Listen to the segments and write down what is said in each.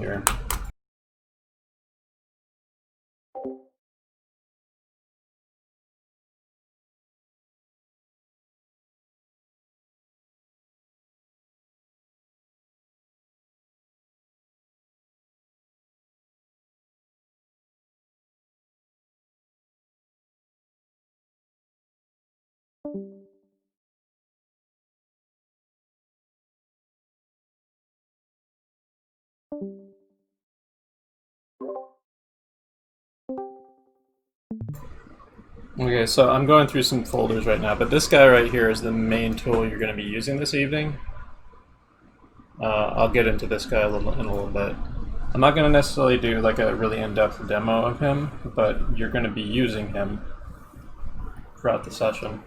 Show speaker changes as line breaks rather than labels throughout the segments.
here. Okay, so I'm going through some folders right now, but this guy right here is the main tool you're going to be using this evening. I'll get into this guy in a little bit. I'm not going to necessarily do like a really in-depth demo of him, but you're going to be using him throughout the session.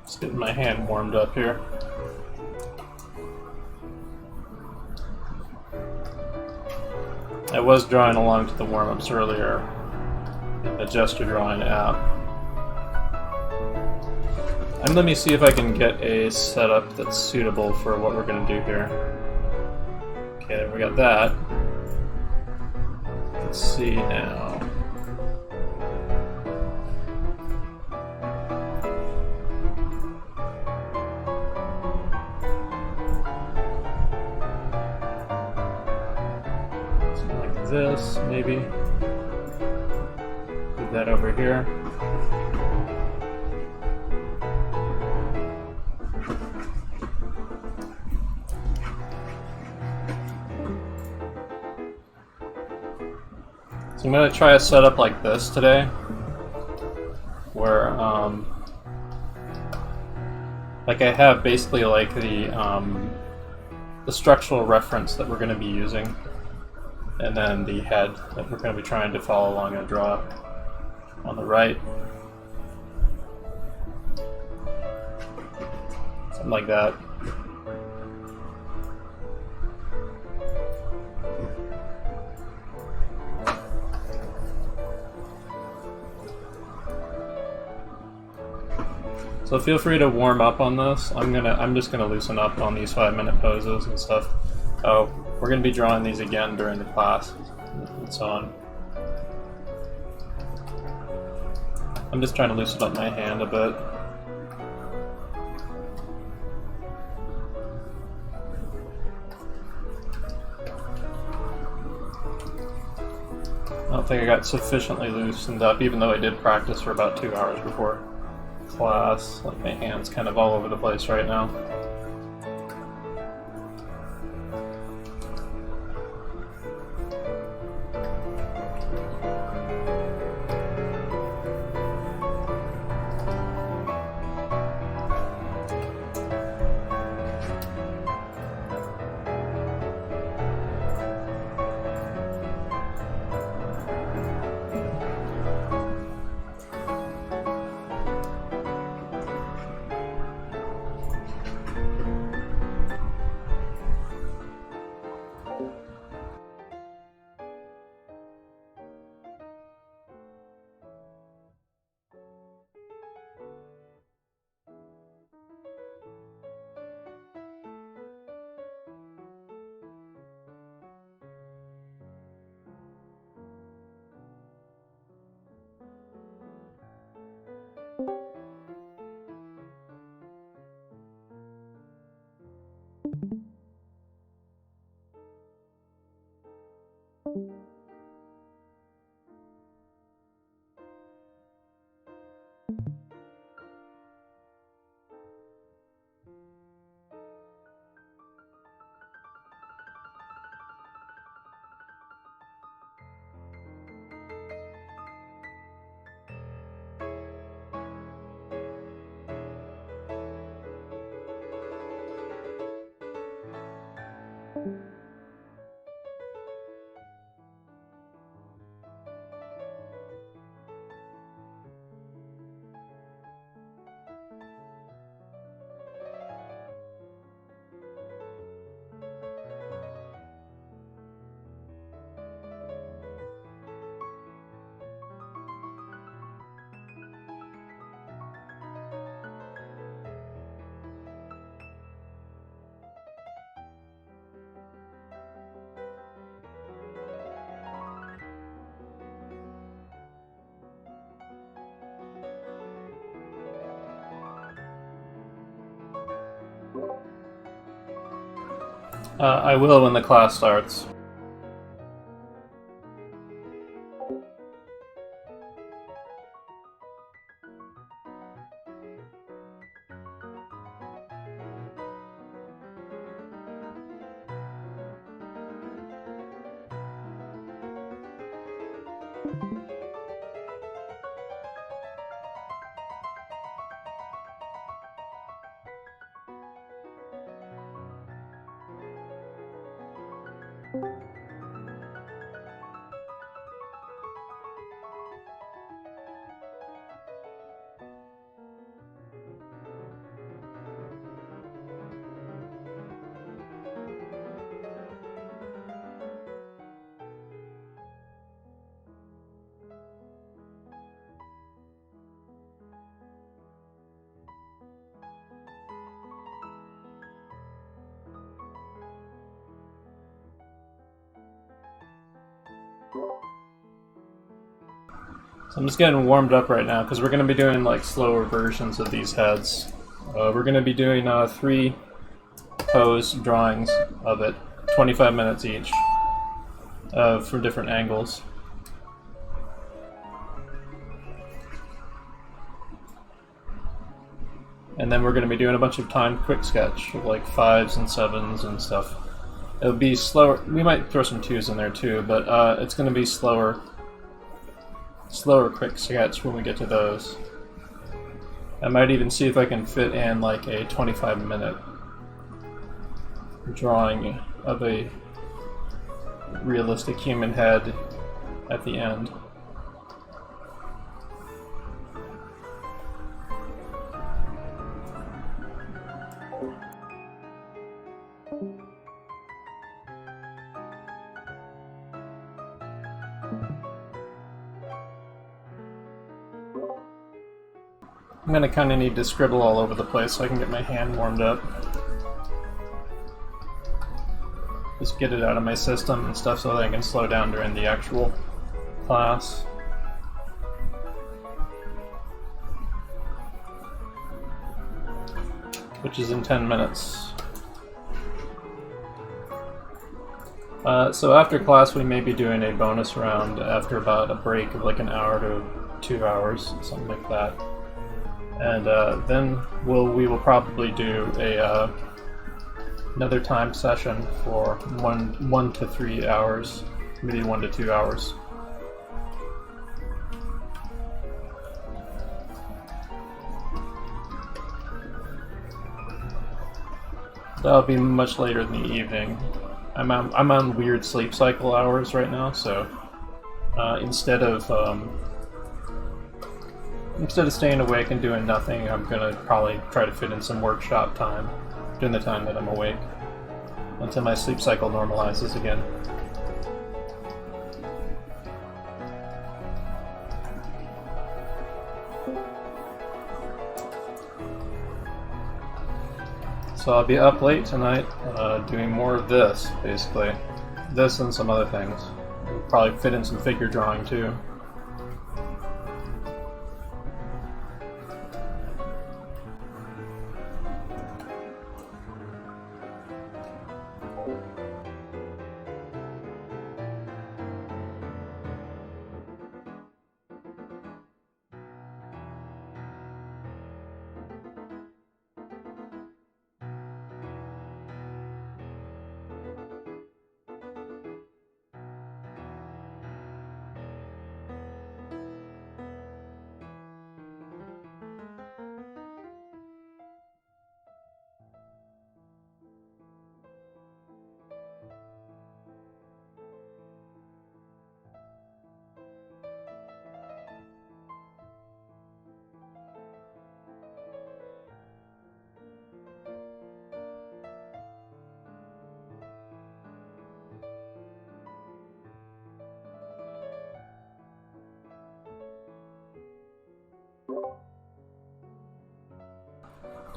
Just getting my hand warmed up here. I was drawing along to the warm-ups earlier in the gesture drawing app. And let me see if I can get a setup that's suitable for what we're going to do here. Okay, we got that. Let's see now. This, maybe. Put that over here. So I'm going to try a setup like this today, where like I have basically like the structural reference that we're going to be using. And then the head that we're going to be trying to follow along and draw on the right. Something like that. So feel free to warm up on this. I'm just gonna loosen up on these 5-minute poses and stuff. Oh, we're going to be drawing these again during the class and so on. I'm just trying to loosen up my hand a bit. I don't think I got sufficiently loosened up, even though I did practice for about 2 hours before class. Like my hand's kind of all over the place right now. I will when the class starts. So I'm just getting warmed up right now because we're going to be doing like slower versions of these heads. We're going to be doing 3 pose drawings of it, 25 minutes each, from different angles. And then we're going to be doing a bunch of timed quick sketch of like 5s and 7s and stuff. It'll be slower. We might throw some 2s in there too, but it's going to be slower quick sketch when we get to those. I might even see if I can fit in like a 25-minute drawing of a realistic human head at the end. I'm gonna kind of need to scribble all over the place so I can get my hand warmed up. Just get it out of my system and stuff so that I can slow down during the actual class. Which is in 10 minutes. So after class we may be doing a bonus round after about a break of like an hour to 2 hours, something like that. And then we will probably do a another time session for 1 to 3 hours, maybe 1 to 2 hours. That'll be much later in the evening. I'm on weird sleep cycle hours right now, so instead of staying awake and doing nothing, I'm gonna probably try to fit in some workshop time during the time that I'm awake until my sleep cycle normalizes again. So I'll be up late tonight doing more of this, basically. This and some other things. We'll probably fit in some figure drawing too.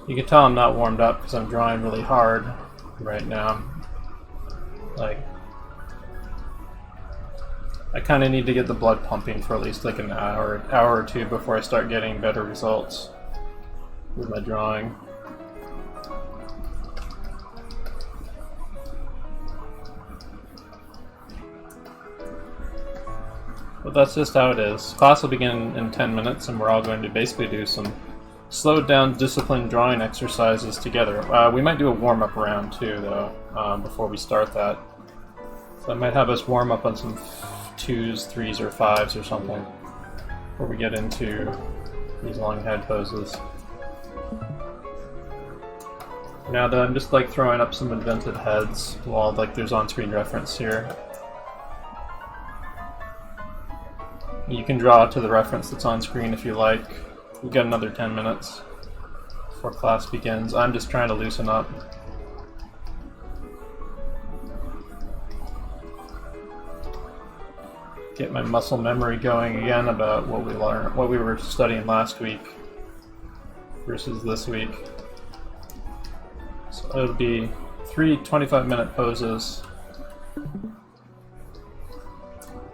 You can tell I'm not warmed up because I'm drawing really hard right now. Like, I kind of need to get the blood pumping for at least like an hour or two before I start getting better results with my drawing. But that's just how it is. Class will begin in 10 minutes, and we're all going to basically do some slowed down, disciplined drawing exercises together. We might do a warm-up round too, though, before we start that. So I might have us warm up on some 2s, 3s, or 5s or something before we get into these long head poses. Now that I'm just like throwing up some invented heads while like there's on-screen reference here. You can draw to the reference that's on screen if you like. We've got another 10 minutes before class begins. I'm just trying to loosen up. Get my muscle memory going again about what we learned, what we were studying last week versus this week. So it'll be 3 25-minute poses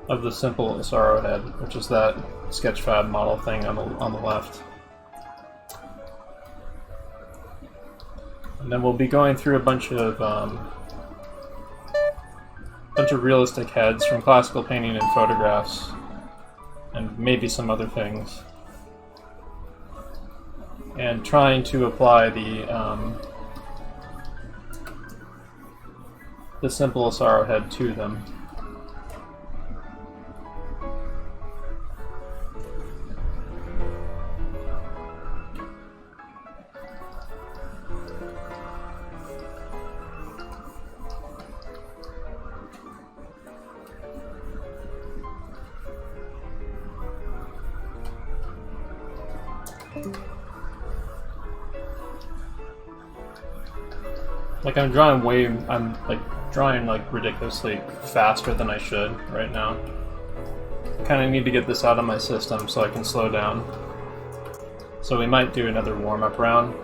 of the simple Asaro head, which is that Sketchfab model thing on the left. And then we'll be going through a bunch of realistic heads from classical painting and photographs, and maybe some other things, and trying to apply the simple Asaro head to them. Like I'm drawing like ridiculously faster than I should right now. I kind of need to get this out of my system so I can slow down. So we might do another warm-up round.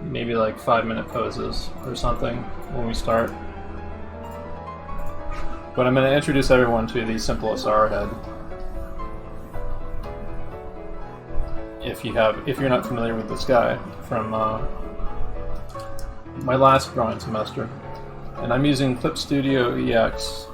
Maybe like 5-minute poses or something when we start. But I'm going to introduce everyone to the simple Asaro head. If you're not familiar with this guy from my last drawing semester, and I'm using Clip Studio EX.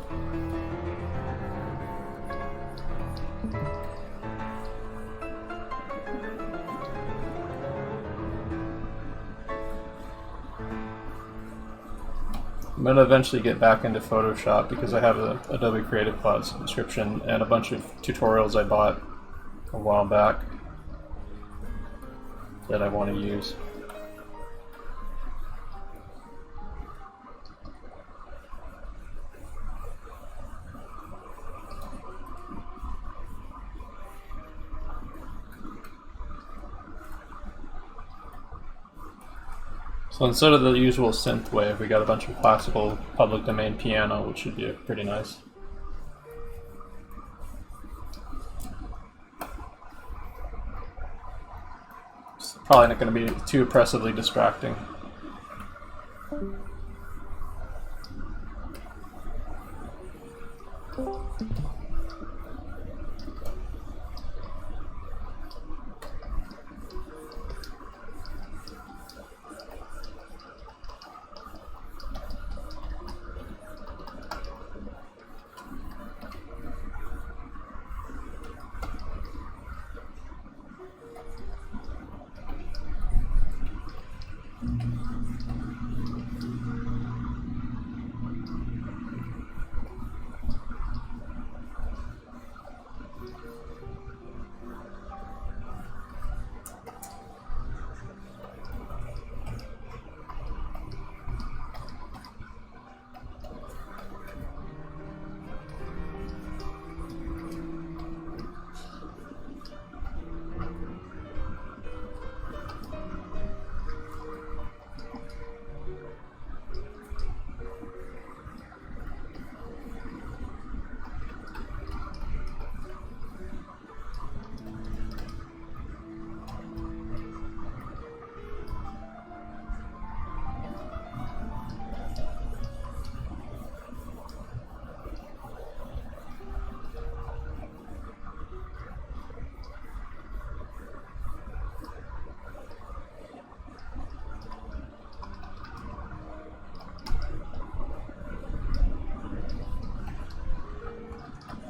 I'm going to eventually get back into Photoshop because I have an Adobe Creative Cloud subscription and a bunch of tutorials I bought a while back that I want to use. So instead of the usual synth wave, we got a bunch of classical public domain piano, which should be pretty nice. It's probably not going to be too oppressively distracting.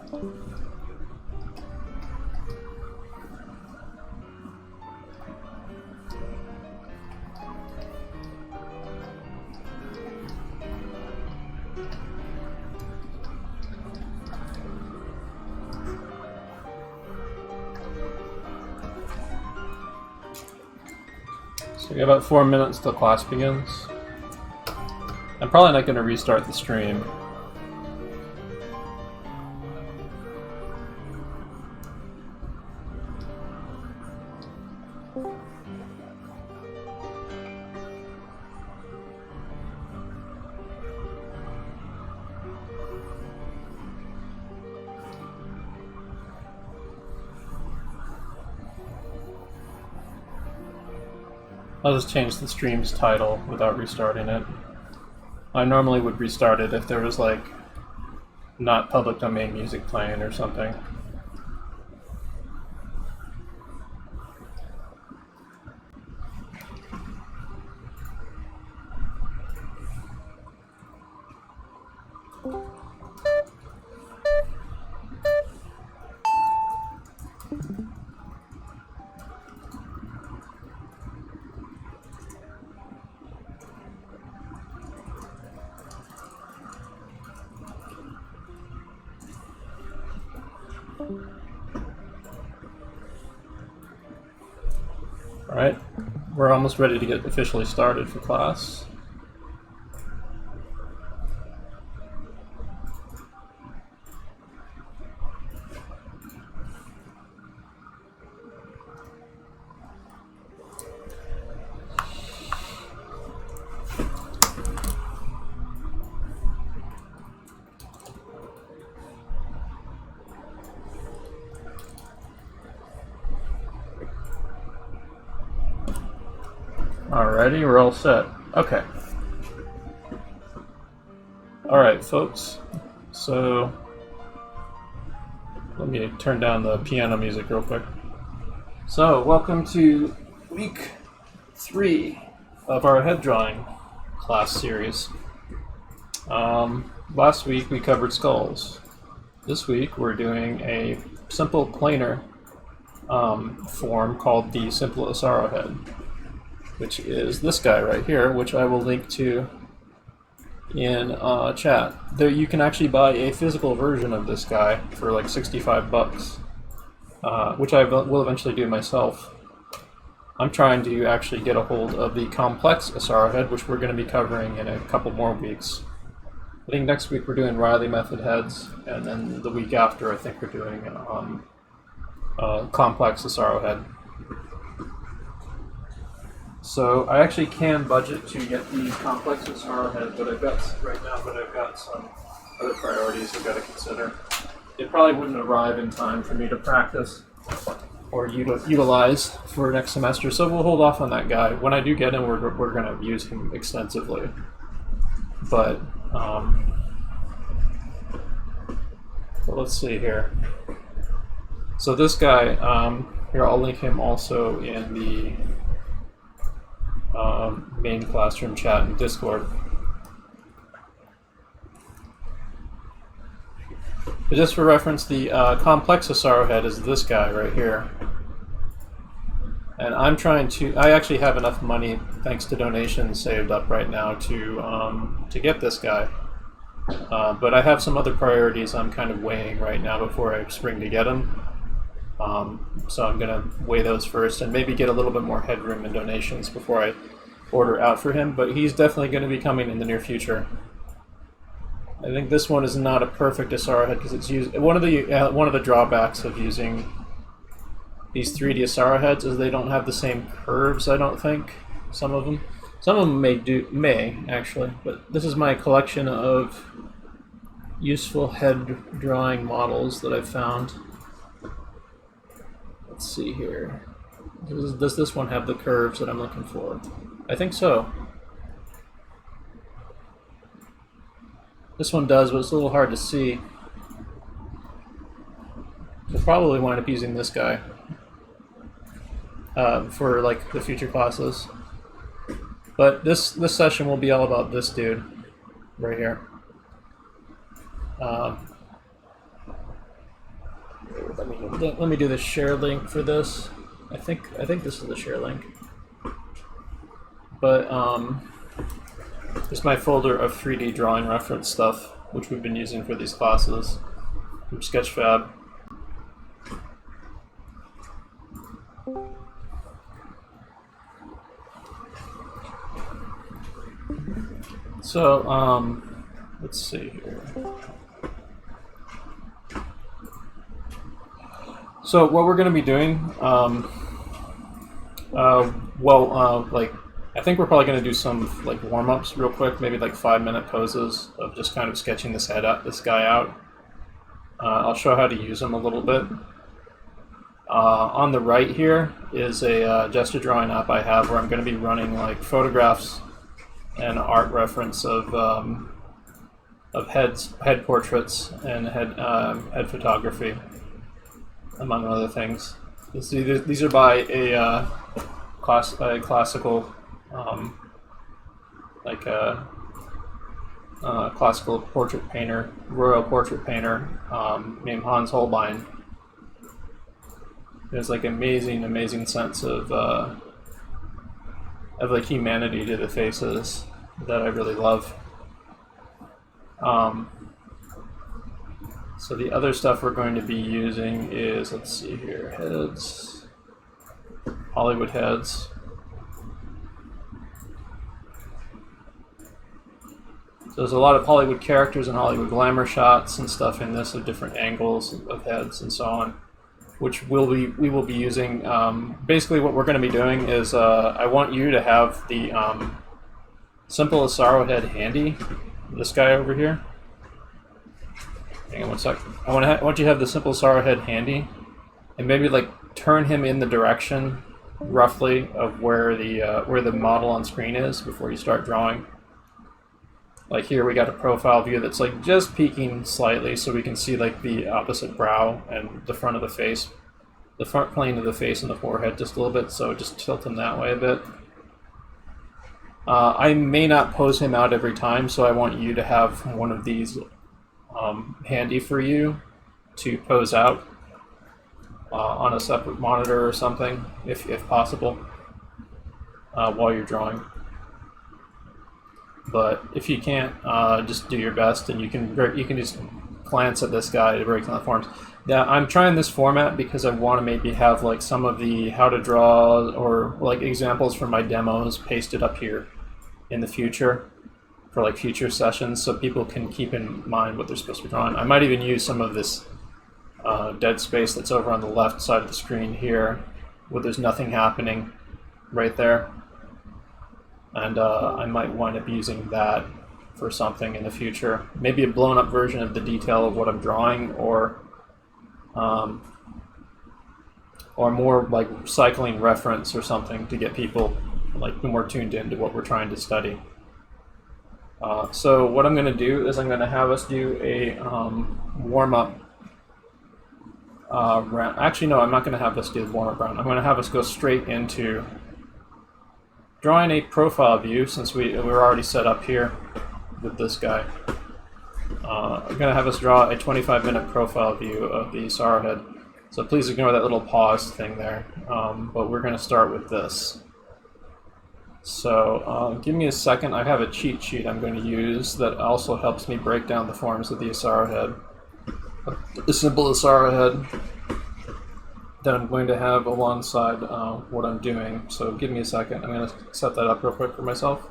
So we have about 4 minutes till class begins. I'm probably not going to restart the stream. I'll just change the stream's title without restarting it. I normally would restart it if there was like not public domain music playing or something. Alright, we're almost ready to get officially started for class. Alrighty, we're all set. Okay. Alright, folks. So, let me turn down the piano music real quick. So, welcome to week 3 of our head drawing class series. Last week we covered skulls. This week we're doing a simple planar form called the simple Asaro head, which is this guy right here, which I will link to in chat. There, you can actually buy a physical version of this guy for like 65 bucks, which I will eventually do myself. I'm trying to actually get a hold of the complex Asaro head, which we're going to be covering in a couple more weeks. I think next week we're doing Reilly method heads, and then the week after I think we're doing complex Asaro head. So I actually can budget to get the complex Asaro head, but I've got some other priorities I've got to consider. It probably wouldn't arrive in time for me to practice or utilize for next semester, so we'll hold off on that guy. When I do get him, we're going to use him extensively. But let's see here. So this guy, here I'll link him also in the main classroom chat and Discord. But just for reference, the complex Asaro head is this guy right here. And I actually have enough money, thanks to donations, saved up right now to get this guy. But I have some other priorities I'm kind of weighing right now before I spring to get him. So I'm going to weigh those first and maybe get a little bit more headroom in donations before I order out for him, but he's definitely going to be coming in the near future. I think this one is not a perfect Asaro head because it's used. One of the drawbacks of using these 3D Asaro heads is they don't have the same curves. I don't think some of them may actually, but this is my collection of useful head drawing models that I've found. Let's see here. Does this one have the curves that I'm looking for? I think so. This one does, but it's a little hard to see. We'll probably wind up using this guy for like the future classes. But this session will be all about this dude right here. let me do the share link for this. I think this is the share link. But this is my folder of 3D drawing reference stuff, which we've been using for these classes from Sketchfab. So let's see here. So what we're going to be doing, like I think we're probably going to do some like warm-ups real quick, maybe like 5-minute poses of just kind of sketching this guy out. I'll show how to use him a little bit. On the right here is a gesture drawing app I have where I'm going to be running like photographs and art reference of head portraits and head photography, among other things. These are by a classical, classical portrait painter, royal portrait painter named Hans Holbein. There's like amazing sense of like humanity to the faces that I really love. So the other stuff we're going to be using is, let's see here, heads, Hollywood heads. So there's a lot of Hollywood characters and Hollywood glamour shots and stuff in this of different angles of heads and so on, which we will be using. Basically what we're going to be doing is I want you to have the simple Asaro head handy, this guy over here. Hang on one sec. I want you to have the simple Asaro head handy, and maybe like turn him in the direction, roughly, of where the model on screen is before you start drawing. Like here, we got a profile view that's like just peeking slightly, so we can see like the opposite brow and the front of the face, the front plane of the face and the forehead just a little bit. So just tilt him that way a bit. I may not pose him out every time, so I want you to have one of these handy for you to pose out on a separate monitor or something, if possible, while you're drawing. But if you can't, just do your best, and you can just glance at this guy to break down the forms. Now, I'm trying this format because I want to maybe have like some of the how to draw or like examples from my demos pasted up here in the future for like future sessions, so people can keep in mind what they're supposed to be drawing. I might even use some of this dead space that's over on the left side of the screen here, where there's nothing happening right there. And I might wind up using that for something in the future. Maybe a blown up version of the detail of what I'm drawing, or more like cycling reference or something to get people like more tuned into what we're trying to study. So what I'm going to do is I'm going to have us do a warm-up round. Actually, no, I'm not going to have us do the warm-up round. I'm going to have us go straight into drawing a profile view, since we're already set up here with this guy. I'm going to have us draw a 25-minute profile view of the Asaro head. So please ignore that little pause thing there. But we're going to start with this. So give me a second. I have a cheat sheet I'm going to use that also helps me break down the forms of the Asaro head. The simple Asaro head that I'm going to have alongside what I'm doing. So give me a second. I'm going to set that up real quick for myself.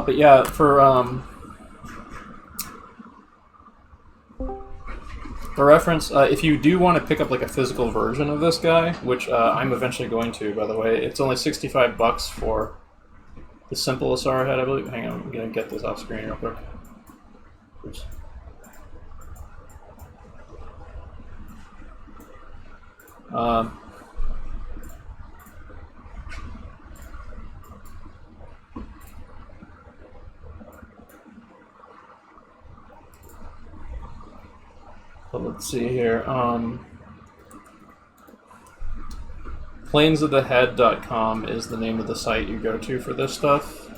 But yeah, for reference, if you do want to pick up like a physical version of this guy, which I'm eventually going to, by the way, it's only $65 for the simple Asaro head, I believe. Hang on, I'm going to get this off screen real quick. Oops. But let's see here. Planesofthehead.com is the name of the site you go to for this stuff.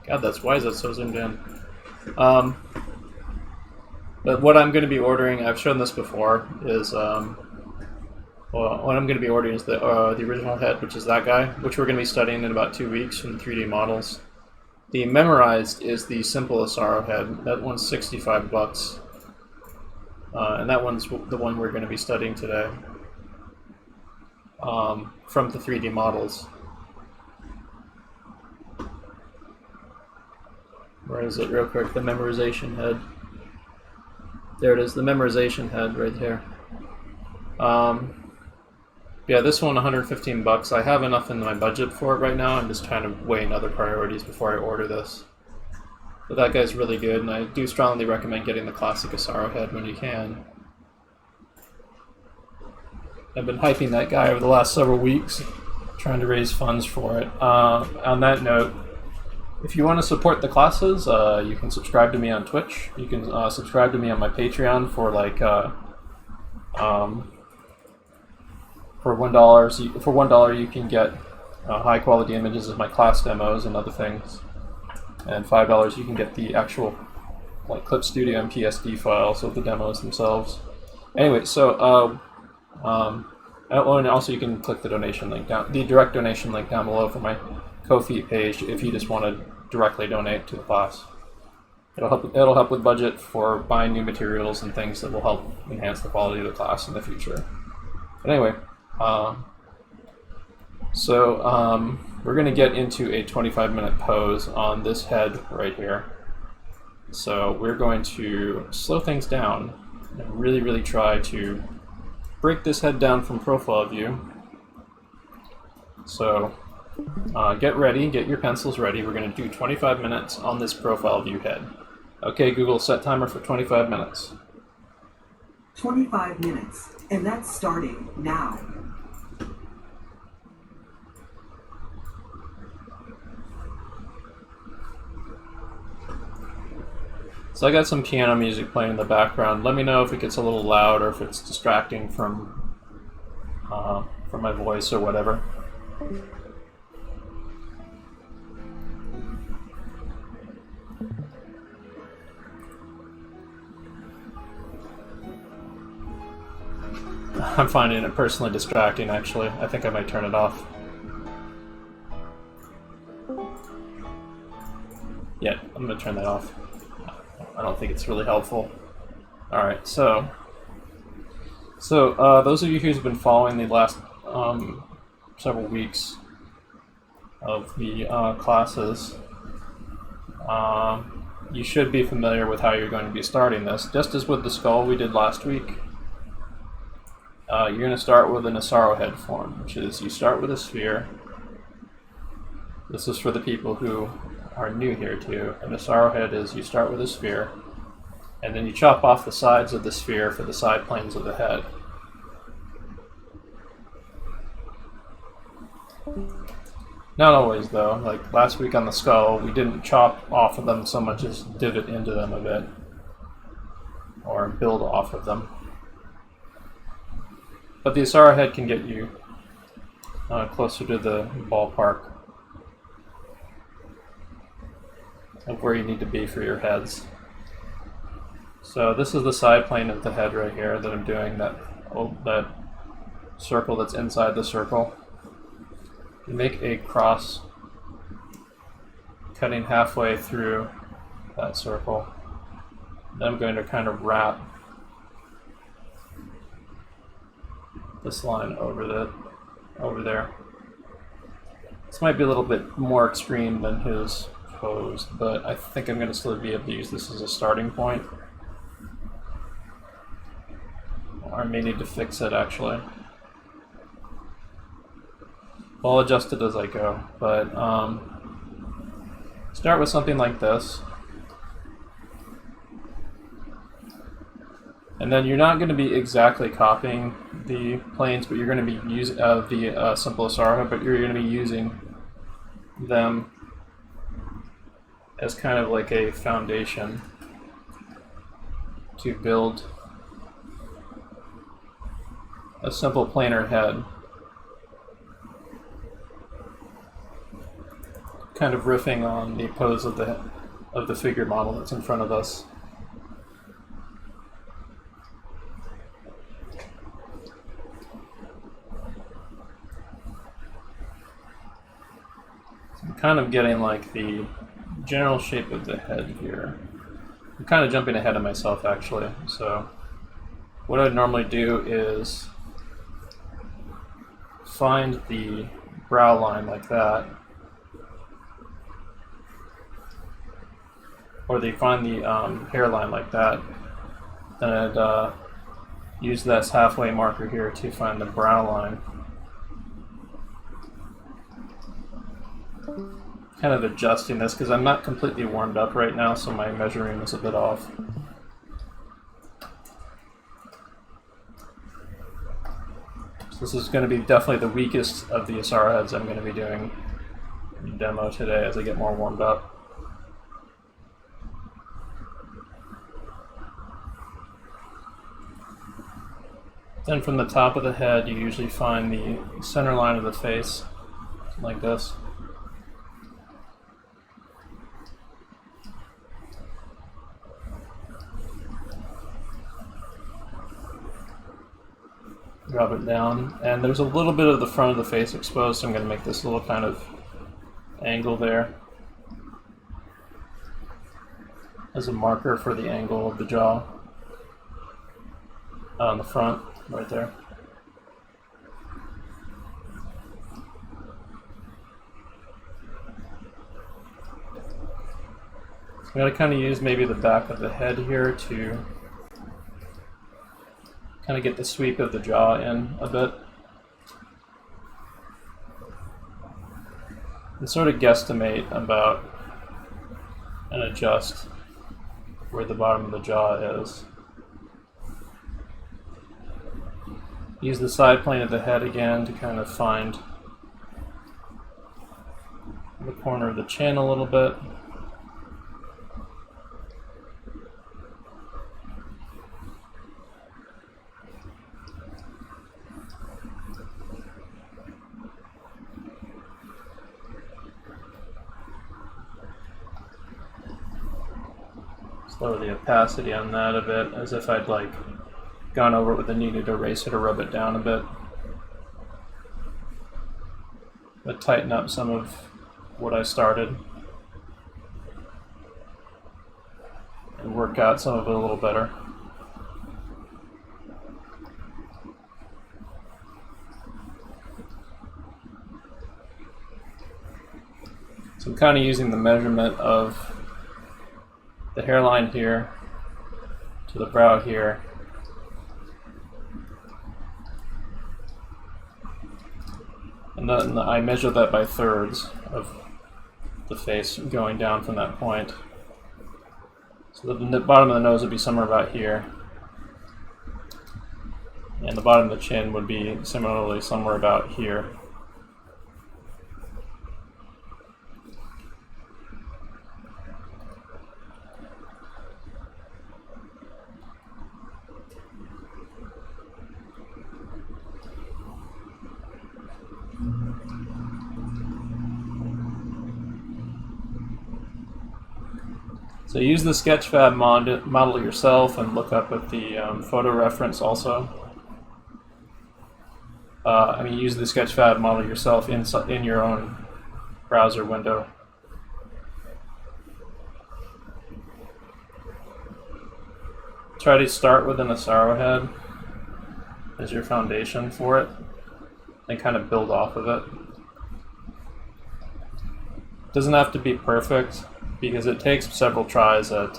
God, why is that so zoomed in? But what I'm going to be ordering, I've shown this before, is well, what I'm going to be ordering is the original head, which is that guy, which we're going to be studying in about 2 weeks from the 3D models. The memorized is the simple Asaro head. That one's $65, and that one's the one we're going to be studying today from the 3D models. Where is it, real quick? The memorization head. There it is, the memorization head right here. Yeah, this one, $115. I have enough in my budget for it right now. I'm just trying to weigh in other priorities before I order this. But that guy's really good, and I do strongly recommend getting the classic Asaro head when you can. I've been hyping that guy over the last several weeks, trying to raise funds for it. On that note, if you want to support the classes, you can subscribe to me on Twitch. You can subscribe to me on my Patreon for like for $1. For $1, you can get high quality images of my class demos and other things, and $5 you can get the actual like Clip Studio and PSD files of the demos themselves. Anyway, so and also you can click the donation link down, the direct donation link down below for my Ko-fi page if you just want to directly donate to the class. It'll help with budget for buying new materials and things that will help enhance the quality of the class in the future. But anyway, we're going to get into a 25-minute pose on this head right here. So we're going to slow things down and really try to break this head down from profile view. So get ready, get your pencils ready. We're going to do 25 minutes on this profile view head. Okay, Google, set timer for 25 minutes.
25 minutes, and that's starting now.
So I got some piano music playing in the background. Let me know if it gets a little loud or if it's distracting from my voice or whatever. I'm finding it personally distracting, actually. I think I might turn it off. Yeah, I'm going to turn that off. I don't think it's really helpful. Alright, so those of you who've been following the last several weeks of the classes, you should be familiar with how you're going to be starting this. Just as with the skull we did last week, you're going to start with an Asaro head form, which is you start with a sphere. This is for the people who are new here too. An Asaro head is you start with a sphere, and then you chop off the sides of the sphere for the side planes of the head. Not always though. Like last week on the skull, we didn't chop off of them so much as divot into them a bit, or build off of them. But the Asaro head can get you closer to the ballpark of where you need to be for your heads. So this is the side plane of the head right here that I'm doing, that circle that's inside the circle. You make a cross cutting halfway through that circle. Then I'm going to kind of wrap this line over there. This might be a little bit more extreme than his pose, but I think I'm going to still be able to use this as a starting point. Or I may need to fix it actually. I'll adjust it as I go, but start with something like this. And then you're not going to be exactly copying the planes, but you're going to be using the simple Asaro, but you're going to be using them as kind of like a foundation to build a simple planar head, kind of riffing on the pose of the figure model that's in front of us. So I'm kind of getting like the general shape of the head here. I'm kind of jumping ahead of myself actually. So what I'd normally do is find the brow line like that, or find the hairline like that, then I'd use this halfway marker here to find the brow line. Kind of adjusting this because I'm not completely warmed up right now, so my measuring is a bit off. So this is going to be definitely the weakest of the Asara heads I'm going to be doing in demo today as I get more warmed up. Then from the top of the head, you usually find the center line of the face, like this. Drop it down, and there's a little bit of the front of the face exposed, so I'm going to make this little kind of angle there as a marker for the angle of the jaw on the front, right there. I'm going to kind of use maybe the back of the head here to kind of get the sweep of the jaw in a bit. And sort of guesstimate about and adjust where the bottom of the jaw is. Use the side plane of the head again to kind of find the corner of the chin a little bit. Lower the opacity on that a bit, as if I'd like gone over it with a kneaded eraser to rub it down a bit. But tighten up some of what I started and work out some of it a little better. So I'm kind of using the measurement of the hairline here to the brow here, and then I measure that by thirds of the face going down from that point. So the bottom of the nose would be somewhere about here, and the bottom of the chin would be similarly somewhere about here. So use the Sketchfab model yourself and look up at the photo reference also. Use the Sketchfab model yourself in your own browser window. Try to start with an Asaro head as your foundation for it, and kind of build off of it. Doesn't have to be perfect, because it takes several tries at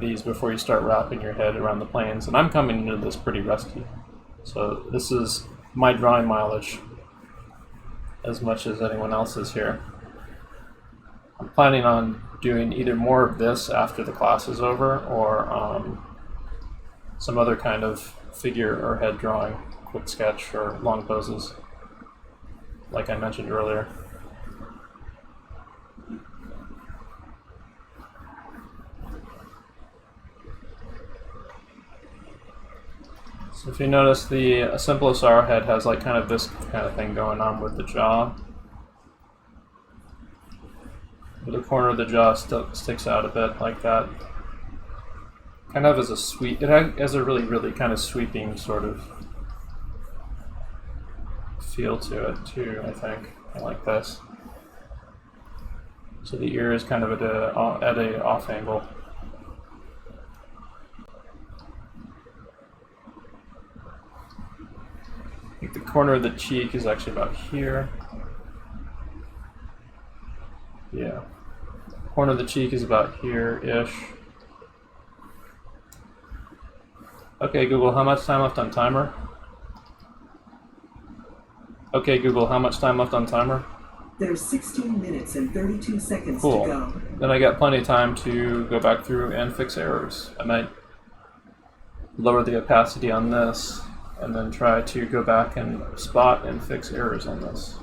these before you start wrapping your head around the planes. And I'm coming into this pretty rusty, so this is my drawing mileage as much as anyone else's here. I'm planning on doing either more of this after the class is over, or some other kind of figure or head drawing, quick sketch or long poses, like I mentioned earlier. So if you notice, the simplest arrowhead has like kind of this kind of thing going on with the jaw. The corner of the jaw sticks out a bit like that. Kind of as a sweep. It has a really kind of sweeping sort of feel to it too, I think. I like this. So the ear is kind of at a off angle. I think the corner of the cheek is actually about here. Yeah. Corner of the cheek is about here-ish. Okay, Google, how much time left on timer? Okay, Google, how much time left on timer?
There's 16 minutes and 32 seconds
Cool.
to go.
Then I got plenty of time to go back through and fix errors. I might lower the opacity on this and then try to go back and spot and fix errors on this.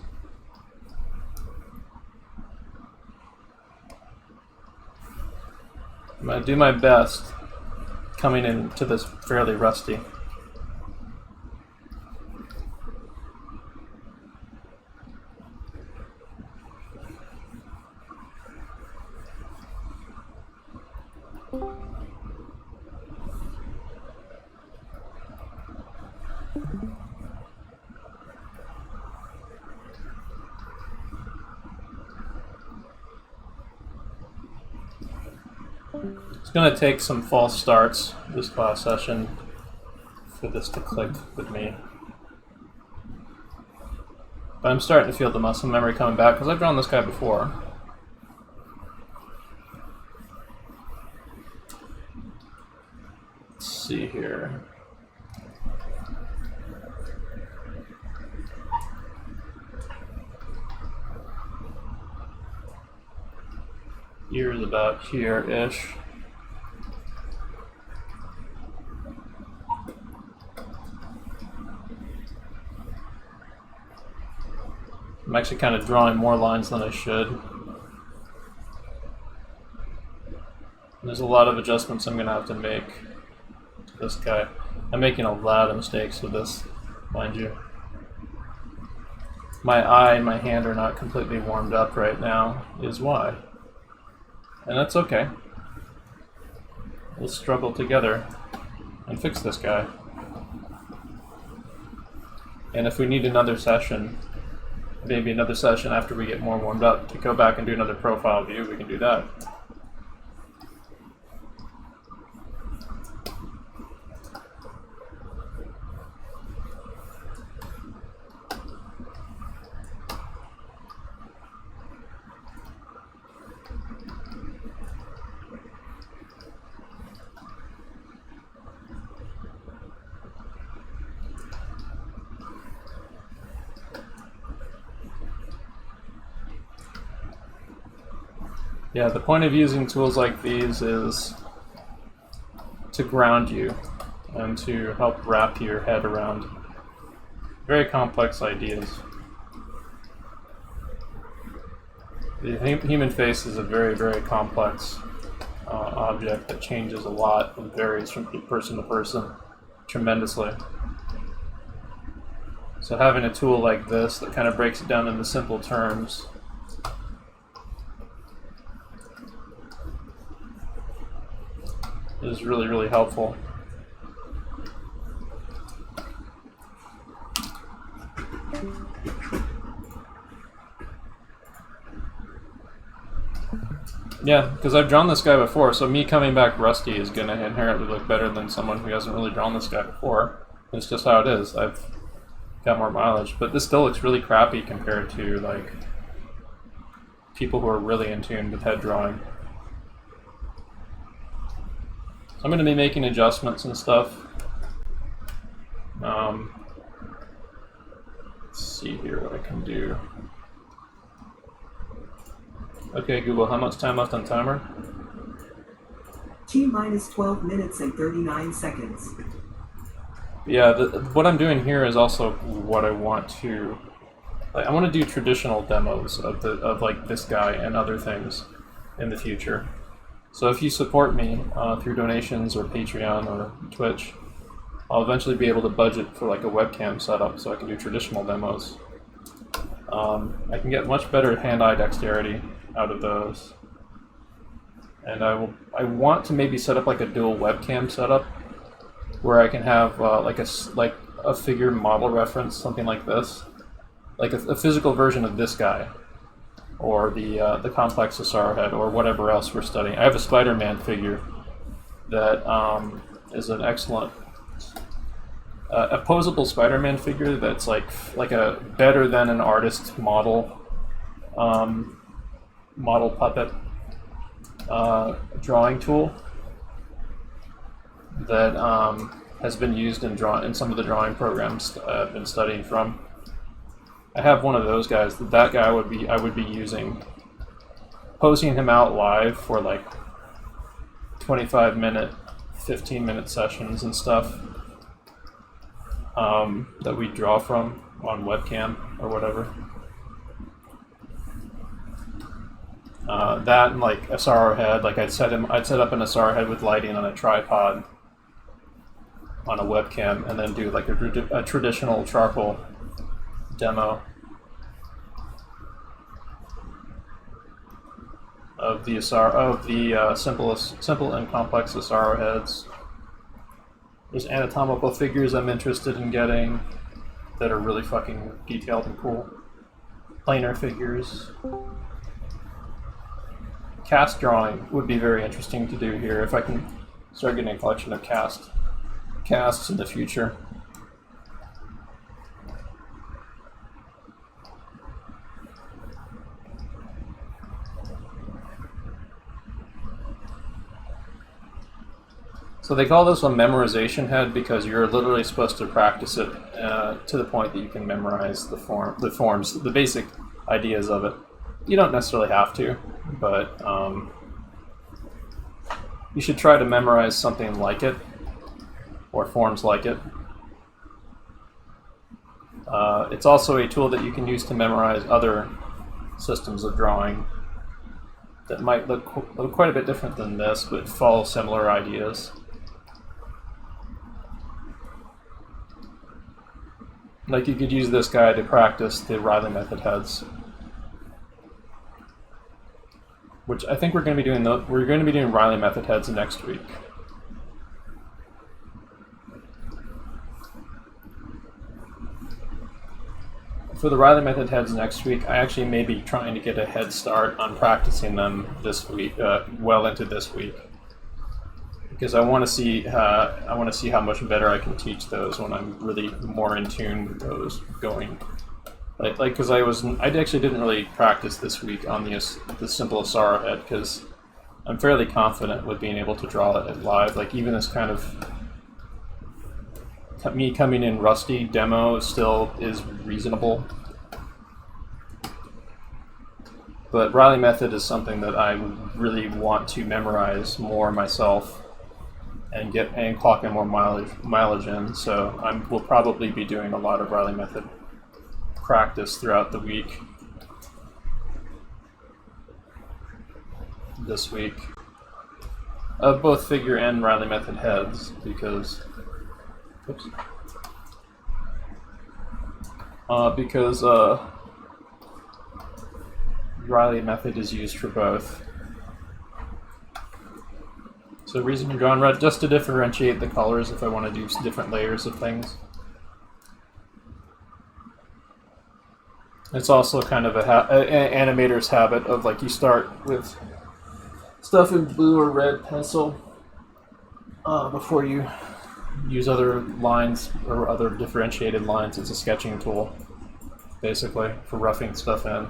I'm going to do my best coming into this fairly rusty. It's going to take some false starts this class session for this to click with me. But I'm starting to feel the muscle memory coming back because I've drawn this guy before. Let's see here. Ears about here-ish. I'm actually kind of drawing more lines than I should. There's a lot of adjustments I'm going to have to make to this guy. I'm making a lot of mistakes with this, mind you. My eye and my hand are not completely warmed up right now, is why. And that's okay. We'll struggle together and fix this guy. And if we need another session, maybe another session after we get more warmed up to go back and do another profile view, we can do that. Yeah, the point of using tools like these is to ground you and to help wrap your head around very complex ideas. The human face is a very complex object that changes a lot and varies from person to person tremendously. So having a tool like this that kind of breaks it down into simple terms is really helpful. Yeah, because I've drawn this guy before, so me coming back rusty is going to inherently look better than someone who hasn't really drawn this guy before. It's just how it is. I've got more mileage, but this still looks really crappy compared to like people who are really in tune with head drawing. So I'm going to be making adjustments and stuff. Let's see here what I can do. Okay, Google, how much time left on timer?
T-minus 12 minutes and 39 seconds.
Yeah, what I'm doing here is also what I want to... I want to do traditional demos of like this guy and other things in the future. So if you support me through donations or Patreon or Twitch, I'll eventually be able to budget for like a webcam setup so I can do traditional demos. I can get much better hand-eye dexterity out of those. And I want to maybe set up like a dual webcam setup where I can have like a figure model reference, something like this, like a physical version of this guy, or the complex Asaro head, or whatever else we're studying. I have a Spider-Man figure that is an excellent, a posable Spider-Man figure that's like a better than an artist model puppet drawing tool that has been used in some of the drawing programs I've been studying from. I have one of those guys. That guy I would be using, posing him out live for like 25-minute, 15-minute sessions and stuff that we draw from on webcam or whatever. That and like Asaro head, like I'd set up an Asaro head with lighting on a tripod on a webcam, and then do like a traditional charcoal demo of the simple and complex Asaro heads. There's anatomical figures I'm interested in getting that are really fucking detailed and cool. Planar figures. Cast drawing would be very interesting to do here if I can start getting a collection of casts in the future. So they call this a memorization head because you're literally supposed to practice it to the point that you can memorize the forms, the basic ideas of it. You don't necessarily have to, but you should try to memorize something like it, or forms like it. It's also a tool that you can use to memorize other systems of drawing that might look quite a bit different than this, but follow similar ideas. Like you could use this guy to practice the Reilly method heads, which I think we're going to be doing. We're going to be doing Reilly method heads next week. For the Reilly method heads next week, I actually may be trying to get a head start on practicing them this week, well into this week, because I want to see how much better I can teach those when I'm really more in tune with those going. Because I actually didn't really practice this week on the simple Asaro head, because I'm fairly confident with being able to draw it live. Like even this kind of me coming in rusty demo still is reasonable. But Reilly method is something that I really want to memorize more myself and clock in more mileage in. So we'll probably be doing a lot of Reilly method practice throughout the week. This week. Of both figure and Reilly method heads, because Reilly method is used for both. So reason to draw in red, just to differentiate the colors if I want to do different layers of things. It's also kind of an animator's habit of like you start with stuff in blue or red pencil before you use other lines or other differentiated lines. It's a sketching tool, basically, for roughing stuff in.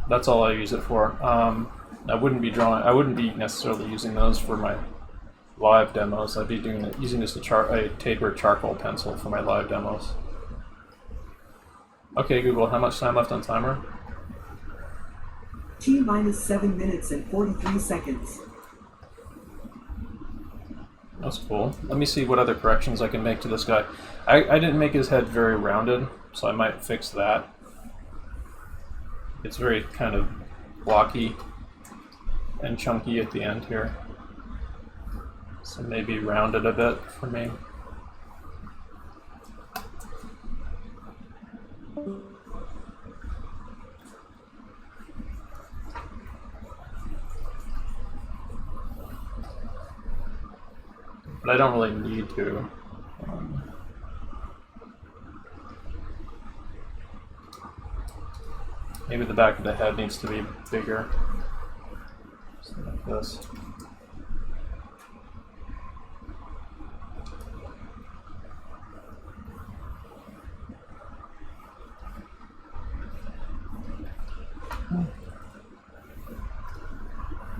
That's all I use it for. I wouldn't be necessarily using those for my live demos. I'd be using just a tapered charcoal pencil for my live demos. Okay, Google, how much time left on timer?
T-minus 7 minutes and 43 seconds.
That's cool. Let me see what other corrections I can make to this guy. I didn't make his head very rounded, so I might fix that. It's very kind of blocky and chunky at the end here. So maybe round it a bit for me. But I don't really need to. Maybe the back of the head needs to be bigger. Something like this.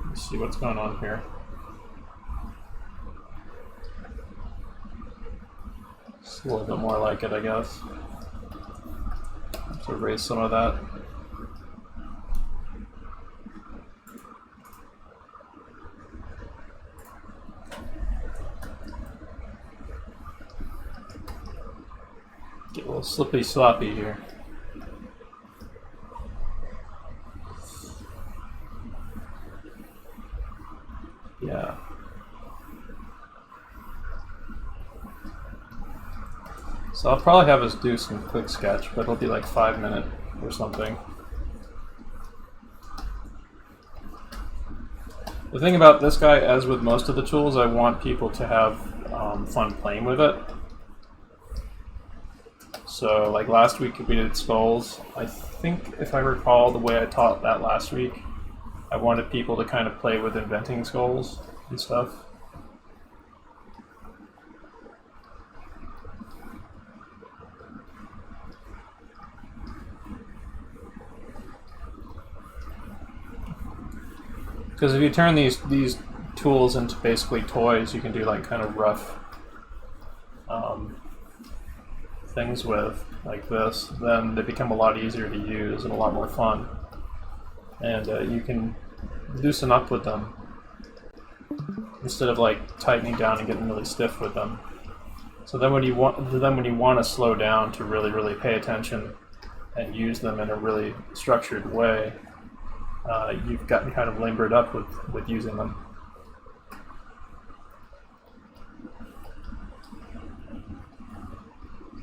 Let's see what's going on here. It's a little bit more like it, I guess. Let's erase some of that. Get a little slippy sloppy here. Yeah. So I'll probably have us do some quick sketch, but it'll be like 5 minutes or something. The thing about this guy, as with most of the tools, I want people to have fun playing with it. So like last week we did skulls. I think if I recall the way I taught that last week, I wanted people to kind of play with inventing skulls and stuff. Because if you turn these tools into basically toys, you can do like kind of rough things with, like this, then they become a lot easier to use and a lot more fun. And you can loosen up with them instead of like tightening down and getting really stiff with them. So then when you want to slow down to really pay attention and use them in a really structured way, you've gotten kind of limbered up with using them.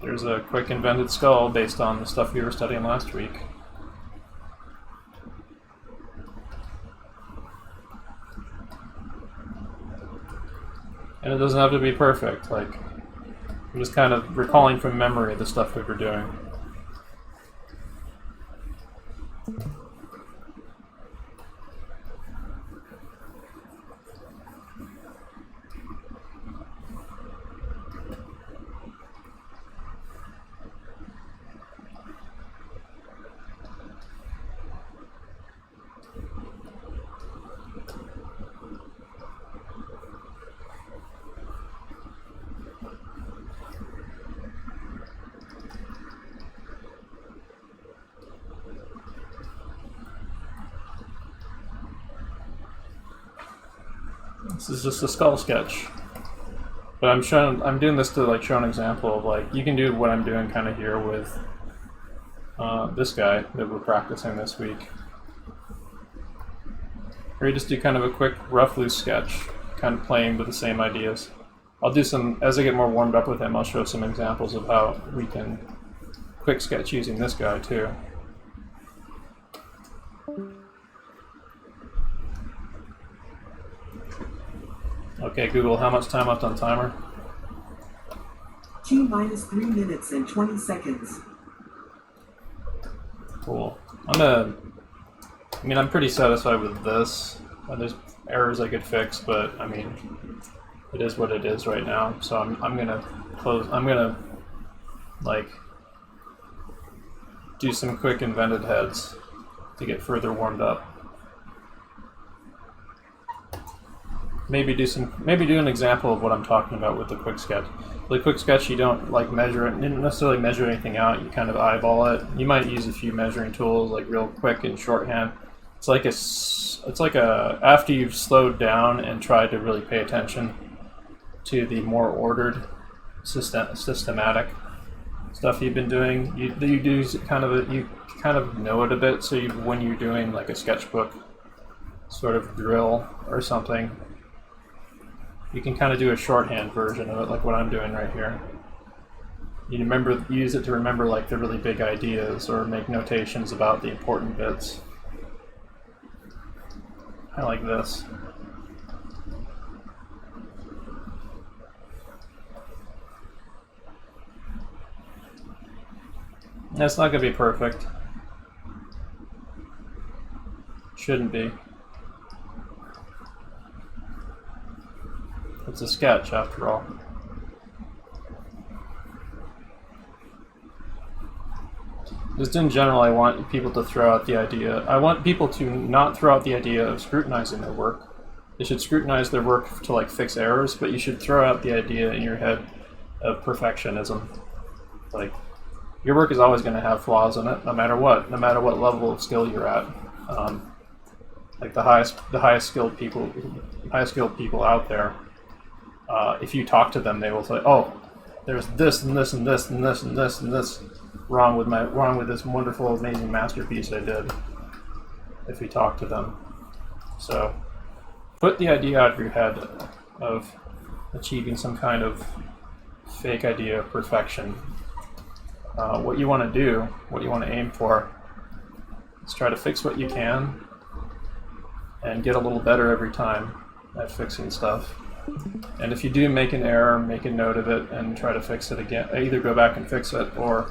There's a quick invented skull based on the stuff we were studying last week. And it doesn't have to be perfect, like, I'm just kind of recalling from memory the stuff we were doing. This is just a skull sketch, but I'm doing this to like show an example of like you can do what I'm doing kind of here with this guy that we're practicing this week, or you just do kind of a quick rough loose sketch, kind of playing with the same ideas. I'll do some as I get more warmed up with him. I'll show some examples of how we can quick sketch using this guy too. Okay, Google, how much time left on timer?
T minus 3 minutes and 20 seconds.
Cool. I'm pretty satisfied with this. There's errors I could fix, but I mean, it is what it is right now. So I'm gonna close. I'm gonna like do some quick invented heads to get further warmed up. Maybe do an example of what I'm talking about with the quick sketch. The quick sketch, you don't like measure it, you don't necessarily measure anything out. You kind of eyeball it. You might use a few measuring tools, like real quick and shorthand. It's like after you've slowed down and tried to really pay attention to the more ordered, systematic stuff you've been doing. You kind of know it a bit. So when you're doing like a sketchbook sort of drill or something, you can kind of do a shorthand version of it, like what I'm doing right here. You use it to remember like the really big ideas or make notations about the important bits. Kind of like this. That's not going to be perfect. Shouldn't be. It's a sketch, after all. Just in general, I want people to throw out the idea. I want people to not throw out the idea of scrutinizing their work. They should scrutinize their work to like fix errors, but you should throw out the idea in your head of perfectionism. Like, your work is always going to have flaws in it, no matter what level of skill you're at. Like the highest skilled people out there. If you talk to them, they will say, "Oh, there's this and this and this and this and this and this wrong with this wonderful, amazing masterpiece I did." If you talk to them, so put the idea out of your head of achieving some kind of fake idea of perfection. What you want to do, what you want to aim for, is try to fix what you can and get a little better every time at fixing stuff. And if you do make an error, make a note of it and try to fix it again. Either go back and fix it or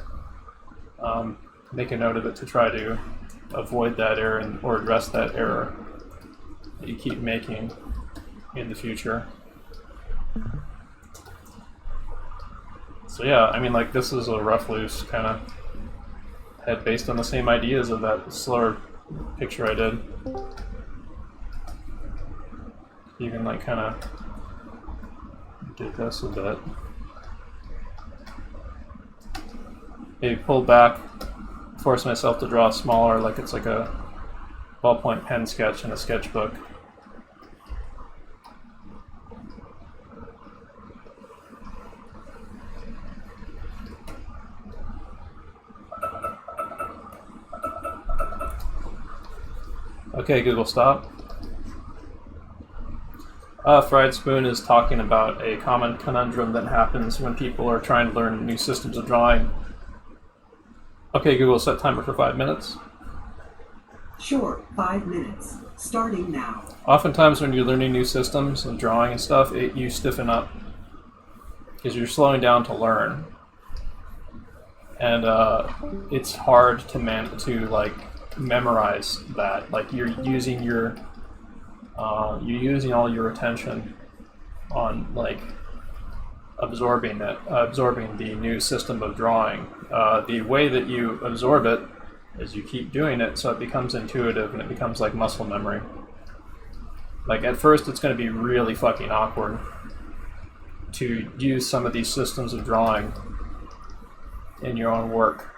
make a note of it to try to avoid that error or address that error that you keep making in the future. So yeah, I mean, like, this is a rough, loose kind of head based on the same ideas of that slower picture I did. You can like kind of do this a bit. Maybe pull back, force myself to draw smaller, like it's like a ballpoint pen sketch in a sketchbook. Okay, Google, stop. Fried Spoon is talking about a common conundrum that happens when people are trying to learn new systems of drawing. Okay, Google, set timer for 5 minutes.
Sure, 5 minutes. Starting now.
Oftentimes when you're learning new systems and drawing and stuff, you stiffen up because you're slowing down to learn. And it's hard to like memorize that. Like you're using all your attention on like absorbing the new system of drawing. The way that you absorb it is you keep doing it, so it becomes intuitive and it becomes like muscle memory. Like at first it's going to be really fucking awkward to use some of these systems of drawing in your own work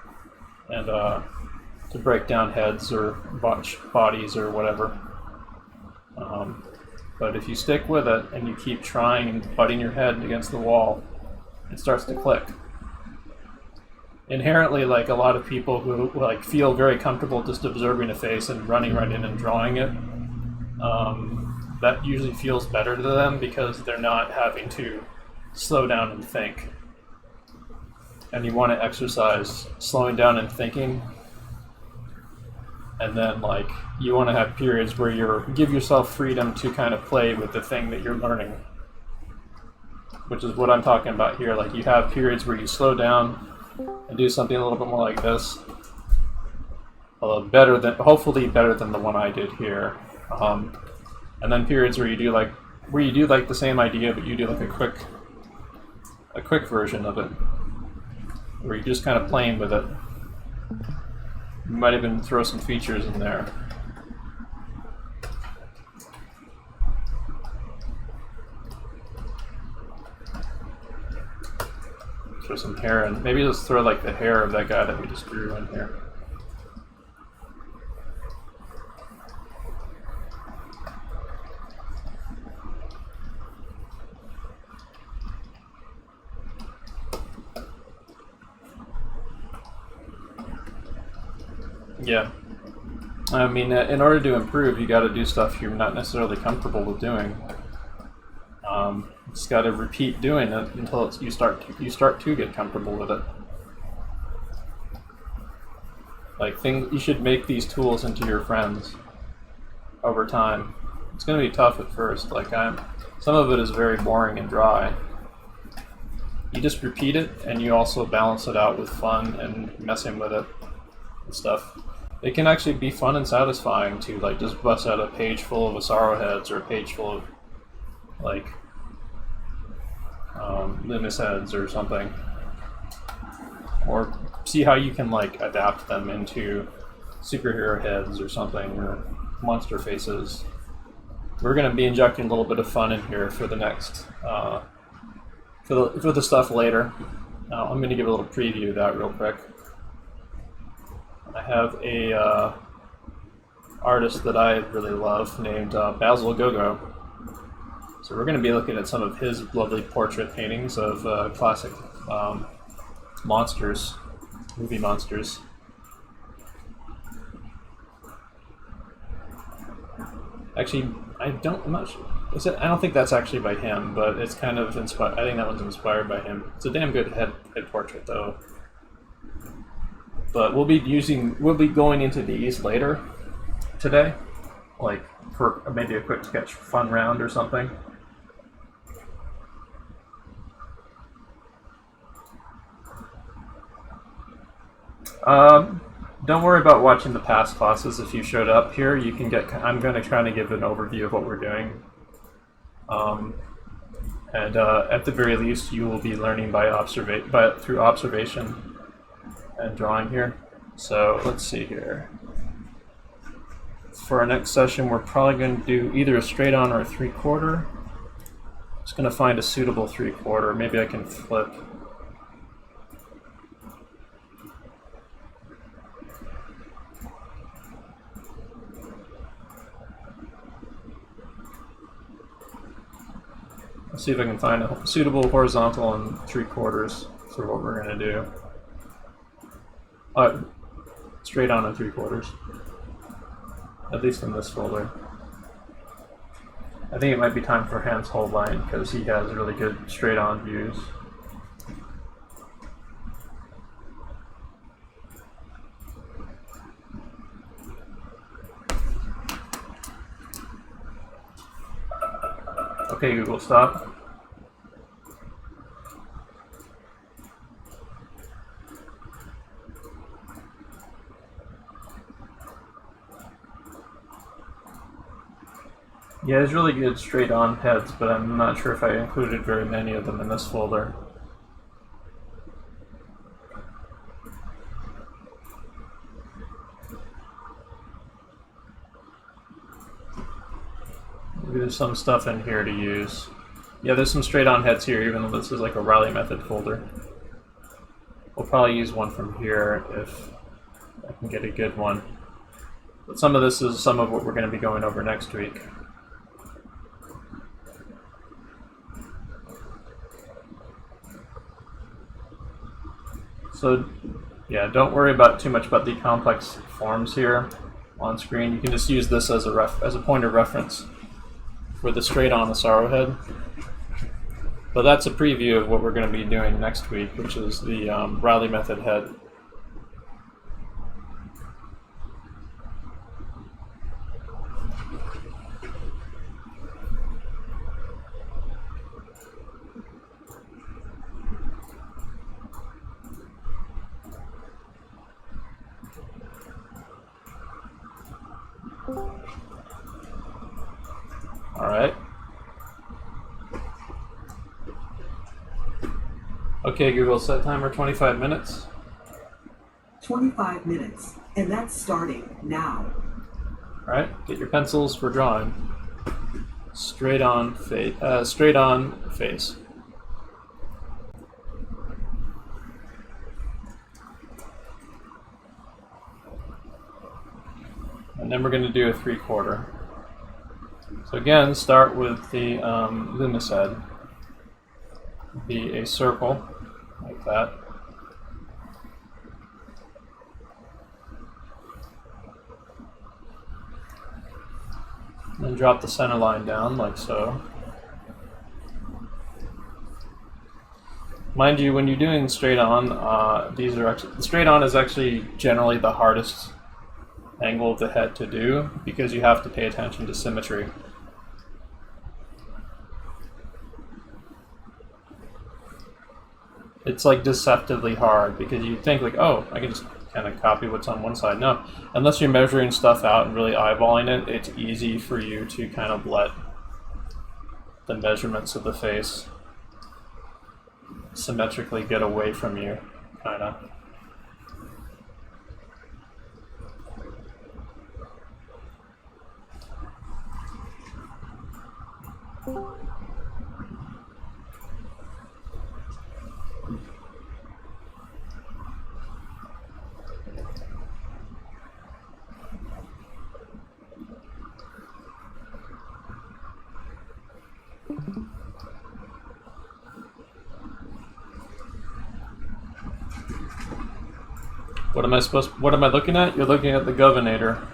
and to break down heads or bodies or whatever. But if you stick with it and you keep trying and butting your head against the wall, it starts to click. Inherently, like a lot of people who like feel very comfortable just observing a face and running right in and drawing it, that usually feels better to them because they're not having to slow down and think. And you want to exercise slowing down and thinking. And then like you want to have periods where you give yourself freedom to kind of play with the thing that you're learning, which is what I'm talking about here. Like you have periods where you slow down and do something a little bit more like this, hopefully better than the one I did here. And then periods where you do like the same idea, but you do like a quick version of it, where you're just kind of playing with it. You might even throw some features in there. Throw some hair in. Maybe just throw like the hair of that guy that we just drew in here. Yeah. I mean, in order to improve, you got to do stuff you're not necessarily comfortable with doing. Just got to repeat doing it until you start to get comfortable with it. Like you should make these tools into your friends over time. It's going to be tough at first. Like some of it is very boring and dry. You just repeat it, and you also balance it out with fun and messing with it and stuff. It can actually be fun and satisfying to like just bust out a page full of Asaro heads or a page full of like Loomis heads or something, or see how you can like adapt them into superhero heads or something, or monster faces. We're going to be injecting a little bit of fun in here for the next for the stuff later. Now I'm going to give a little preview of that real quick. I have a artist that I really love named Basil Gogo. So we're going to be looking at some of his lovely portrait paintings of classic monsters, movie monsters. Actually, I'm not sure. I don't think that's actually by him, but it's kind of inspired. I think that one's inspired by him. It's a damn good head portrait, though. But we'll be going into these later today, like for maybe a quick sketch fun round or something. Don't worry about watching the past classes. If you showed up here, you can get. I'm going to try to give an overview of what we're doing, and at the very least, you will be learning through observation and drawing here. So let's see here. For our next session, we're probably going to do either a straight on or a 3/4. Just going to find a suitable 3/4. Maybe I can flip. Let's see if I can find a suitable horizontal and 3/4 for what we're going to do. Straight on and 3/4. At least in this folder. I think it might be time for Hans Holbein because he has really good straight on views. Okay, Google, stop. Yeah, there's really good straight-on heads, but I'm not sure if I included very many of them in this folder. Maybe there's some stuff in here to use. Yeah, there's some straight-on heads here, even though this is like a Reilly method folder. We'll probably use one from here if I can get a good one. But some of this is some of what we're going to be going over next week. So, yeah, don't worry too much about the complex forms here on screen. You can just use this as a point of reference for the straight-on Asaro head. But that's a preview of what we're going to be doing next week, which is the Reilly method head. Alright. Okay, Google, set timer 25 minutes.
25 minutes, and that's starting now.
Alright, get your pencils for drawing. Straight on face. And then we're going to do a 3/4. So again, start with the Loomis head. Be a circle, like that. Then drop the center line down, like so. Mind you, when you're doing straight on, these are actually straight on is actually generally the hardest angle of the head to do because you have to pay attention to symmetry. It's like deceptively hard because you think like, oh, I can just kind of copy what's on one side. No, unless you're measuring stuff out and really eyeballing it, it's easy for you to kind of let the measurements of the face symmetrically get away from you, kind of. What am I looking at? You're looking at the governor,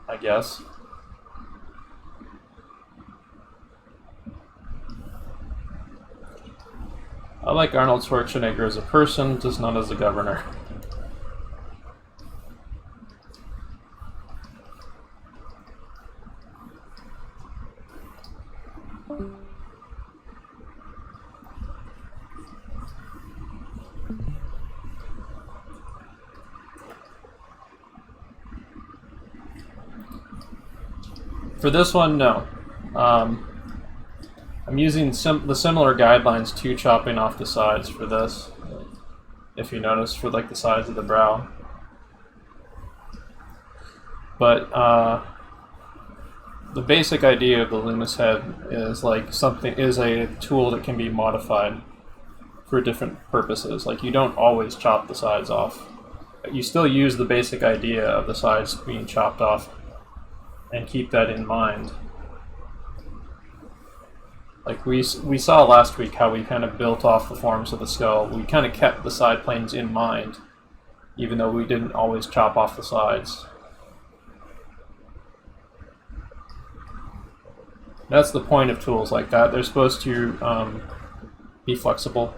I guess. I like Arnold Schwarzenegger as a person, just not as a governor. For this one, no. I'm using the similar guidelines to chopping off the sides for this, if you notice, for like the sides of the brow. But the basic idea of the Loomis head is like a tool that can be modified for different purposes. Like you don't always chop the sides off. You still use the basic idea of the sides being chopped off and keep that in mind. Like we saw last week how we kind of built off the forms of the skull. We kind of kept the side planes in mind, even though we didn't always chop off the sides. That's the point of tools like that. They're supposed to be flexible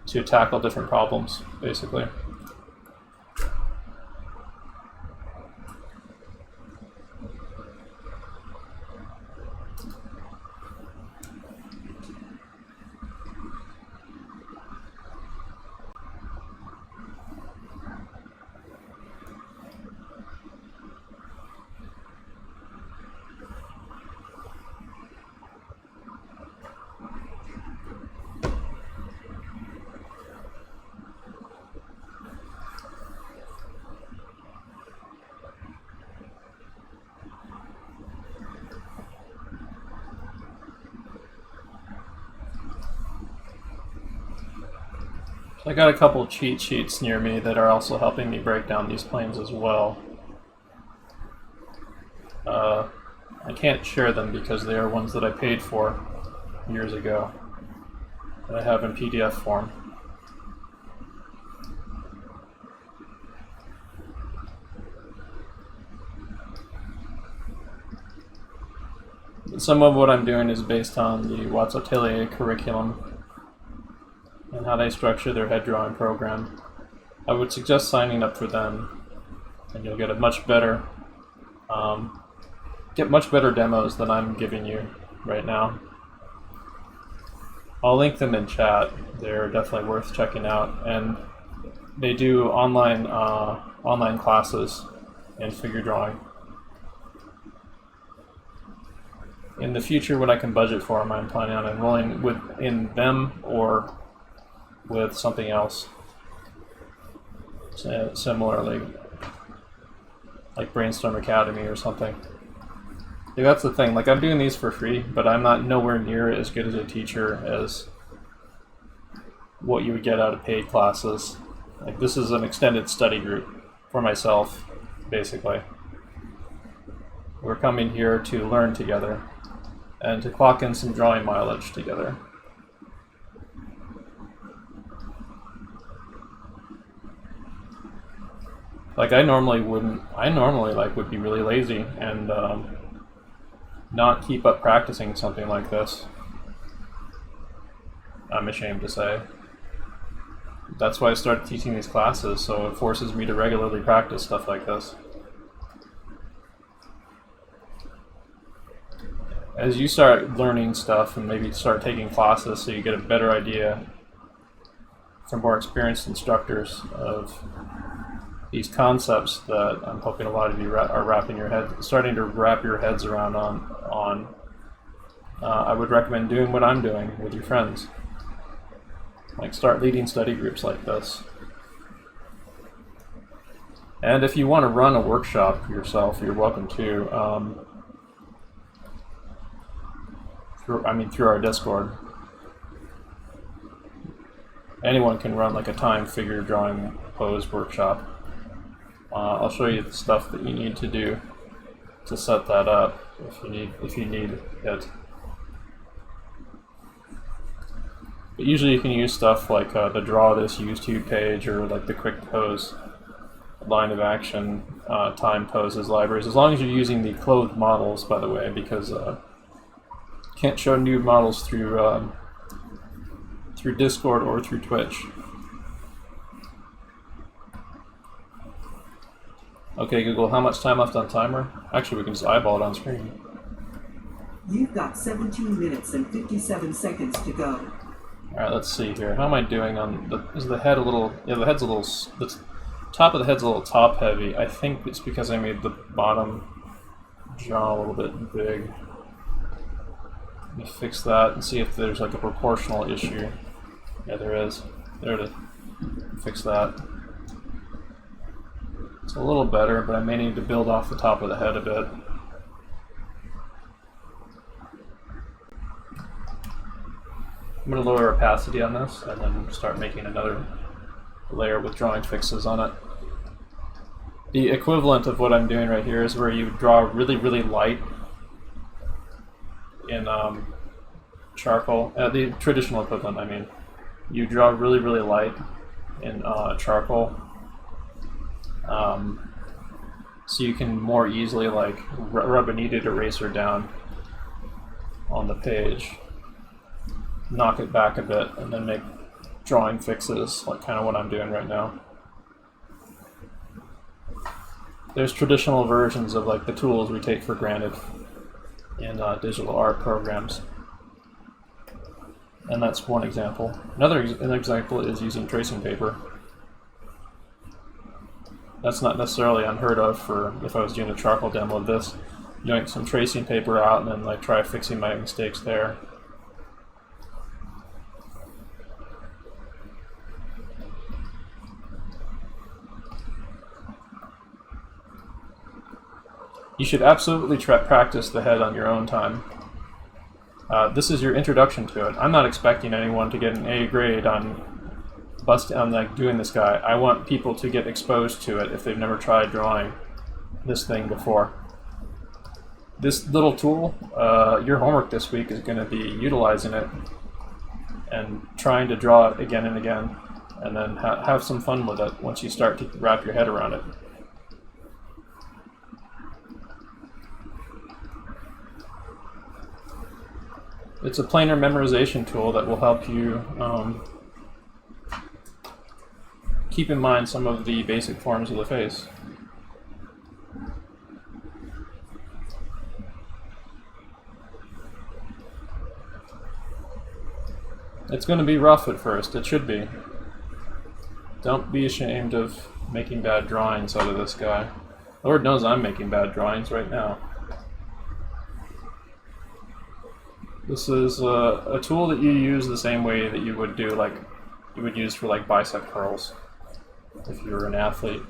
to tackle different problems, basically. I got a couple of cheat sheets near me that are also helping me break down these planes as well. I can't share them because they are ones that I paid for years ago that I have in PDF form. Some of what I'm doing is based on the Watts Atelier curriculum and how they structure their head drawing program. I would suggest signing up for them, and you'll get a much better, demos than I'm giving you right now. I'll link them in chat. They're definitely worth checking out, and they do online classes in figure drawing. In the future, when I can budget for them, I'm planning on enrolling in them or with something else. Similarly, like Brainstorm Academy or something. Like that's the thing. Like I'm doing these for free, but I'm not nowhere near as good as a teacher as what you would get out of paid classes. Like this is an extended study group for myself, basically. We're coming here to learn together and to clock in some drawing mileage together. Like I normally would be really lazy and not keep up practicing something like this. I'm ashamed to say. That's why I started teaching these classes, so it forces me to regularly practice stuff like this. As you start learning stuff and maybe start taking classes so you get a better idea from more experienced instructors of these concepts that I'm hoping a lot of you are starting to wrap your heads around on, I would recommend doing what I'm doing with your friends. Like, start leading study groups like this. And if you want to run a workshop yourself, you're welcome to. Through our Discord. Anyone can run like a time figure drawing pose workshop. I'll show you the stuff that you need to do to set that up if you need it. But usually you can use stuff like the Draw This YouTube page or like the Quick Pose line of action time poses libraries, as long as you're using the clothed models, by the way, because can't show nude models through Discord or through Twitch. Okay, Google, how much time left on timer? Actually, we can just eyeball it on screen.
You've got 17 minutes and 57 seconds to go.
Alright, let's see here. How am I doing on the... Is the head a little... Yeah, the head's a little... The top of the head's a little top heavy. I think it's because I made the bottom jaw a little bit big. Let me fix that and see if there's like a proportional issue. Yeah, there is. There it is. Fix that. It's a little better, but I may need to build off the top of the head a bit. I'm going to lower opacity on this and then start making another layer with drawing fixes on it. The equivalent of what I'm doing right here is where you draw really, really light in charcoal. The traditional equivalent, I mean. You draw really, really light in charcoal. So you can more easily like rub a kneaded eraser down on the page, knock it back a bit, and then make drawing fixes, like kind of what I'm doing right now. There's traditional versions of like the tools we take for granted in digital art programs, and that's one example. Another example is using tracing paper. That's not necessarily unheard of for if I was doing a charcoal demo of this, doing some tracing paper out and then like try fixing my mistakes there. You should absolutely practice the head on your own time. This is your introduction to it. I'm not expecting anyone to get an A grade on like doing this guy. I want people to get exposed to it if they've never tried drawing this thing before. This little tool, your homework this week is going to be utilizing it and trying to draw it again and again, and then have some fun with it once you start to wrap your head around it. It's a planar memorization tool that will help you keep in mind some of the basic forms of the face. It's going to be rough at first, it should be. Don't be ashamed of making bad drawings out of this guy. Lord knows I'm making bad drawings right now. This is a tool that you use the same way that you would do, like, you would use for like bicep curls if you were an athlete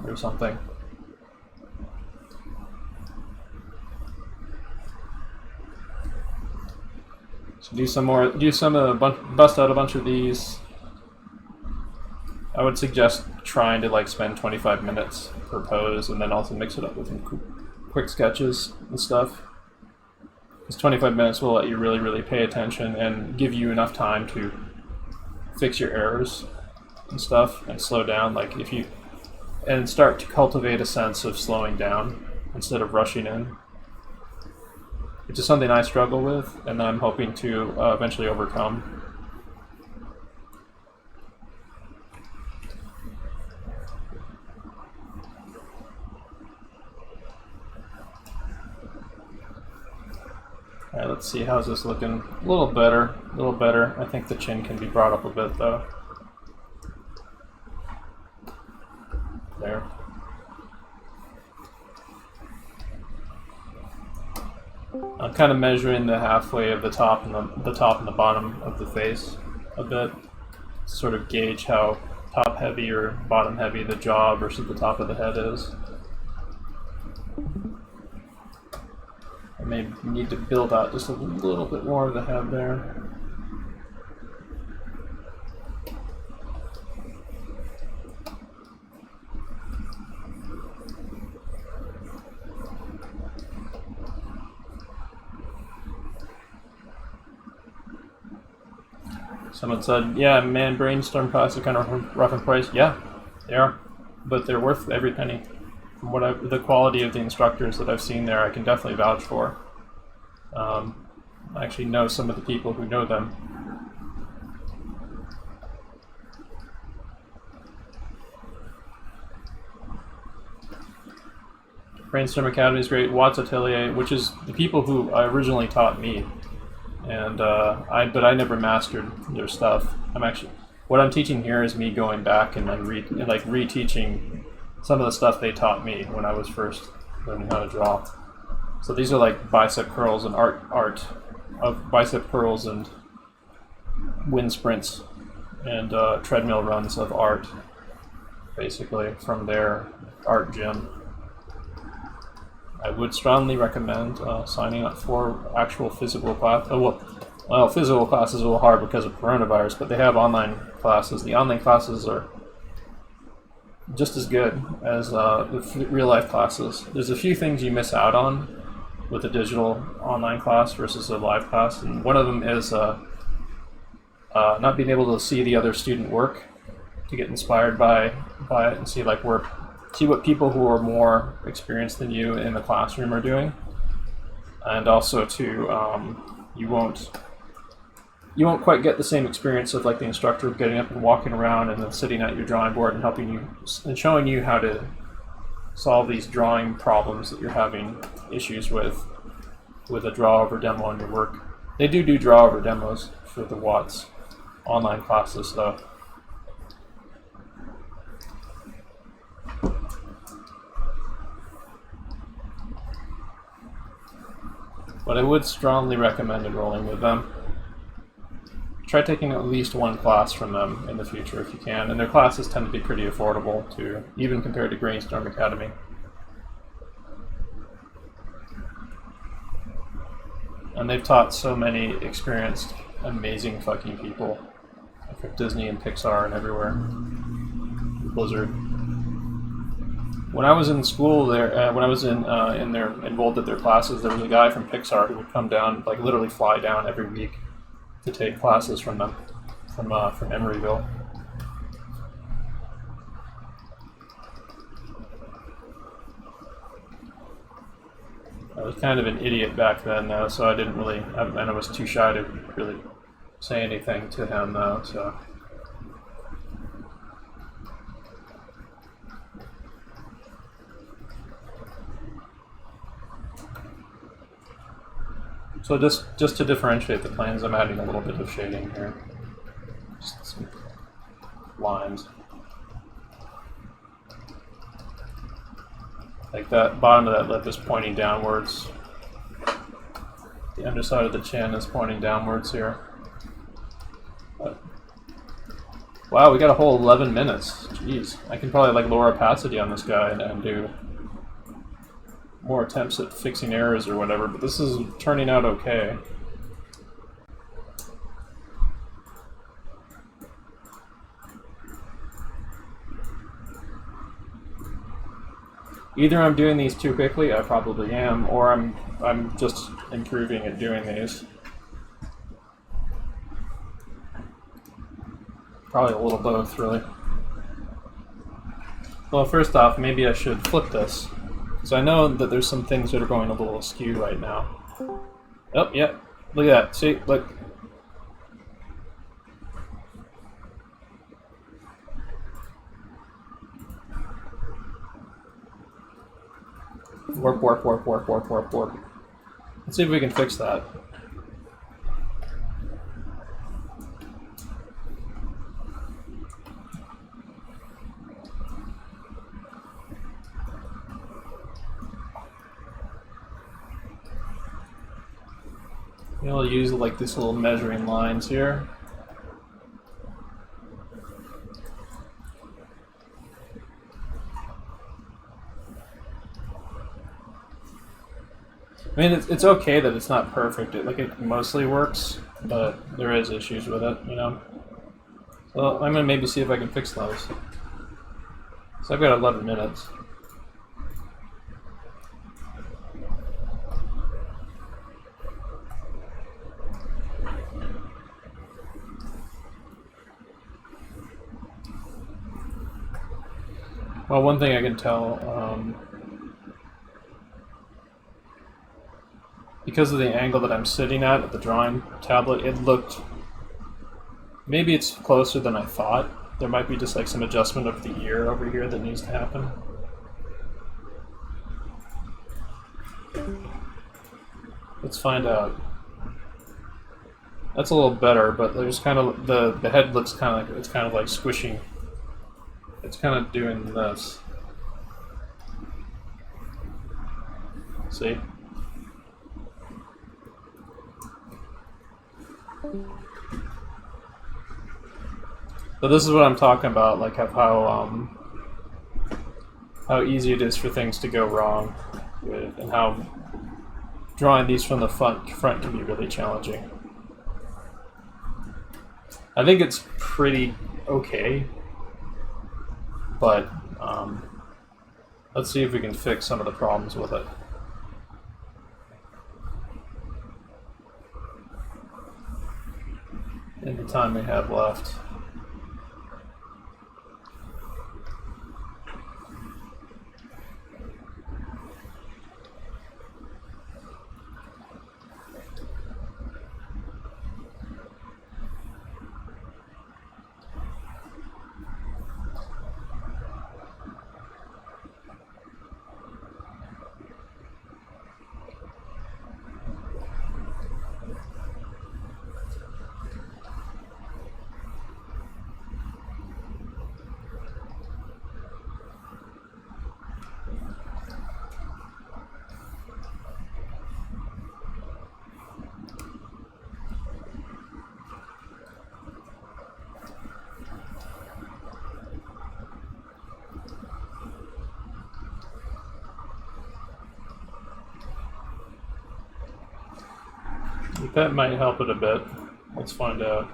or something. So bust out a bunch of these. I would suggest trying to like spend 25 minutes per pose and then also mix it up with some quick sketches and stuff. Because 25 minutes will let you really, really pay attention and give you enough time to fix your errors and stuff and slow down, and start to cultivate a sense of slowing down instead of rushing in. which is something I struggle with, and I'm hoping to eventually overcome. Alright, let's see, how's this looking? A little better, a little better. I think the chin can be brought up a bit though. There. I'm kind of measuring the halfway of the top and the top and the bottom of the face a bit, to sort of gauge how top heavy or bottom heavy the jaw versus the top of the head is. I may need to build out just a little bit more of the head there. Someone said, yeah, man, brainstorm classes are kind of rough in price. Yeah, they are, but they're worth every penny. From what the quality of the instructors that I've seen there, I can definitely vouch for. I actually know some of the people who know them. Brainstorm Academy is great. Watts Atelier, which is the people who originally taught me. And but I never mastered their stuff. What I'm teaching here is me going back and reteaching some of the stuff they taught me when I was first learning how to draw. So these are like bicep curls and art of bicep curls and wind sprints and treadmill runs of art, basically from their art gym. I would strongly recommend signing up for actual physical class. Well, physical classes are a little hard because of coronavirus, but they have online classes. The online classes are just as good as the real-life classes. There's a few things you miss out on with a digital online class versus a live class, and one of them is not being able to see the other student work, to get inspired by it and see what people who are more experienced than you in the classroom are doing, and also you won't quite get the same experience of like the instructor getting up and walking around and then sitting at your drawing board and helping you and showing you how to solve these drawing problems that you're having issues with a draw over demo on your work. They do draw over demos for the Watts online classes though. But I would strongly recommend enrolling with them. Try taking at least one class from them in the future if you can, and their classes tend to be pretty affordable too, even compared to Brainstorm Academy. And they've taught so many experienced, amazing fucking people, like from Disney and Pixar and everywhere. Blizzard. When I was in school there, when I was involved at their classes, there was a guy from Pixar who would come down, like literally fly down every week to take classes from them, from Emeryville. I was kind of an idiot back then, so I didn't really, and I was too shy to really say anything to him, though, so. So just to differentiate the planes, I'm adding a little bit of shading here. Just some lines. Like that bottom of that lip is pointing downwards. The underside of the chin is pointing downwards here. But, wow, we got a whole 11 minutes. Jeez. I can probably like lower opacity on this guy and do more attempts at fixing errors or whatever, but this is turning out okay. Either I'm doing these too quickly, I probably am, or I'm just improving at doing these. Probably a little both, really. Well, first off, maybe I should flip this. So I know that there's some things that are going a little askew right now. Oh, yeah. Look at that. See? Look. Warp, warp, warp, warp, warp, warp, warp. Let's see if we can fix that. We'll use like these little measuring lines here. I mean, it's okay that it's not perfect. It mostly works, but there is issues with it, you know. So I'm gonna maybe see if I can fix those. So I've got 11 minutes. Well, one thing I can tell, because of the angle that I'm sitting at the drawing tablet, it looked, maybe it's closer than I thought. There might be just like some adjustment of the ear over here that needs to happen. Let's find out. That's a little better, but there's kind of, the head looks kind of like, it's kind of like squishing. It's kind of doing this. See? So this is what I'm talking about, like how easy it is for things to go wrong, and how drawing these from the front can be really challenging. I think it's pretty okay, but let's see if we can fix some of the problems with it. In the time we have left. That might help it a bit. Let's find out.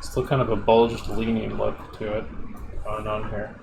Still kind of a bulged, leaning look to it going on here.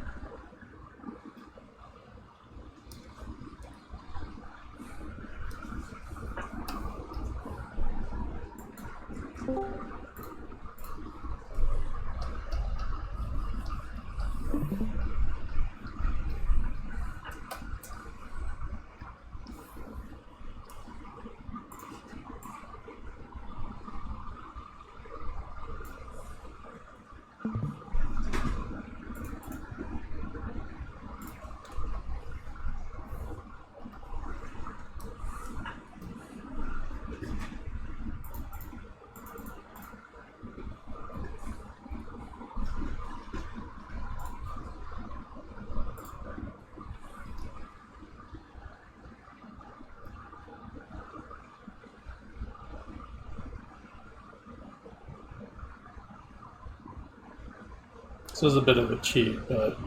This is a bit of a cheat, but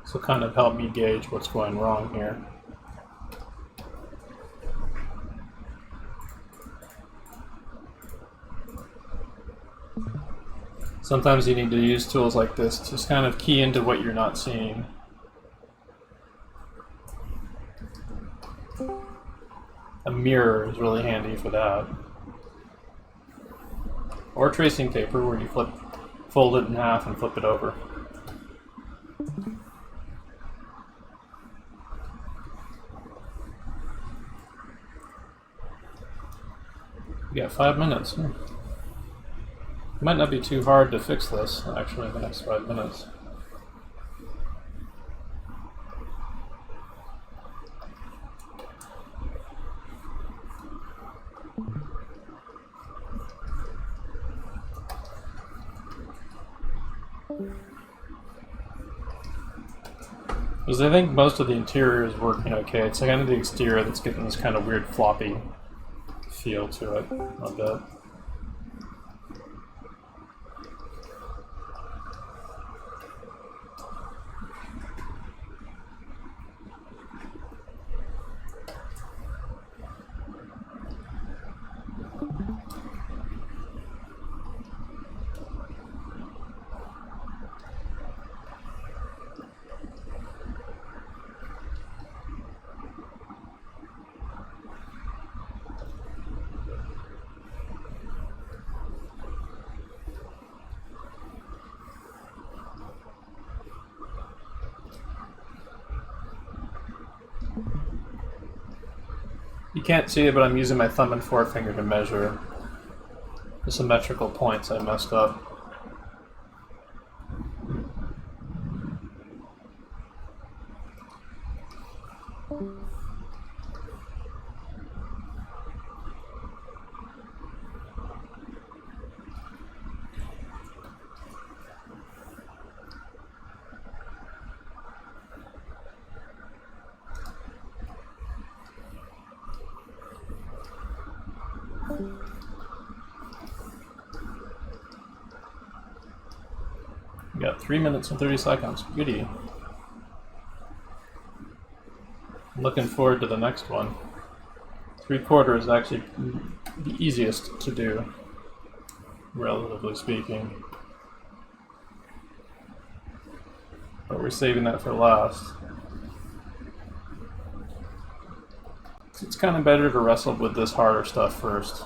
this will kind of help me gauge what's going wrong here. Sometimes you need to use tools like this to just kind of key into what you're not seeing. A mirror is really handy for that. or tracing paper, where you fold it in half and flip it over. We got 5 minutes. Might not be too hard to fix this, actually, in the next 5 minutes. Because I think most of the interior is working okay. It's kind of the exterior that's getting this kind of weird floppy feel to it a bit. You can't see it, but I'm using my thumb and forefinger to measure the symmetrical points I messed up. We got 3 minutes and 30 seconds. Goody. I'm looking forward to the next one. 3/4 is actually the easiest to do, relatively speaking. But we're saving that for last. It's kind of better to wrestle with this harder stuff first.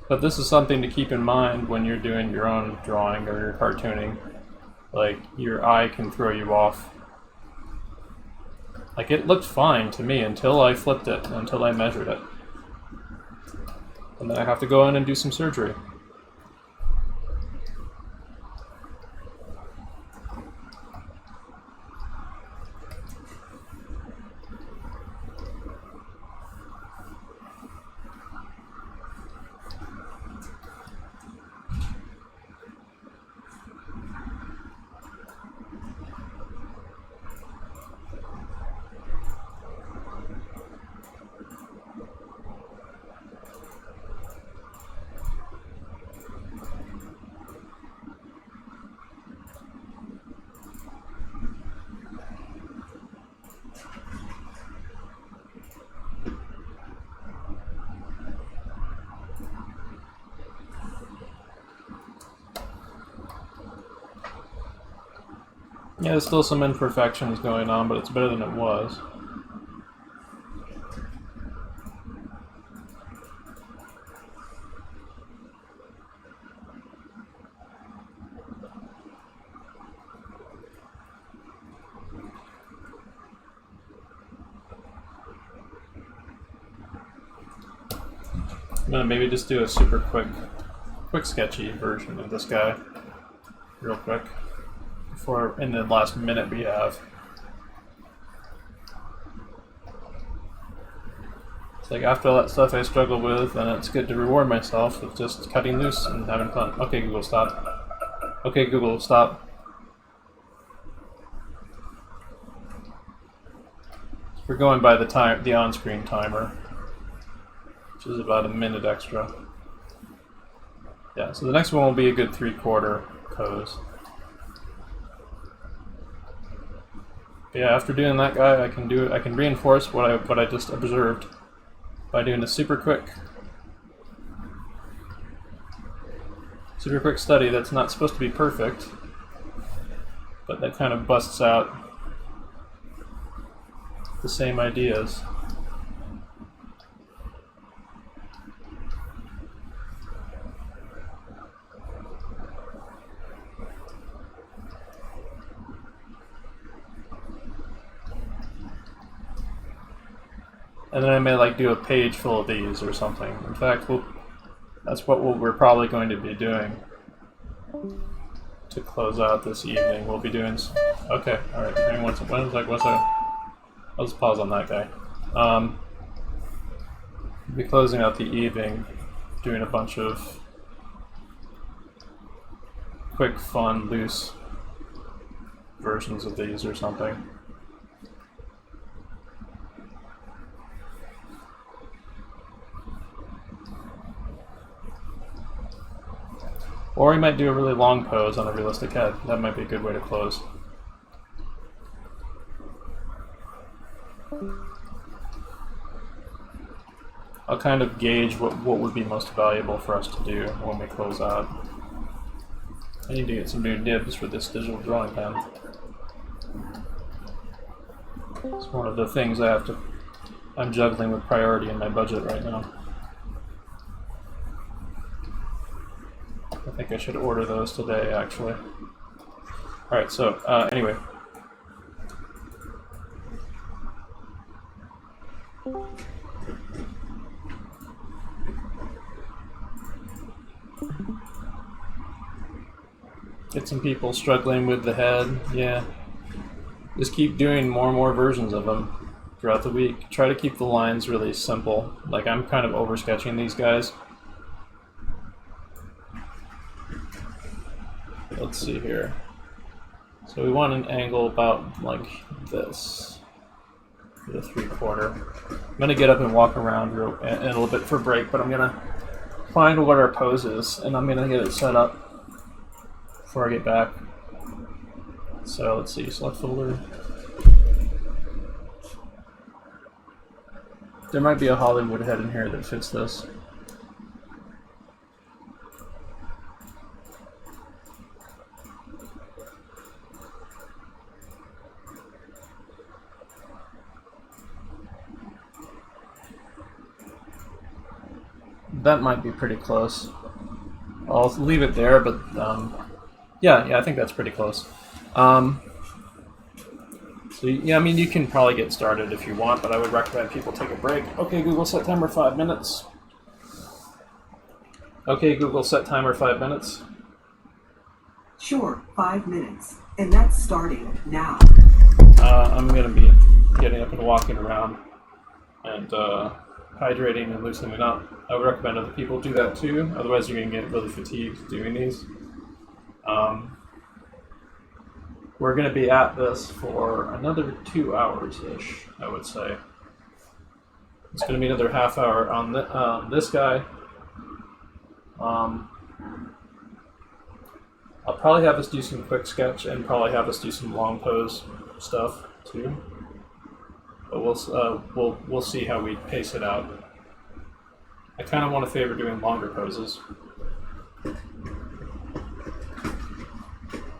But this is something to keep in mind when you're doing your own drawing or your cartooning. Like, your eye can throw you off. Like, it looked fine to me until I flipped it, until I measured it. And then I have to go in and do some surgery. Yeah, there's still some imperfections going on, but it's better than it was. I'm gonna maybe just do a super quick sketchy version of this guy, real quick. For in the last minute we have. It's like after all that stuff I struggle with, and it's good to reward myself with just cutting loose and having fun. Okay, Google, stop. Okay, Google, stop. We're going by the on-screen timer, which is about a minute extra. Yeah, so the next one will be a good 3/4 pose. Yeah, after doing that guy, I can reinforce what I just observed by doing a super quick study that's not supposed to be perfect. but that kind of busts out the same ideas. And then I may like do a page full of these or something. In fact, that's what we're probably going to be doing to close out this evening. We'll be doing. Okay, all right. Hang on one second. I'll just pause on that guy. We'll be closing out the evening, doing a bunch of quick, fun, loose versions of these or something. Or we might do a really long pose on a realistic head. That might be a good way to close. I'll kind of gauge what would be most valuable for us to do when we close out. I need to get some new nibs for this digital drawing pen. It's one of the things I'm juggling with priority in my budget right now. I think I should order those today, actually. Alright, so, anyway. Get some people struggling with the head, yeah. Just keep doing more and more versions of them throughout the week. Try to keep the lines really simple. Like, I'm kind of oversketching these guys. Let's see here. So we want an angle about like this, the 3/4. I'm gonna get up and walk around in a little bit for break, but I'm gonna find what our pose is, and I'm gonna get it set up before I get back. So let's see, select folder. There might be a Hollywood head in here that fits this. That might be pretty close. I'll leave it there, but yeah, I think that's pretty close. So yeah, I mean, you can probably get started if you want, but I would recommend people take a break. Okay, Google, set timer 5 minutes. Okay, Google, set timer 5 minutes.
Sure, 5 minutes. And that's starting now.
I'm going to be getting up and walking around and hydrating and loosening up. I would recommend other people do that too, otherwise you're going to get really fatigued doing these. We're going to be at this for another 2 hours-ish, I would say. It's going to be another half hour on this guy. I'll probably have us do some quick sketch and probably have us do some long pose stuff too. But we'll see how we pace it out. I kind of want to favor doing longer poses.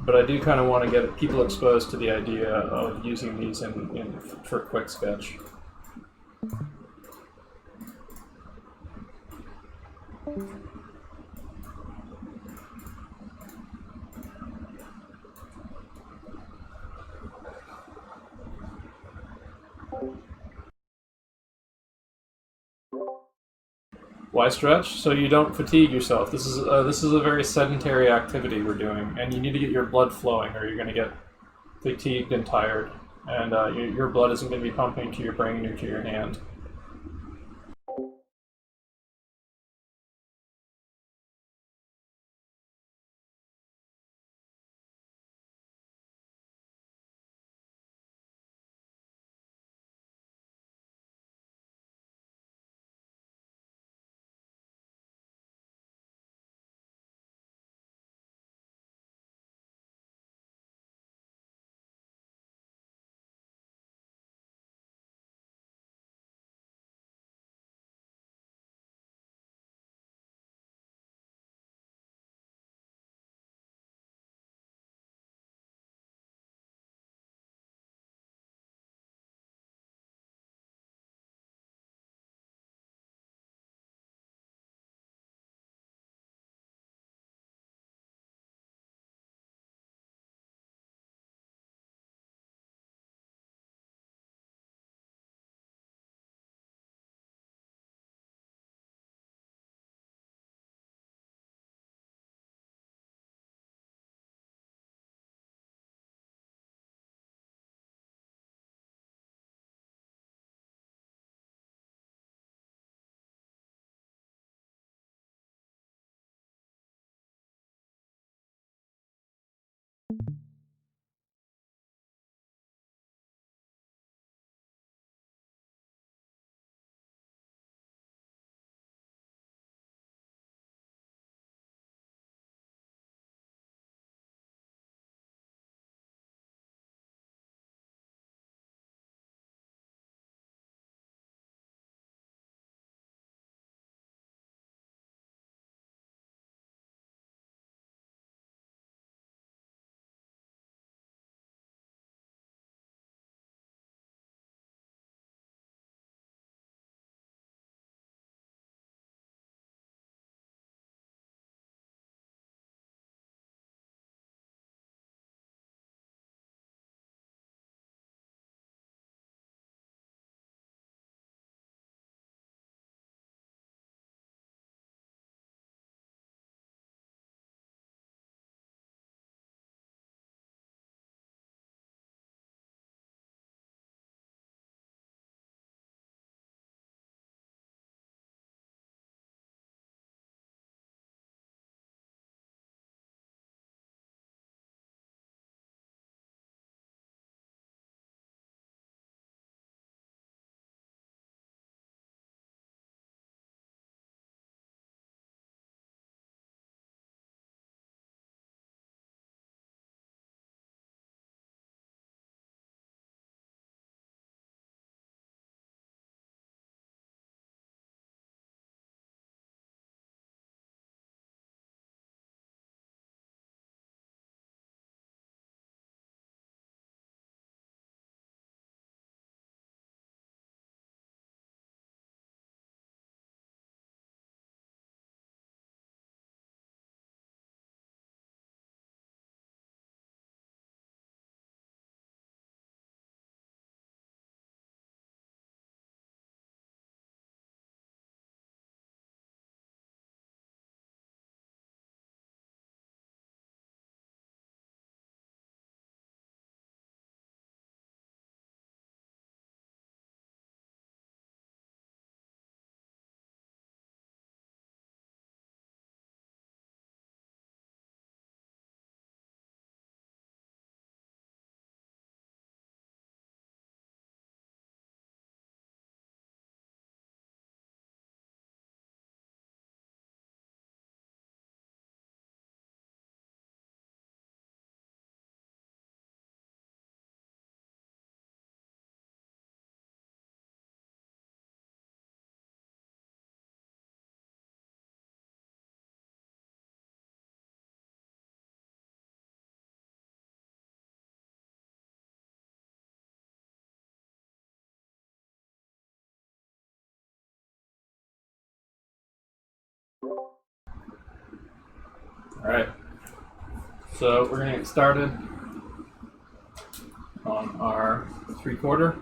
But I do kind of want to get people exposed to the idea of using these for quick sketch. Why stretch? So you don't fatigue yourself. This is a very sedentary activity we're doing, and you need to get your blood flowing, or you're going to get fatigued and tired, and your blood isn't going to be pumping to your brain or to your hand. Alright, so we're going to get started on our 3/4.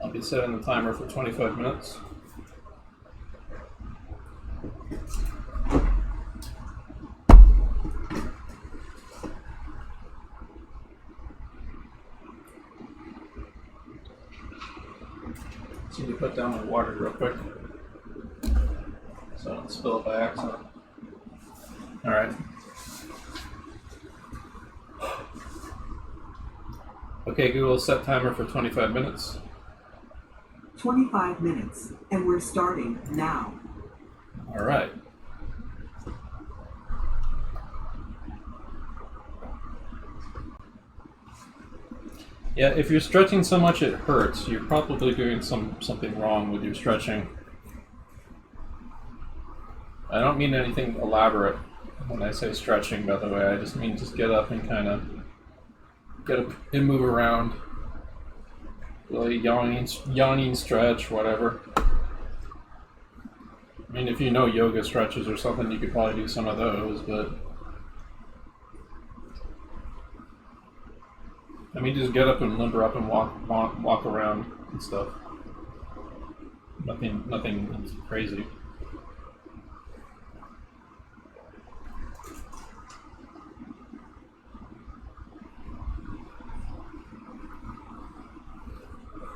I'll be setting the timer for 25 minutes. Just need to put down my water real quick so I don't spill it by accident. Alright. Okay, Google, set timer for 25 minutes.
25 minutes, and we're starting now.
Alright. Yeah, if you're stretching so much it hurts, you're probably doing something wrong with your stretching. I don't mean anything elaborate when I say stretching, by the way. I just mean just get up and kind of get up and move around. Really yawning stretch, whatever. I mean, if you know yoga stretches or something, you could probably do some of those, but I mean, just get up and limber up and walk around and stuff. Nothing crazy.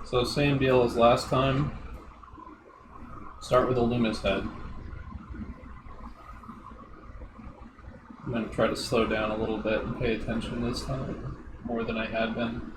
So same deal as last time. Start with a Loomis head. I'm going to try to slow down a little bit and pay attention this time more than I had been.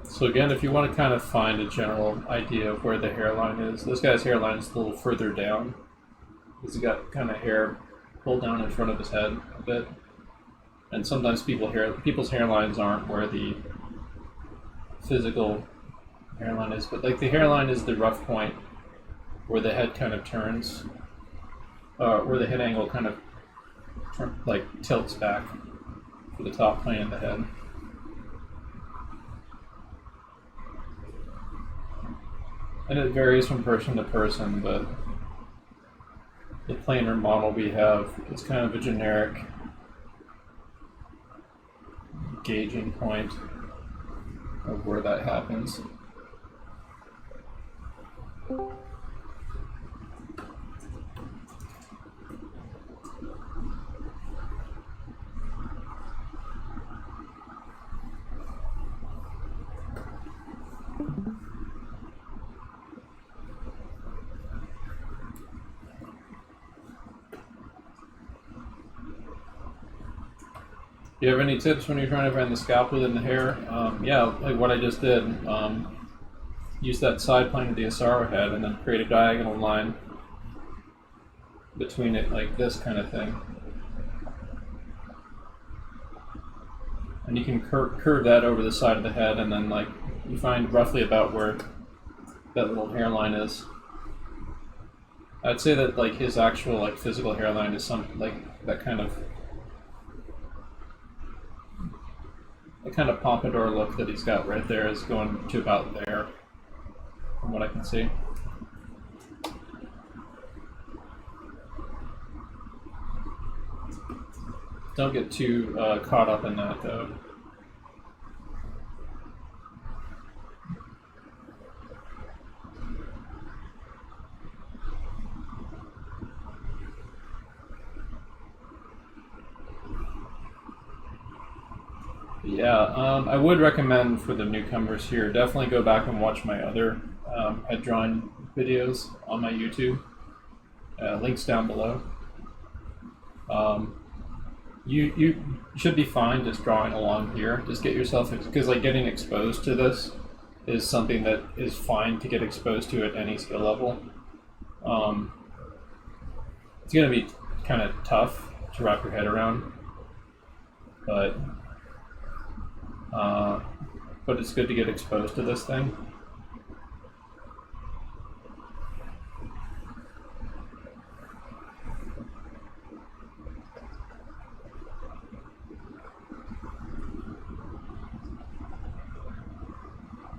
So again, if you want to kind of find a general idea of where the hairline is, this guy's hairline is a little further down. He's got kind of hair pulled down in front of his head a bit. And sometimes people's hairlines aren't where the physical hairline is, but like the hairline is the rough point where the head kind of turns, where the head angle kind of tilts back for the top plane of the head. And it varies from person to person, but the planar model we have is kind of a generic gauging point of where that happens. Do you have any tips when you're trying to find the scalp within the hair? Yeah, like what I just did. Use that side plane of the Asaro head and then create a diagonal line between it, like this kind of thing. And you can curve that over the side of the head, and then like you find roughly about where that little hairline is. I'd say that like his actual like physical hairline is some like that kind of pompadour look that he's got right there is going to about there, from what I can see. Don't get too caught up in that, though. Yeah, I would recommend for the newcomers here, definitely go back and watch my other head drawing videos on my YouTube. Links down below. You should be fine just drawing along here. Just get yourself, because like getting exposed to this is something that is fine to get exposed to at any skill level. It's going to be kind of tough to wrap your head around, but it's good to get exposed to this thing.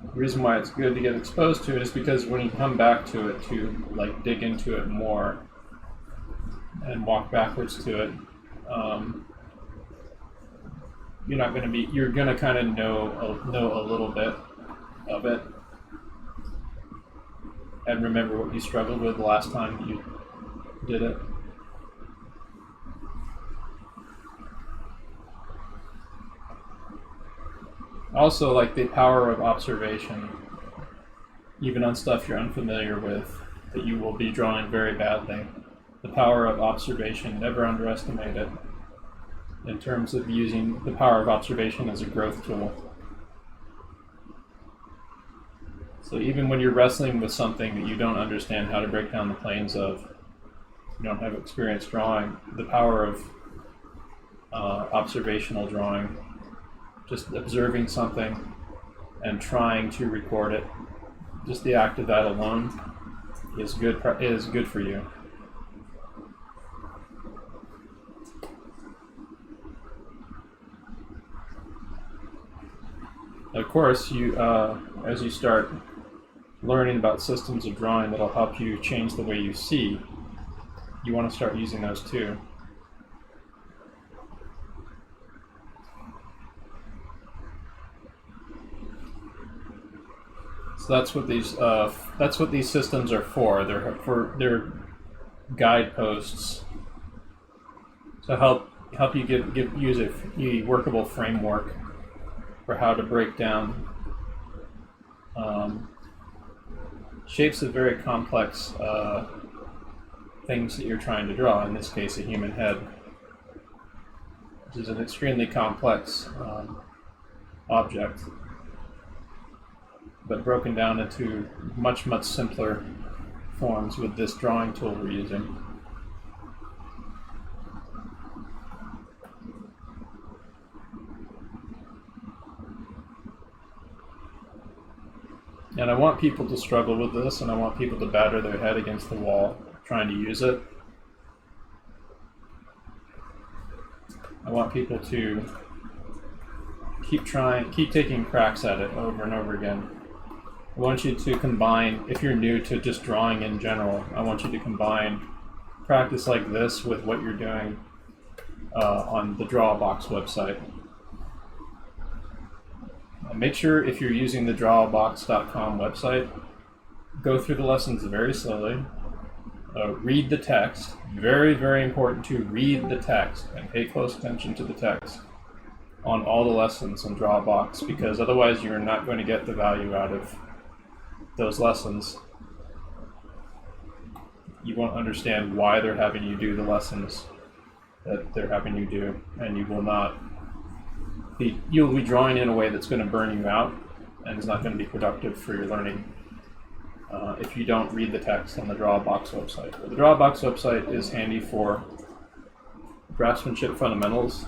The reason why it's good to get exposed to it is because when you come back to it to like dig into it more and walk backwards to it, you're gonna kind of know a little bit of it and remember what you struggled with the last time you did it. Also, like the power of observation, even on stuff you're unfamiliar with, that you will be drawing very badly. The power of observation, never underestimate it, in terms of using the power of observation as a growth tool. So even when you're wrestling with something that you don't understand how to break down the planes of, you don't have experience drawing, the power of observational drawing, just observing something and trying to record it, just the act of that alone is good for you. Of course, you as you start learning about systems of drawing that'll help you change the way you see, you want to start using those too. So that's what these systems are for. They're guideposts to help you use a workable framework for how to break down shapes of very complex things that you're trying to draw. In this case, a human head, which is an extremely complex object, but broken down into much simpler forms with this drawing tool we're using. And I want people to struggle with this, and I want people to batter their head against the wall trying to use it. I want people to keep taking cracks at it over and over again. I want you to combine, if you're new to just drawing in general, I want you to combine practice like this with what you're doing on the Drawbox website. Make sure if you're using the drawbox.com website, go through the lessons very slowly. Read the text. Very important to read the text and pay close attention to the text on all the lessons on Drawbox, because otherwise you're not going to get the value out of those lessons. You won't understand why they're having you do the lessons that they're having you do, and you'll be drawing in a way that's going to burn you out and is not going to be productive for your learning if you don't read the text on the Drawbox website. The Drawbox website is handy for draftsmanship fundamentals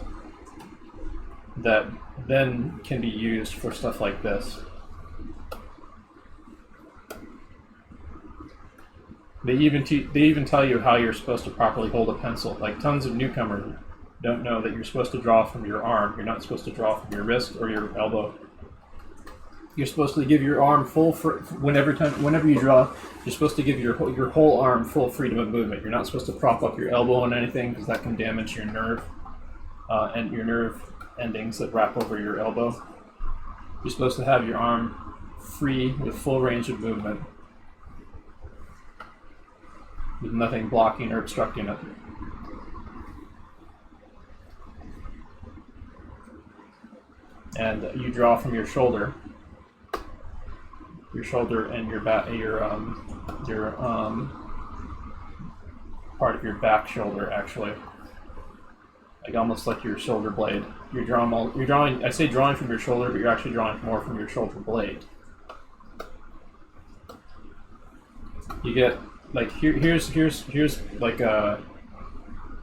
that then can be used for stuff like this. They even tell you how you're supposed to properly hold a pencil. Like, tons of newcomers don't know that you're supposed to draw from your arm. You're not supposed to draw from your wrist or your elbow. You're supposed to give your arm whenever you draw. You're supposed to give your whole arm full freedom of movement. You're not supposed to prop up your elbow on anything, because that can damage your nerve and your nerve endings that wrap over your elbow. You're supposed to have your arm free with full range of movement, with nothing blocking or obstructing it. And you draw from your shoulder and your back, part of your back shoulder, actually, like almost like your shoulder blade. You're drawing. I say drawing from your shoulder, but you're actually drawing more from your shoulder blade. You get like here's like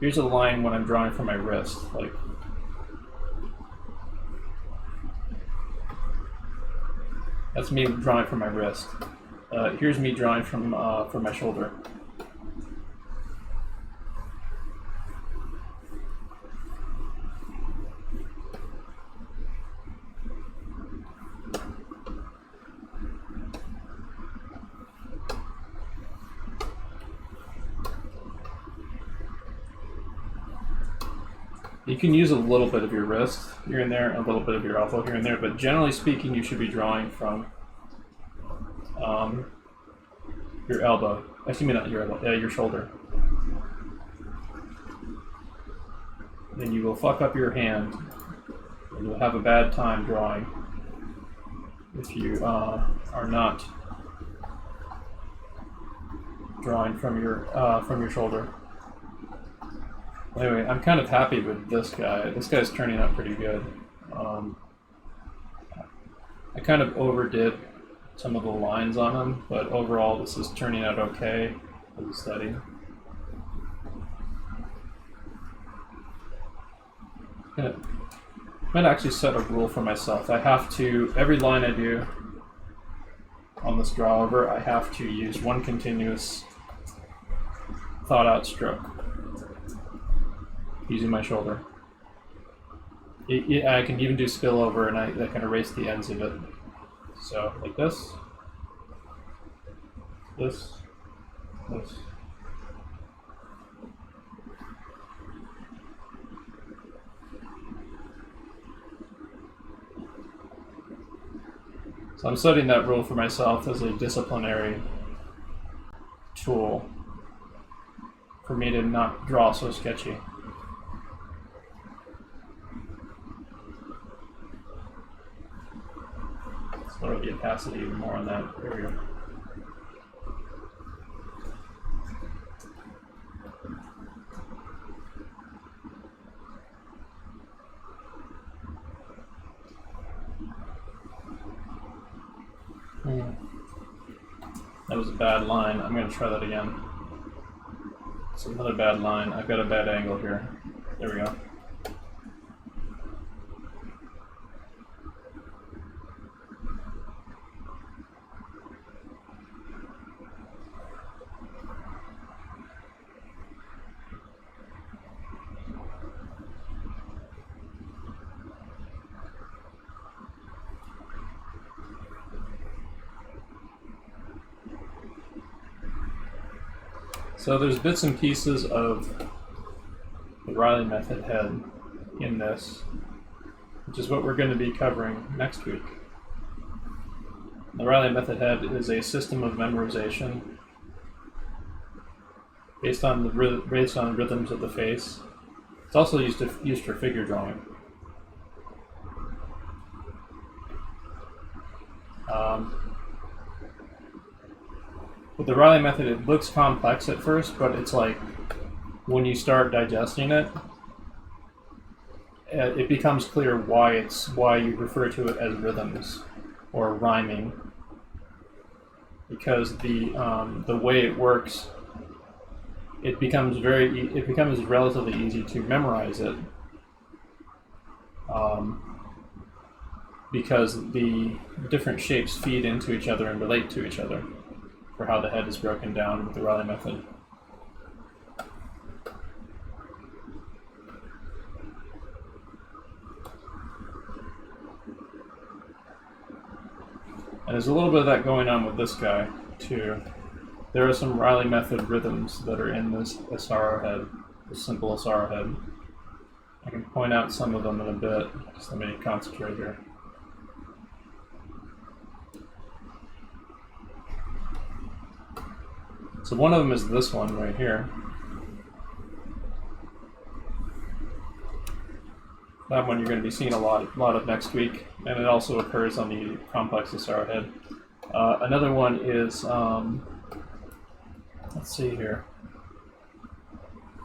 here's a line when I'm drawing from my wrist, like. That's me drawing from my wrist. Here's me drawing from my shoulder. You can use a little bit of your wrist here and there, a little bit of your elbow here and there, but generally speaking, you should be drawing from your elbow. Actually, not your elbow, your shoulder. Then you will fuck up your hand, and you'll have a bad time drawing if you are not drawing from your shoulder. Anyway, I'm kind of happy with this guy. This guy's turning out pretty good. I kind of overdid some of the lines on him, but overall this is turning out okay for the study. I might actually set a rule for myself. I have to, every line I do on this draw over, I have to use one continuous thought out stroke using my shoulder. I can even do spillover, and I can erase the ends of it. So, like this. This. So I'm studying that rule for myself as a disciplinary tool for me to not draw so sketchy. Let's lower the opacity even more on that. There we go. That was a bad line. I'm going to try that again. It's another bad line. I've got a bad angle here. There we go. So there's bits and pieces of the Reilly method head in this, which is what we're going to be covering next week. The Reilly method head is a system of memorization based on the rhythms of the face. It's also used for figure drawing. With the Reilly method, it looks complex at first, but it's like when you start digesting it, it becomes clear why you refer to it as rhythms or rhyming, because the way it works, it becomes relatively easy to memorize it, because the different shapes feed into each other and relate to each other for how the head is broken down with the Reilly method. And there's a little bit of that going on with this guy, too. There are some Reilly method rhythms that are in this SRO head, this simple SRO head. I can point out some of them in a bit. Just let me concentrate here. So one of them is this one right here. That one you're going to be seeing a lot of next week, and it also occurs on the complex SRO head. Another one is, let's see here.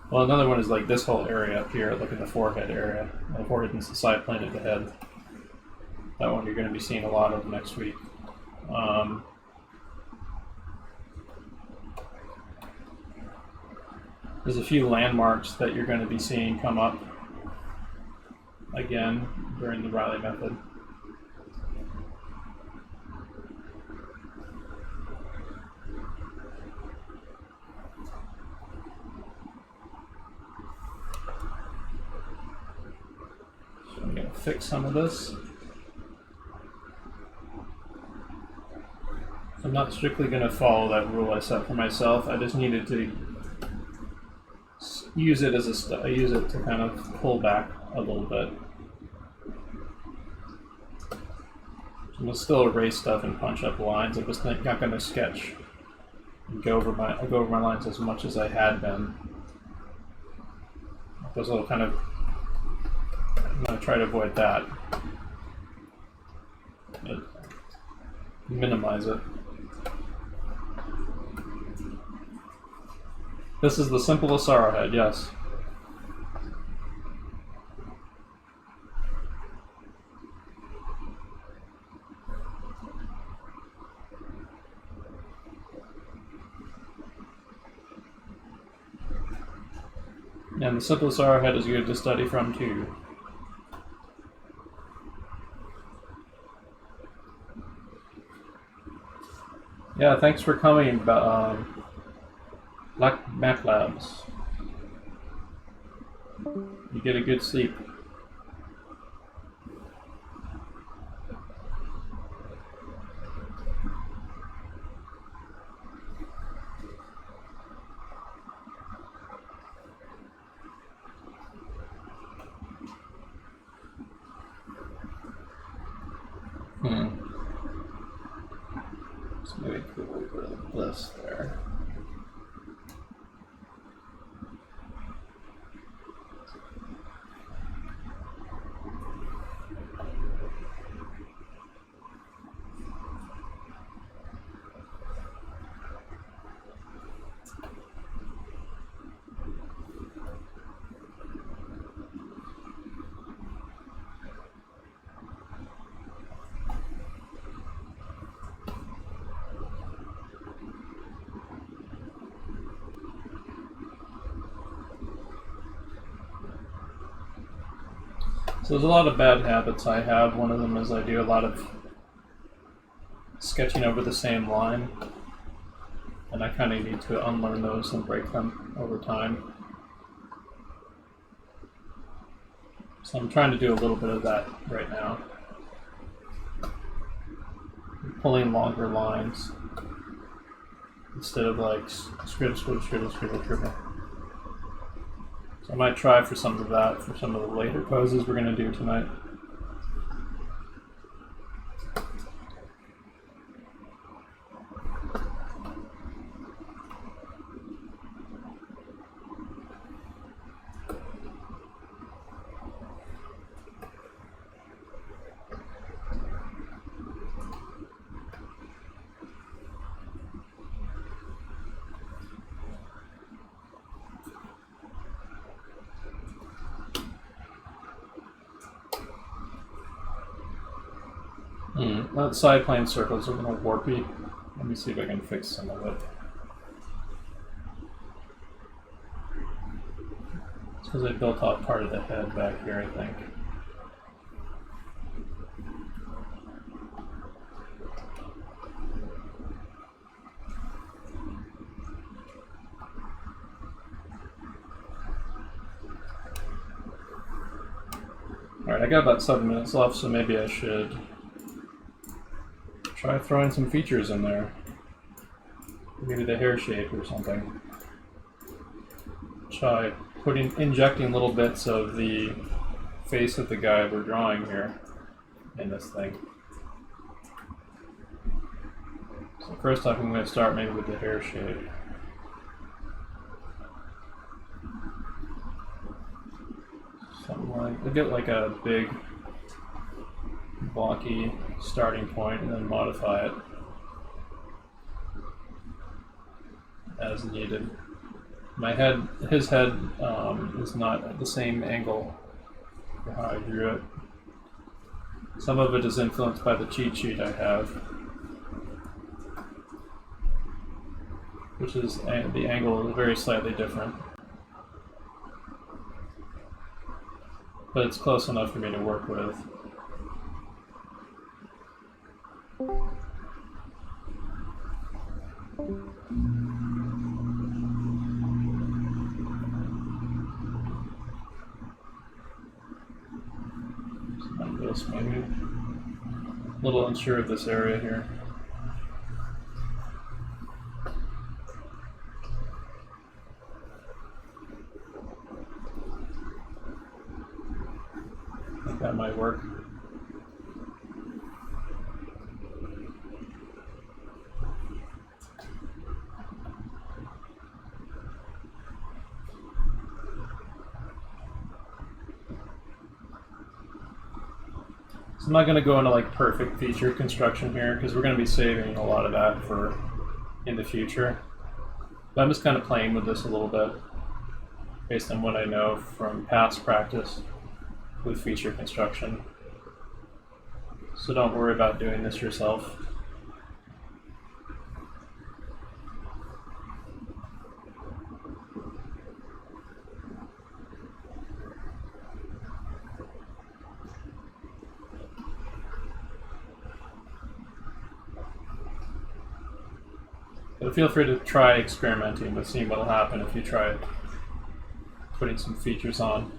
Well, another one is like this whole area up here, look at the forehead area. The forehead is the side plane of the head. That one you're going to be seeing a lot of next week. There's a few landmarks that you're going to be seeing come up again during the Reilly method. So I'm going to fix some of this. I'm not strictly going to follow that rule I set for myself. I just needed to use it to kind of pull back a little bit. I'm gonna still erase stuff and punch up lines. I'm just not going to sketch and go over my lines as much as I had been. Those little kind of, I'm going to try to avoid that. But minimize it. This is the simplest SRO head, yes. And the simplest SRO head is good to study from too. Yeah, thanks for coming, Mac Labs. You get a good sleep. So maybe put a little bit of this there. So there's a lot of bad habits I have. One of them is I do a lot of sketching over the same line, and I kind of need to unlearn those and break them over time. So I'm trying to do a little bit of that right now. I'm pulling longer lines instead of like scribble. So I might try for some of that for some of the later poses we're going to do tonight. That side plane circles are a little warpy. Let me see if I can fix some of it. It's because I built out part of the head back here, I think. Alright, I got about 7 minutes left, so maybe I should try throwing some features in there. Maybe the hair shape or something. Try injecting little bits of the face of the guy we're drawing here in this thing. So first off, I'm going to start maybe with the hair shape. Something like, I get like a big blocky starting point and then modify it as needed. His head is not at the same angle for how I drew it. Some of it is influenced by the cheat sheet I have, which is the angle is very slightly different, but it's close enough for me to work with. Maybe a little unsure of this area here. I think that might work. So I'm not going to go into like perfect feature construction here because we're going to be saving a lot of that for in the future. But I'm just kind of playing with this a little bit based on what I know from past practice with feature construction. So don't worry about doing this yourself. But feel free to try experimenting with seeing what will happen if you try putting some features on.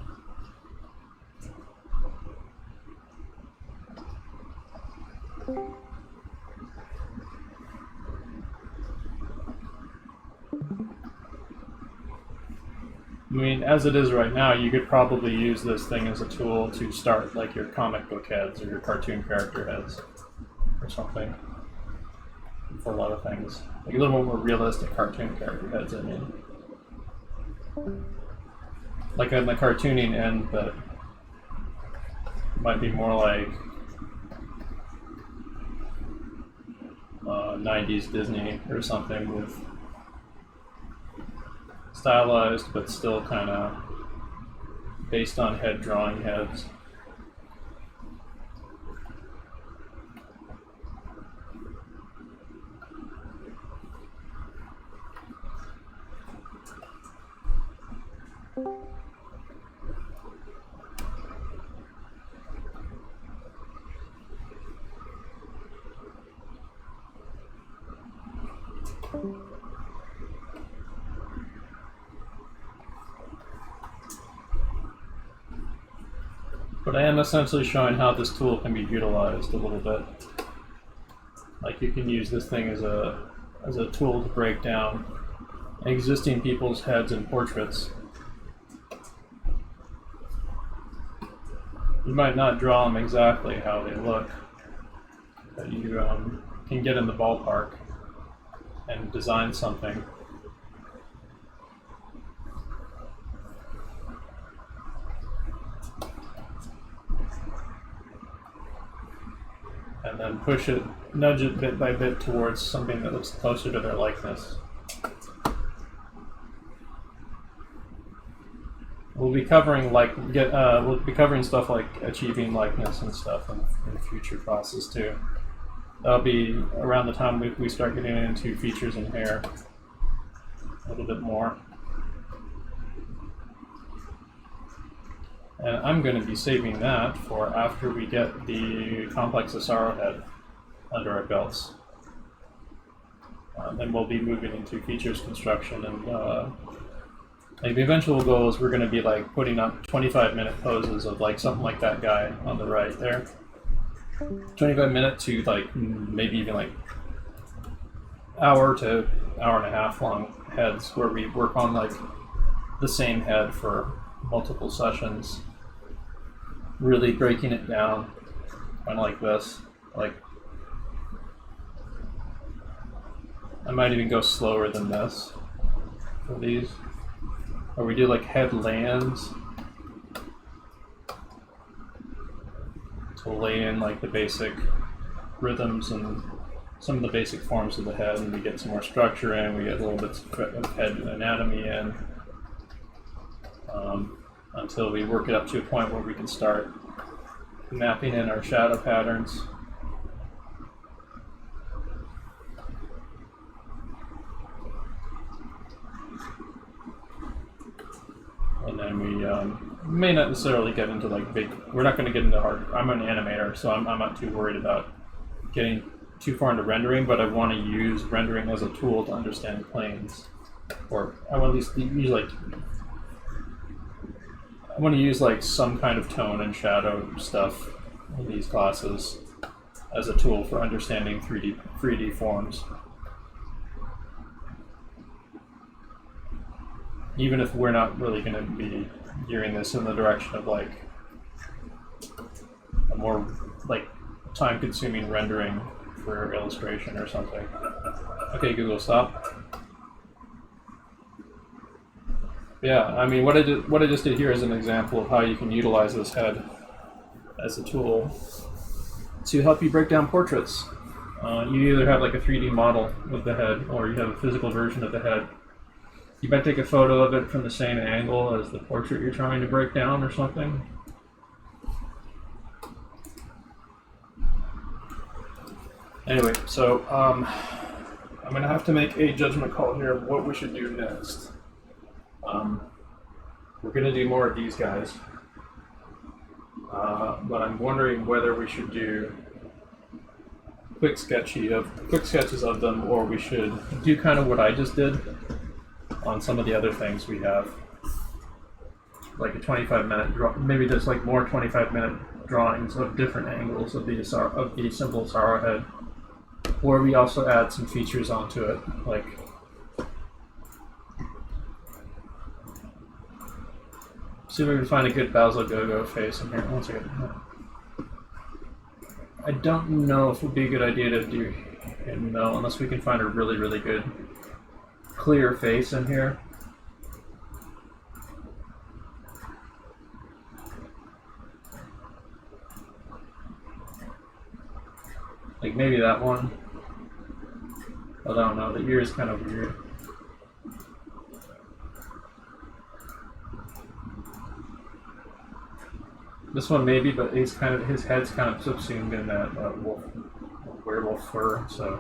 I mean, as it is right now, you could probably use this thing as a tool to start like your comic book heads or your cartoon character heads. or something for a lot of things. Like a little more realistic cartoon character heads, I mean. Like on the cartooning end, but might be more like 90s Disney or something with stylized but still kind of based on head drawing heads. But I am essentially showing how this tool can be utilized a little bit. Like you can use this thing as a tool to break down existing people's heads and portraits. You might not draw them exactly how they look, but you can get in the ballpark and design something. And then push it, nudge it bit by bit towards something that looks closer to their likeness. We'll be covering we'll be covering stuff like achieving likeness and stuff in future classes too. That'll be around the time we start getting into features and hair a little bit more. And I'm going to be saving that for after we get the complex Asaro head under our belts. Then we'll be moving into features construction, and like the eventual goal is we're going to be like putting up 25-minute poses of like something like that guy on the right there. 25-minute to like maybe even like hour to hour and a half long heads where we work on like the same head for multiple sessions, really breaking it down, kind of like this. Like I might even go slower than this for these, or we do like headlands to lay in like the basic rhythms and some of the basic forms of the head, and we get some more structure in, we get a little bit of head anatomy in. Until we work it up to a point where we can start mapping in our shadow patterns. And then we may not necessarily get into like big, we're not going to get into hard, I'm an animator, so I'm not too worried about getting too far into rendering, but I want to use rendering as a tool to understand planes. Or I want to at least use like, I want to use like some kind of tone and shadow stuff in these classes as a tool for understanding 3D forms. Even if we're not really going to be gearing this in the direction of like a more like time-consuming rendering for illustration or something. Okay, Google, stop. Yeah, I mean, what I just did here is an example of how you can utilize this head as a tool to help you break down portraits. You either have like a 3D model of the head, or you have a physical version of the head. You might take a photo of it from the same angle as the portrait you're trying to break down or something. Anyway, so I'm going to have to make a judgment call here of what we should do next. We're going to do more of these guys, but I'm wondering whether we should do quick sketches of them, or we should do kind of what I just did on some of the other things we have, like a 25-minute, maybe just like more 25-minute drawings of different angles of the simple Asaro head, where we also add some features onto it, like see if we can find a good Basil Gogo face in here. One second. I don't know if it would be a good idea to do him though, unless we can find a really, really good clear face in here. Like maybe that one. I don't know, the ear is kind of weird. This one maybe, but his head's kind of subsumed in that werewolf fur, so.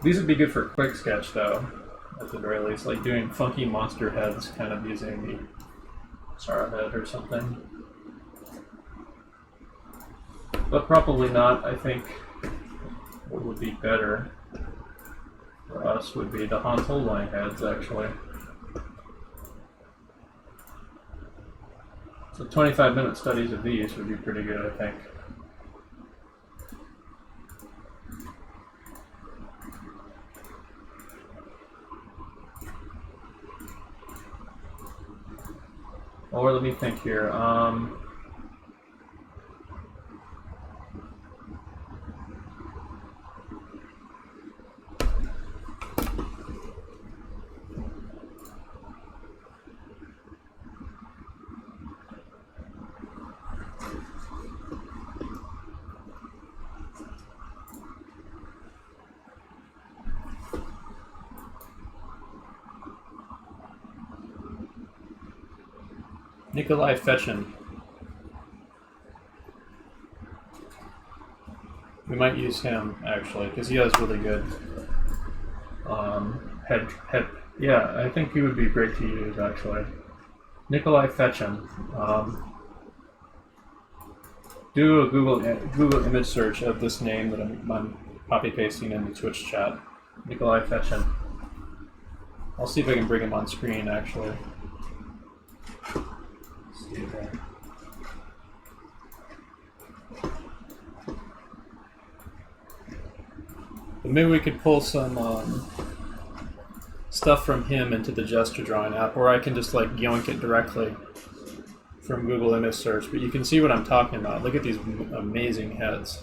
These would be good for a quick sketch though, at the very least, like doing funky monster heads, kind of using the Star Head or something. But probably not. I think what would be better for us would be the Han Solo heads, actually. So 25-minute studies of these would be pretty good, I think. Or let me think here. Nikolai Fechin. We might use him actually, because he has really good head. Yeah, I think he would be great to use actually. Nikolai Fechin. Do a Google image search of this name that I'm copy pasting in the Twitch chat. Nikolai Fechin. I'll see if I can bring him on screen actually. But maybe we could pull some stuff from him into the gesture drawing app, or I can just like yoink it directly from Google image search. But you can see what I'm talking about. Look at these amazing heads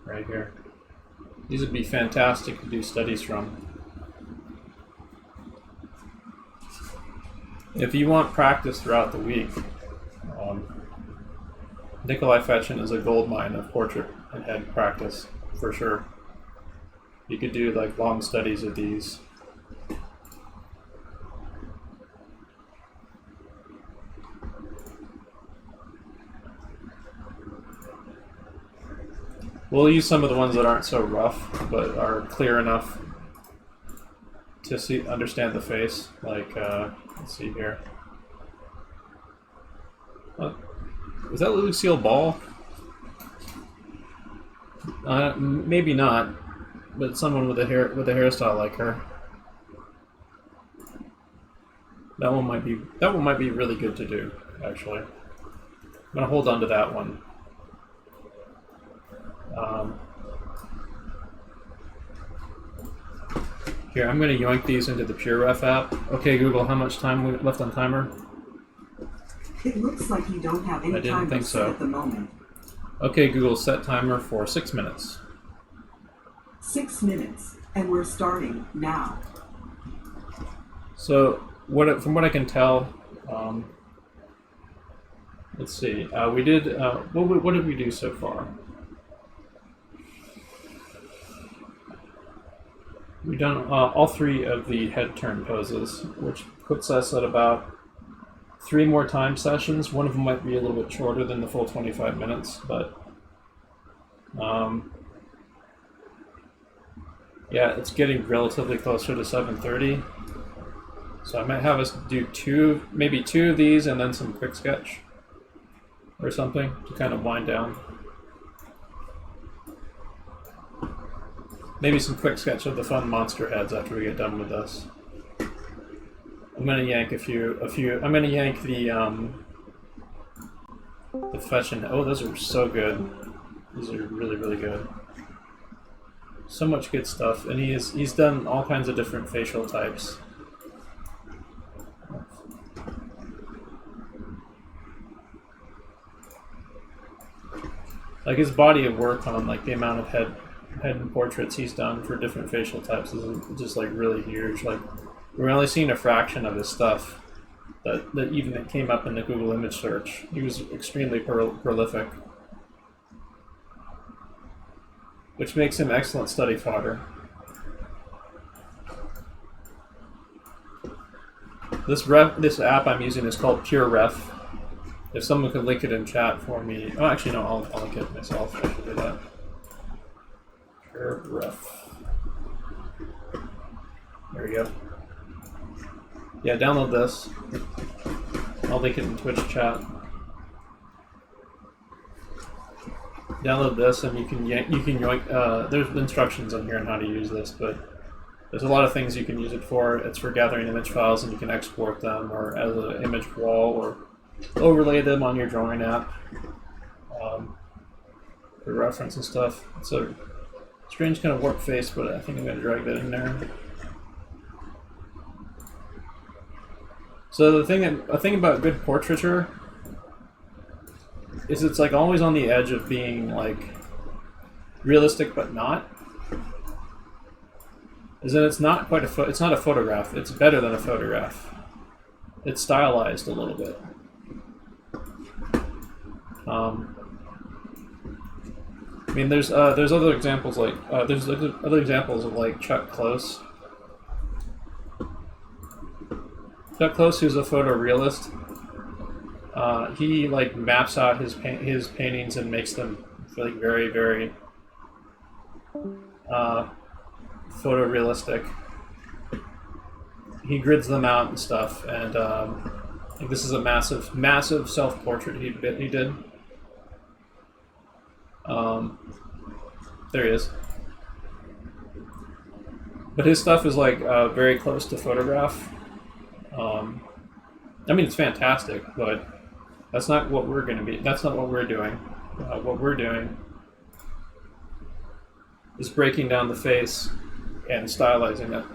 right here. These would be fantastic to do studies from. If you want practice throughout the week, Nikolai Fechin is a goldmine of portrait and head practice, for sure. You could do like long studies of these. We'll use some of the ones that aren't so rough, but are clear enough to understand the face. Like, let's see here. Was that Lucille Ball? Maybe not, but someone with a hairstyle like her. That one might be really good to do, actually. I'm gonna hold on to that one. Here, I'm gonna yoink these into the PureRef app. Okay, Google, how much time left on timer?
It looks like you don't have any time to set at the moment.
Okay, Google, set timer for 6 minutes.
6 minutes, and we're starting now.
So, from what I can tell, let's see. We did. What did we do so far? We've done all 3 of the head turn poses, which puts us at about 3 more time sessions. One of them might be a little bit shorter than the full 25 minutes, but yeah, it's getting relatively closer to 7:30. So I might have us do maybe two of these and then some quick sketch or something to kind of wind down. Maybe some quick sketch of the fun monster heads after we get done with this. I'm gonna yank a few. I'm gonna yank the Fetchin. Oh, those are so good. These are really, really good. So much good stuff, and he's done all kinds of different facial types. Like his body of work on like the amount of head and portraits he's done for different facial types is just like really huge. Like we're only seeing a fraction of his stuff that even that came up in the Google image search. He was extremely prolific, which makes him excellent study fodder. This app I'm using is called PureRef. If someone could link it in chat for me. Oh, actually, no, I'll link it myself. I should do that. PureRef. There we go. Yeah, download this. I'll link it in Twitch chat. Download this, and you can yoink. There's instructions on here on how to use this, but there's a lot of things you can use it for. It's for gathering image files, and you can export them or as an image wall or overlay them on your drawing app for reference and stuff. It's a strange kind of warp face, but I think I'm going to drag that in there. So a thing about good portraiture is it's like always on the edge of being like realistic but not. Is that it's not quite it's not a photograph. It's better than a photograph. It's stylized a little bit. I mean, there's other examples like there's other examples of like Chuck Close. Chuck Close, who's a photorealist, he like maps out his paintings and makes them like very, very photorealistic. He grids them out and stuff, and I think this is a massive self-portrait he did. There he is. But his stuff is like very close to photograph. I mean, it's fantastic, but that's not what we're going to be. That's not what we're doing. What we're doing is breaking down the face and stylizing it.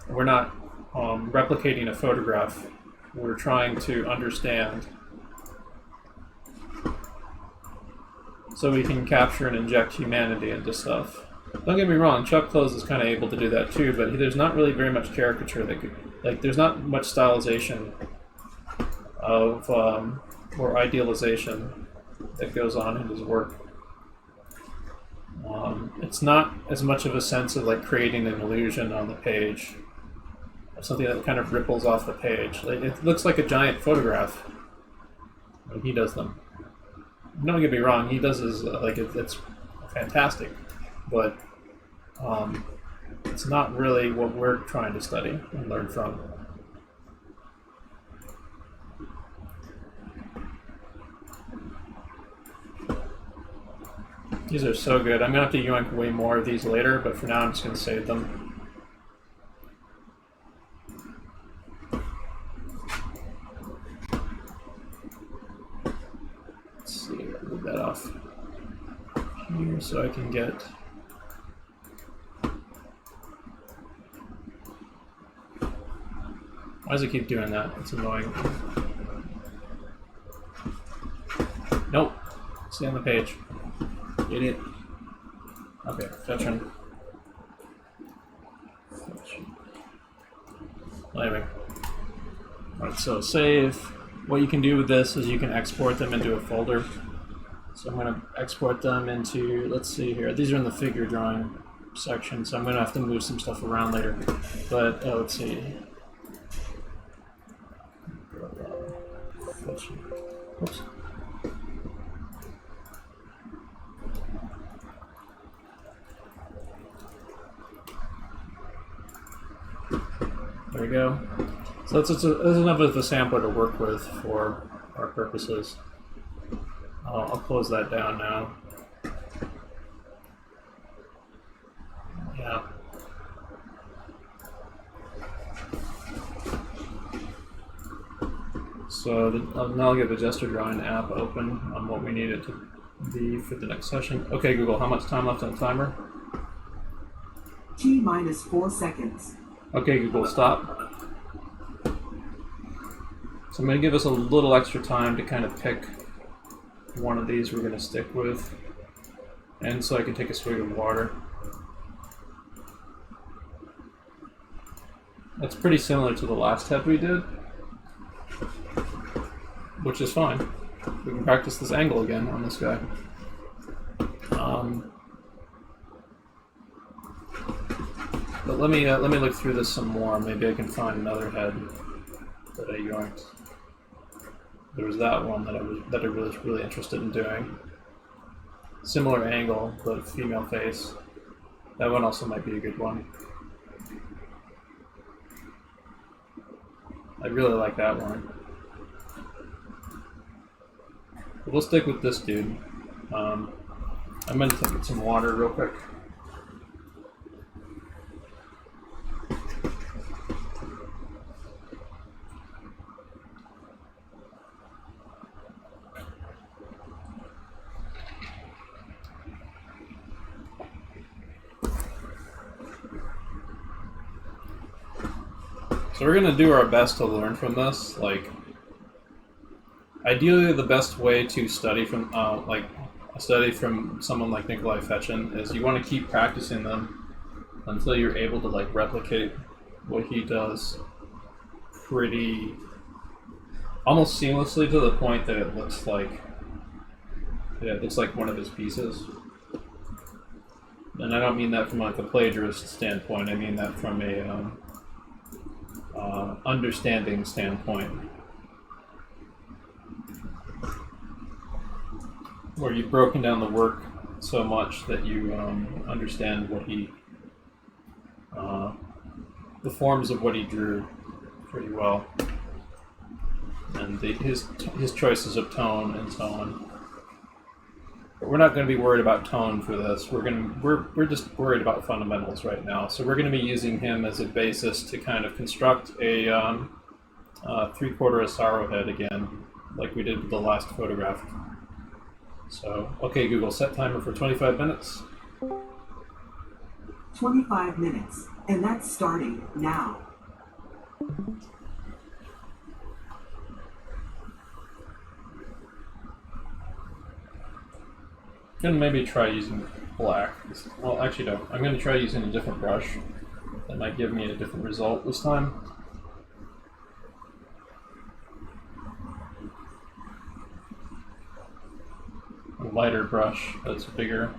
We're not replicating a photograph. We're trying to understand so we can capture and inject humanity into stuff. Don't get me wrong, Chuck Close is kind of able to do that too, but there's not really very much caricature that could, like, there's not much stylization of or idealization that goes on in his work. It's not as much of a sense of like creating an illusion on the page, something that kind of ripples off the page. It looks like a giant photograph when he does them. Don't get me wrong, he does his like it's fantastic, but it's not really what we're trying to study and learn from. These are so good. I'm going to have to yoink way more of these later, but for now I'm just going to save them. Let's see, I'll move that off here so I can get... Why does it keep doing that? It's annoying. Nope. Stay on the page. Idiot. Okay, fetching. Anyway. Alright, so save. What you can do with this is you can export them into a folder. So I'm going to export them into, let's see here. These are in the figure drawing section, so I'm going to have to move some stuff around later. But let's see. Oops. There we go. So that's enough of a sampler to work with for our purposes. I'll close that down now. Yeah. So now I'll get the gesture drawing app open on what we need it to be for the next session. Okay, Google, how much time left on the timer?
T minus 4 seconds.
Okay, Google, stop. So I'm going to give us a little extra time to kind of pick one of these we're going to stick with. And so I can take a swig of water. That's pretty similar to the last head we did, which is fine. We can practice this angle again on this guy. But let me look through this some more. Maybe I can find another head that I yoinked. There was that one that I was really interested in doing. Similar angle, but female face. That one also might be a good one. I really like that one. But we'll stick with this dude. I'm going to take some water real quick. So we're going to do our best to learn from this. Like, ideally, the best way to study from, someone like Nikolai Fechin is you want to keep practicing them until you're able to like replicate what he does pretty almost seamlessly to the point that it looks like one of his pieces. And I don't mean that from like a plagiarist standpoint. I mean that from a understanding standpoint, where you've broken down the work so much that you understand what he, the forms of what he drew pretty well, and his choices of tone and so on. But we're not going to be worried about tone for this. We're just worried about fundamentals right now. So we're going to be using him as a basis to kind of construct a 3/4 Asaro head again, like we did with the last photograph. So, okay, Google, set timer for 25 minutes.
25 minutes, and that's starting now.
I'm going to maybe try using black. Well, actually no. I'm going to try using a different brush. That might give me a different result this time. A lighter brush that's bigger.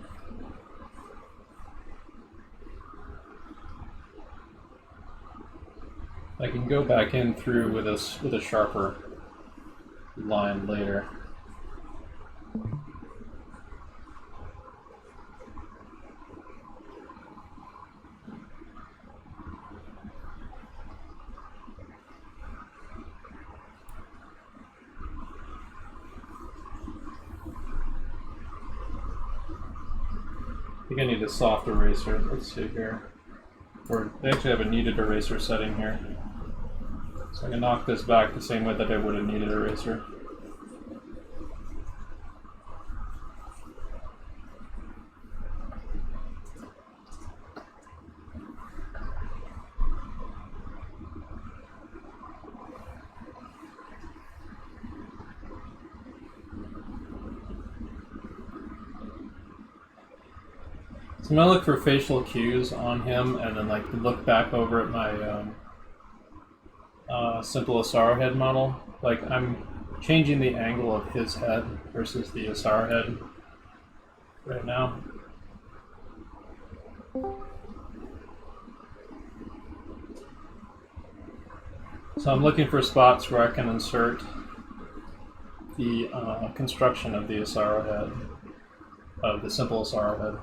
I can go back in through with a sharper line later. I think I need a soft eraser. Let's see here. Or they actually have a kneaded eraser setting here. So I can knock this back the same way that I would a kneaded eraser. So I'm gonna look for facial cues on him, and then like look back over at my simple Asaro head model. Like I'm changing the angle of his head versus the Asaro head right now. So I'm looking for spots where I can insert the construction of the Asaro head, of the simple Asaro head.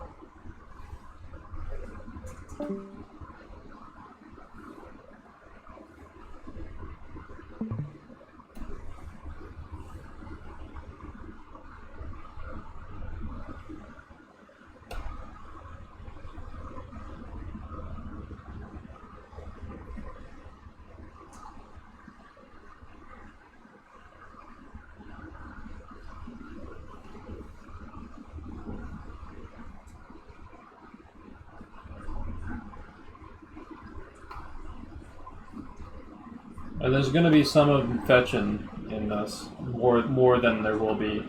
There's going to be some of Fechin in this, more than there will be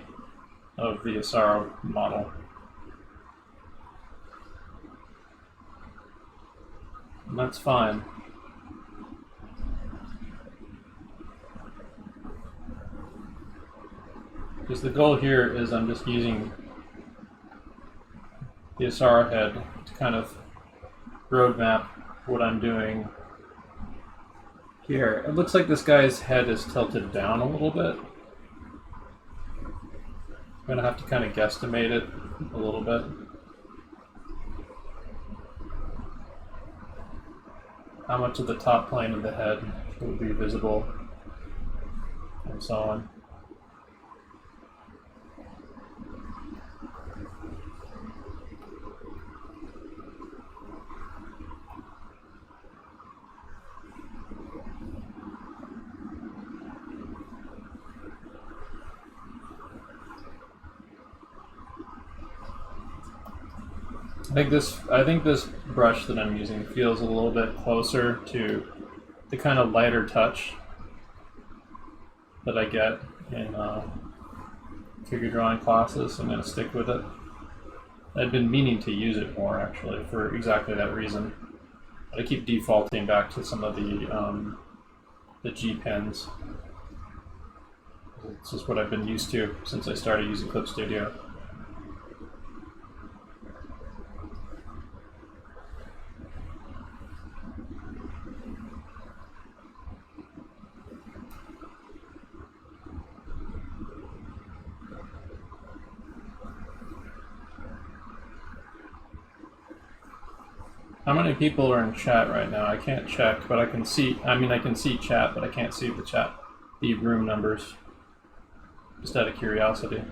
of the Asaro model. And that's fine. Because the goal here is I'm just using the Asaro head to kind of roadmap what I'm doing here. It looks like this guy's head is tilted down a little bit. I'm going to have to kind of guesstimate it a little bit. How much of the top plane of the head will be visible, and so on. I think this brush that I'm using feels a little bit closer to the kind of lighter touch that I get in figure drawing classes. I'm going to stick with it. I've been meaning to use it more, actually, for exactly that reason. I keep defaulting back to some of the G pens. It's just what I've been used to since I started using Clip Studio. How many people are in chat right now? I can't check, but I can see, I can see chat, but I can't see the room numbers. Just out of curiosity.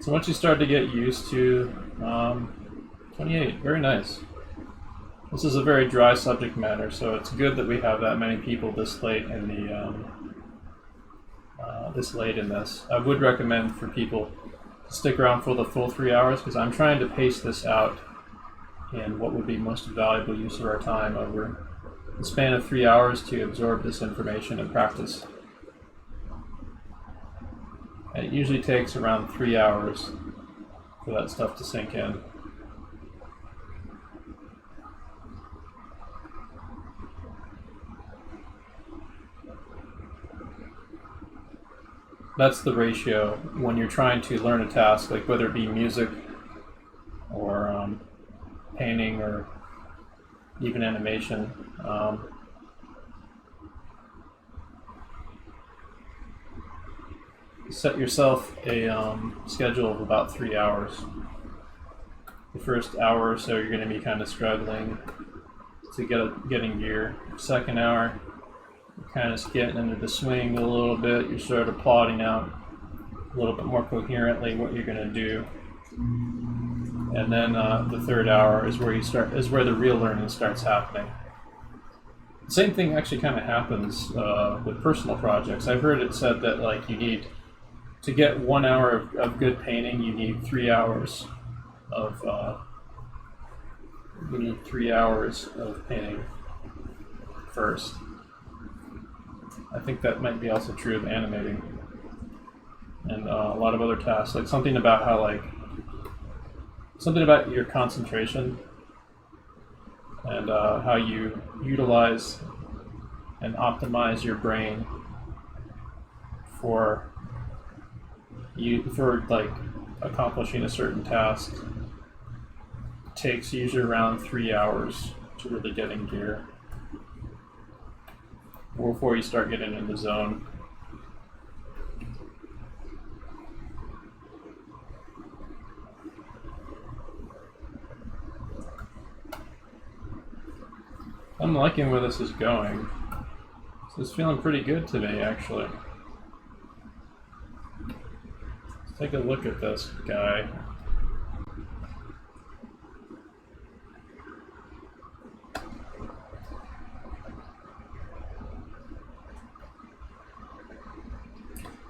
So once you start to get used to 28, very nice. This is a very dry subject matter, so it's good that we have that many people this late in this. I would recommend for people to stick around for the full 3 hours, because I'm trying to pace this out in what would be most valuable use of our time over the span of 3 hours to absorb this information and practice. And it usually takes around 3 hours for that stuff to sink in. That's the ratio when you're trying to learn a task, like whether it be music or painting or even animation. Set yourself a schedule of about 3 hours. The first hour or so you're going to be kind of struggling to getting gear. Second hour, you're kind of getting into the swing a little bit. You're sort of plotting out a little bit more coherently what you're going to do. And then the third hour is where the real learning starts happening. The same thing actually kind of happens with personal projects. I've heard it said that like you need to get 1 hour of good painting, you need 3 hours of painting first. I think that might be also true of animating and a lot of other tasks. Like something about your concentration and how you utilize and optimize your brain for like accomplishing a certain task takes usually around 3 hours to really get in gear before you start getting in the zone. I'm liking where this is going. This is feeling pretty good to me, actually. Take a look at this guy.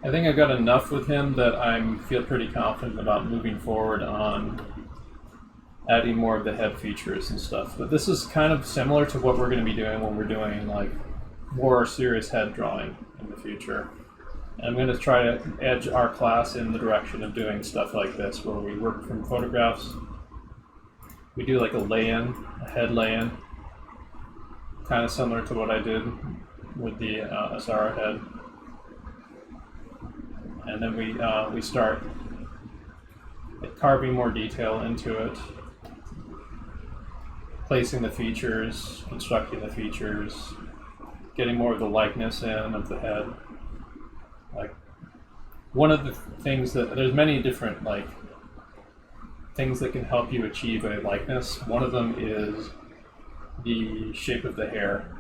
I think I got enough with him that I feel pretty confident about moving forward on adding more of the head features and stuff. But this is kind of similar to what we're going to be doing when we're doing like more serious head drawing in the future. And I'm going to try to edge our class in the direction of doing stuff like this, where we work from photographs. We do like a lay-in, a head lay-in, kind of similar to what I did with the Asara head. And then we start carving more detail into it, placing the features, constructing the features, getting more of the likeness in of the head. Like one of the things that there's many different like things that can help you achieve a likeness. One of them is the shape of the hair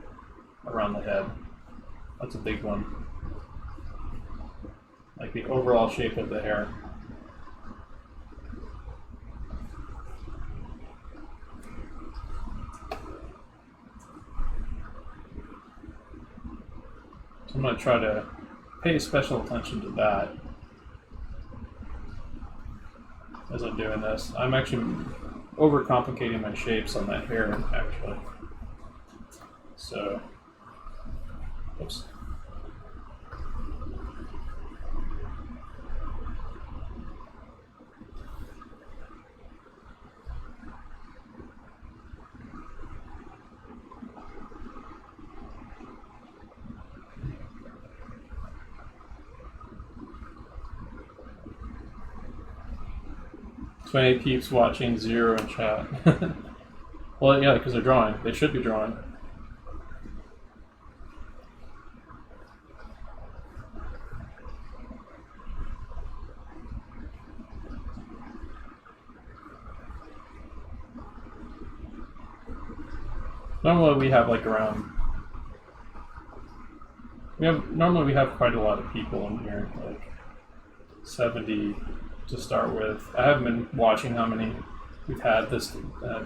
around the head. That's a big one. Like the overall shape of the hair. So I'm going to try to pay special attention to that as I'm doing this. I'm actually overcomplicating my shapes on that hair, actually. So, oops. Twenty peeps watching, 0 in chat. Well, yeah, because they're drawing. They should be drawing. Normally we have like around. Normally we have quite a lot of people in here, like 70 to start with. I haven't been watching how many we've had this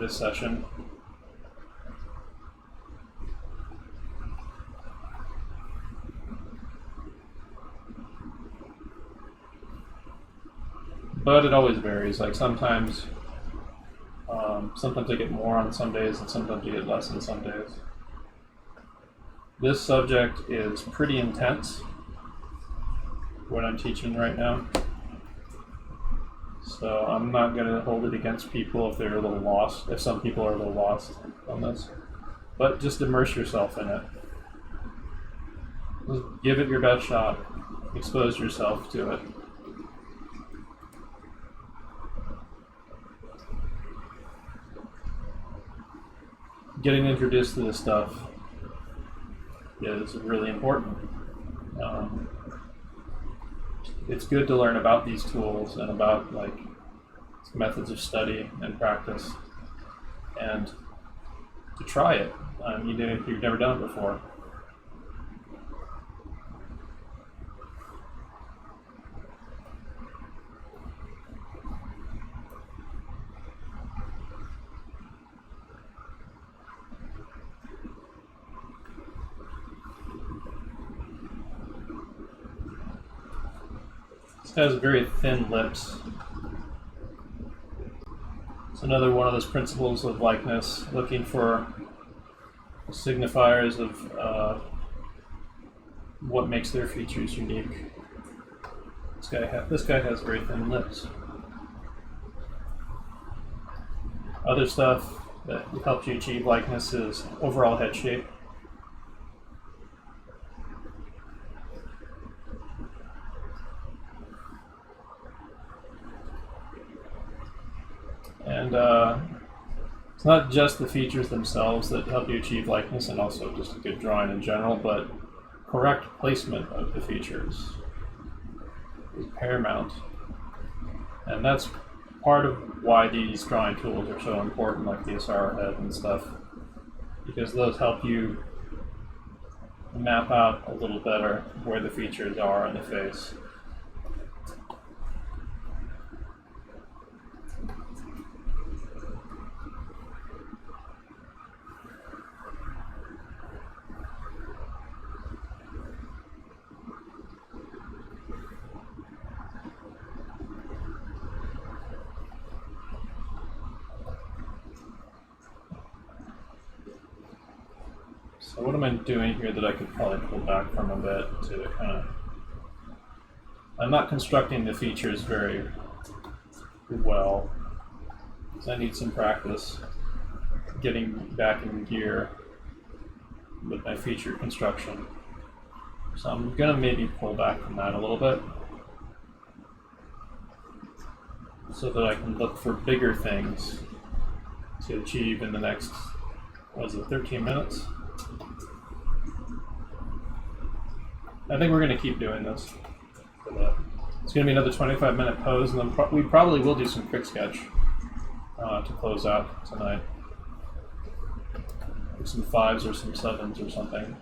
session. But it always varies. Like sometimes I get more on some days, and sometimes you get less on some days. This subject is pretty intense, what I'm teaching right now. So I'm not going to hold it against people if they're a little lost, if some people are a little lost on this. But just immerse yourself in it. Just give it your best shot. Expose yourself to it. Getting introduced to this stuff is really important. It's good to learn about these tools and about like methods of study and practice, and to try it, even if you've never done it before. This has very thin lips. It's another one of those principles of likeness, looking for signifiers of what makes their features unique. This guy has very thin lips. Other stuff that helps you achieve likeness is overall head shape. And it's not just the features themselves that help you achieve likeness, and also just a good drawing in general, but correct placement of the features is paramount. And that's part of why these drawing tools are so important, like the Asara head and stuff, because those help you map out a little better where the features are in the face. So what am I doing here that I could probably pull back from a bit to kind of... I'm not constructing the features very well, because I need some practice getting back in gear with my feature construction. So I'm going to maybe pull back from that a little bit so that I can look for bigger things to achieve in the next, what is it, 13 minutes? I think we're going to keep doing this. It's going to be another 25-minute pose, and then we probably will do some quick sketch to close out tonight. Like some 5s or some 7s or something.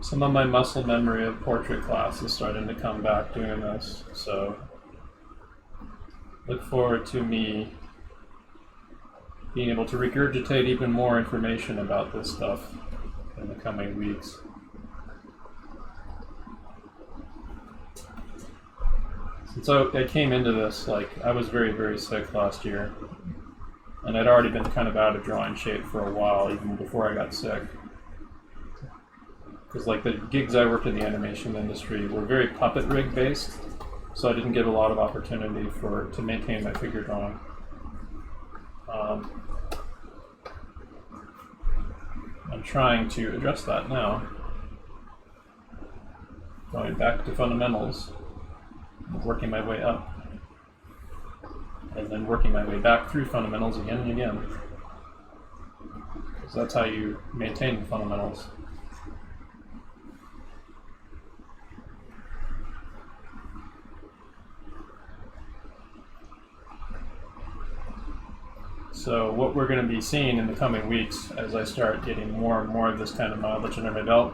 Some of my muscle memory of portrait class is starting to come back doing this, so look forward to me being able to regurgitate even more information about this stuff in the coming weeks. Since I came into this, like, I was very, very sick last year, and I'd already been kind of out of drawing shape for a while, even before I got sick. Because like the gigs I worked in the animation industry were very puppet rig based, so I didn't get a lot of opportunity to maintain my figure drawing. I'm trying to address that now. Going back to fundamentals, working my way up, and then working my way back through fundamentals again and again. Because that's how you maintain the fundamentals. So what we're going to be seeing in the coming weeks as I start getting more and more of this kind of knowledge under my belt,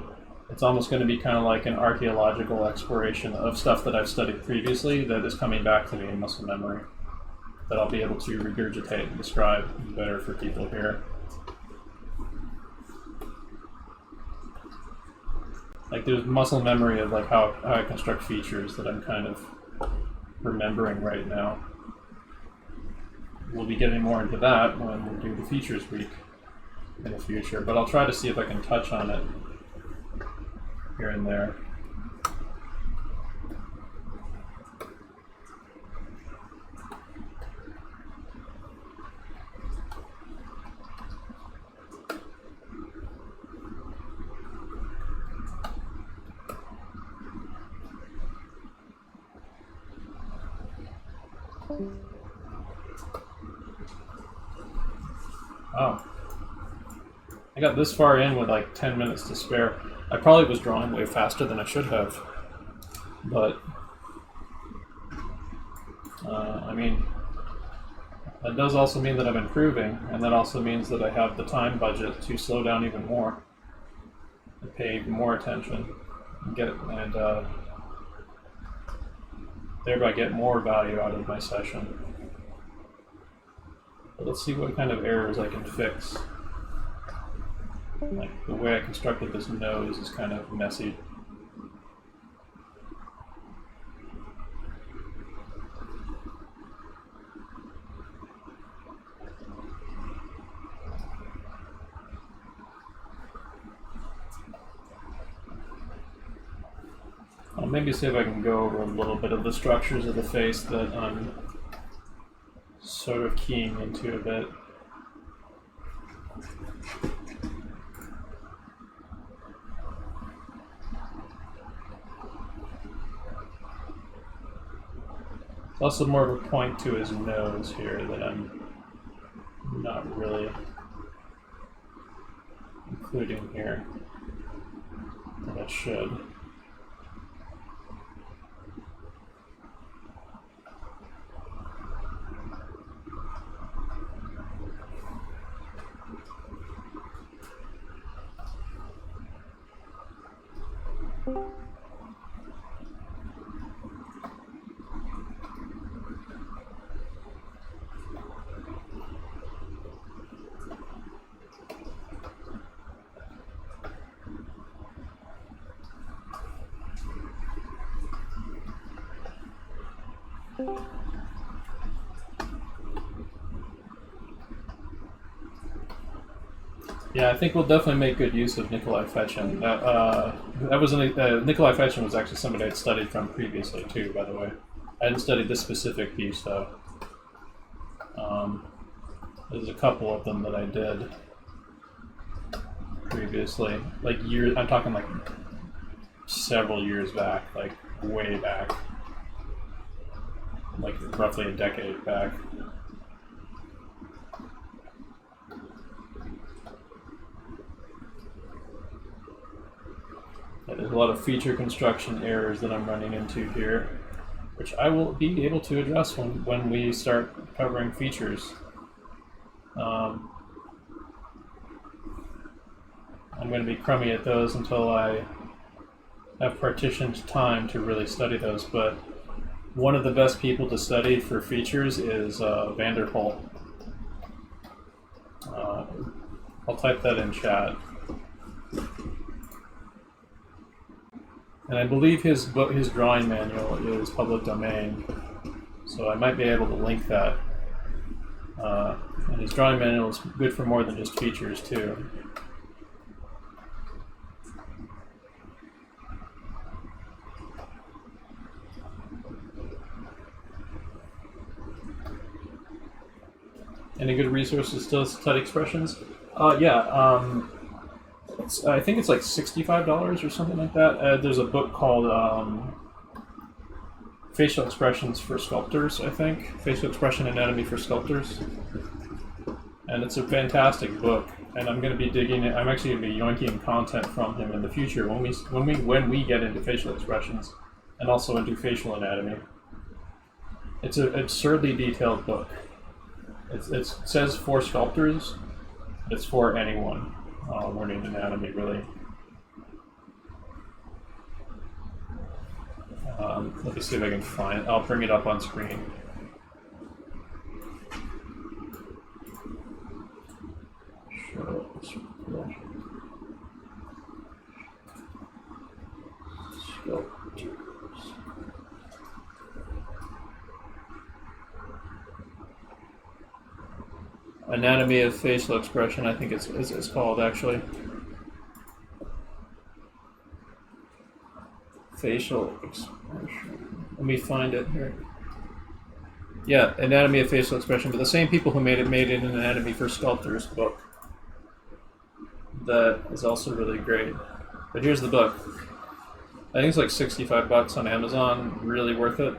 it's almost going to be kind of like an archaeological exploration of stuff that I've studied previously that is coming back to me in muscle memory that I'll be able to regurgitate and describe better for people here. Like there's muscle memory of like how I construct features that I'm kind of remembering right now. We'll be getting more into that when we do the features week in the future, but I'll try to see if I can touch on it here and there. Oh. I got this far in with like 10 minutes to spare. I probably was drawing way faster than I should have. But, I mean, that does also mean that I'm improving, and that also means that I have the time budget to slow down even more and pay even more attention and thereby get more value out of my session. But let's see what kind of errors I can fix. Like the way I constructed this nose is kind of messy. I'll maybe see if I can go over a little bit of the structures of the face that I'm sort of keying into a bit. There's also more of a point to his nose here that I'm not really including here. And it should. Yeah, I think we'll definitely make good use of Nikolai Fechin. That was Nikolai Fechin was actually somebody I'd studied from previously too, by the way. I hadn't studied this specific piece though. There's a couple of them that I did previously, like years. I'm talking like several years back, like way back, like roughly a decade back. There's a lot of feature construction errors that I'm running into here, which I will be able to address when we start covering features. I'm going to be crummy at those until I have partitioned time to really study those, but one of the best people to study for features is Vanderpool. I'll type that in chat. And I believe his drawing manual is public domain, so I might be able to link that. And his drawing manual is good for more than just features too. Any good resources to study expressions? Yeah. I think it's like $65 or something like that. There's a book called Facial Expressions for Sculptors, I think. Facial Expression Anatomy for Sculptors. And it's a fantastic book. And I'm going to be digging it. I'm actually going to be yoinking content from him in the future when we get into facial expressions and also into facial anatomy. It's an absurdly detailed book. It says for sculptors. It's for anyone learning anatomy, really. Let me see if I can find it. I'll bring it up on screen. Sculptors. Anatomy of Facial Expression, I think it's called, actually. Facial Expression. Let me find it here. Yeah, Anatomy of Facial Expression, but the same people who made it an Anatomy for Sculptors book. That is also really great. But here's the book. I think it's like $65 on Amazon. Really worth it.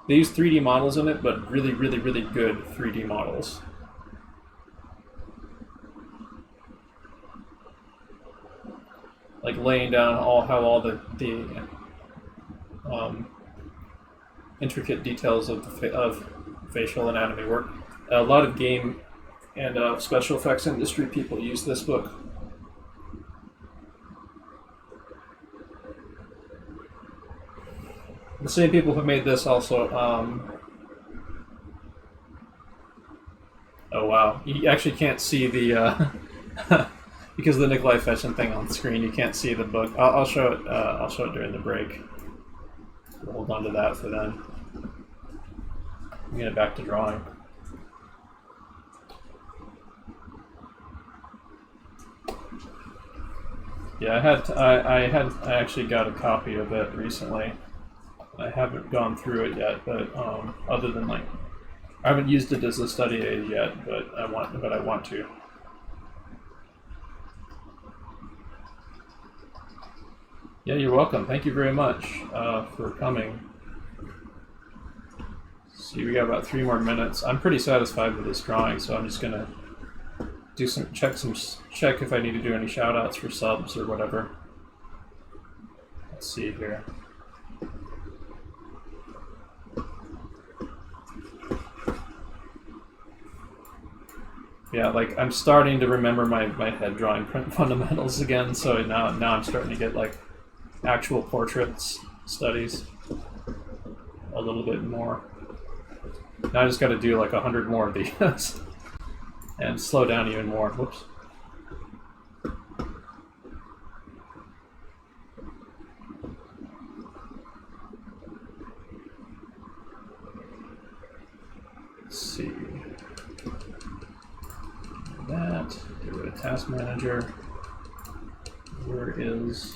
They use 3D models in it, but really, really, really good 3D models. Like laying down how all the intricate details of facial anatomy work. A lot of game and special effects industry people use this book. The same people who made this also. Oh wow! You actually can't see the because of the Nikolai Fechin thing on the screen. You can't see the book. I'll show it. I'll show it during the break. We'll hold on to that for then. Get it back to drawing. Yeah, I actually got a copy of it recently. I haven't gone through it yet, but other than like, I haven't used it as a study aid yet, but I want to. Yeah, you're welcome. Thank you very much for coming. See, we got about 3 more minutes. I'm pretty satisfied with this drawing, so I'm just gonna check if I need to do any shout outs for subs or whatever. Let's see here. Yeah, like I'm starting to remember my head drawing print fundamentals again, so now I'm starting to get like actual portraits studies a little bit more. Now I just got to do like 100 more of these and slow down even more. Whoops. Let's see. That. Get rid of task manager. Where is...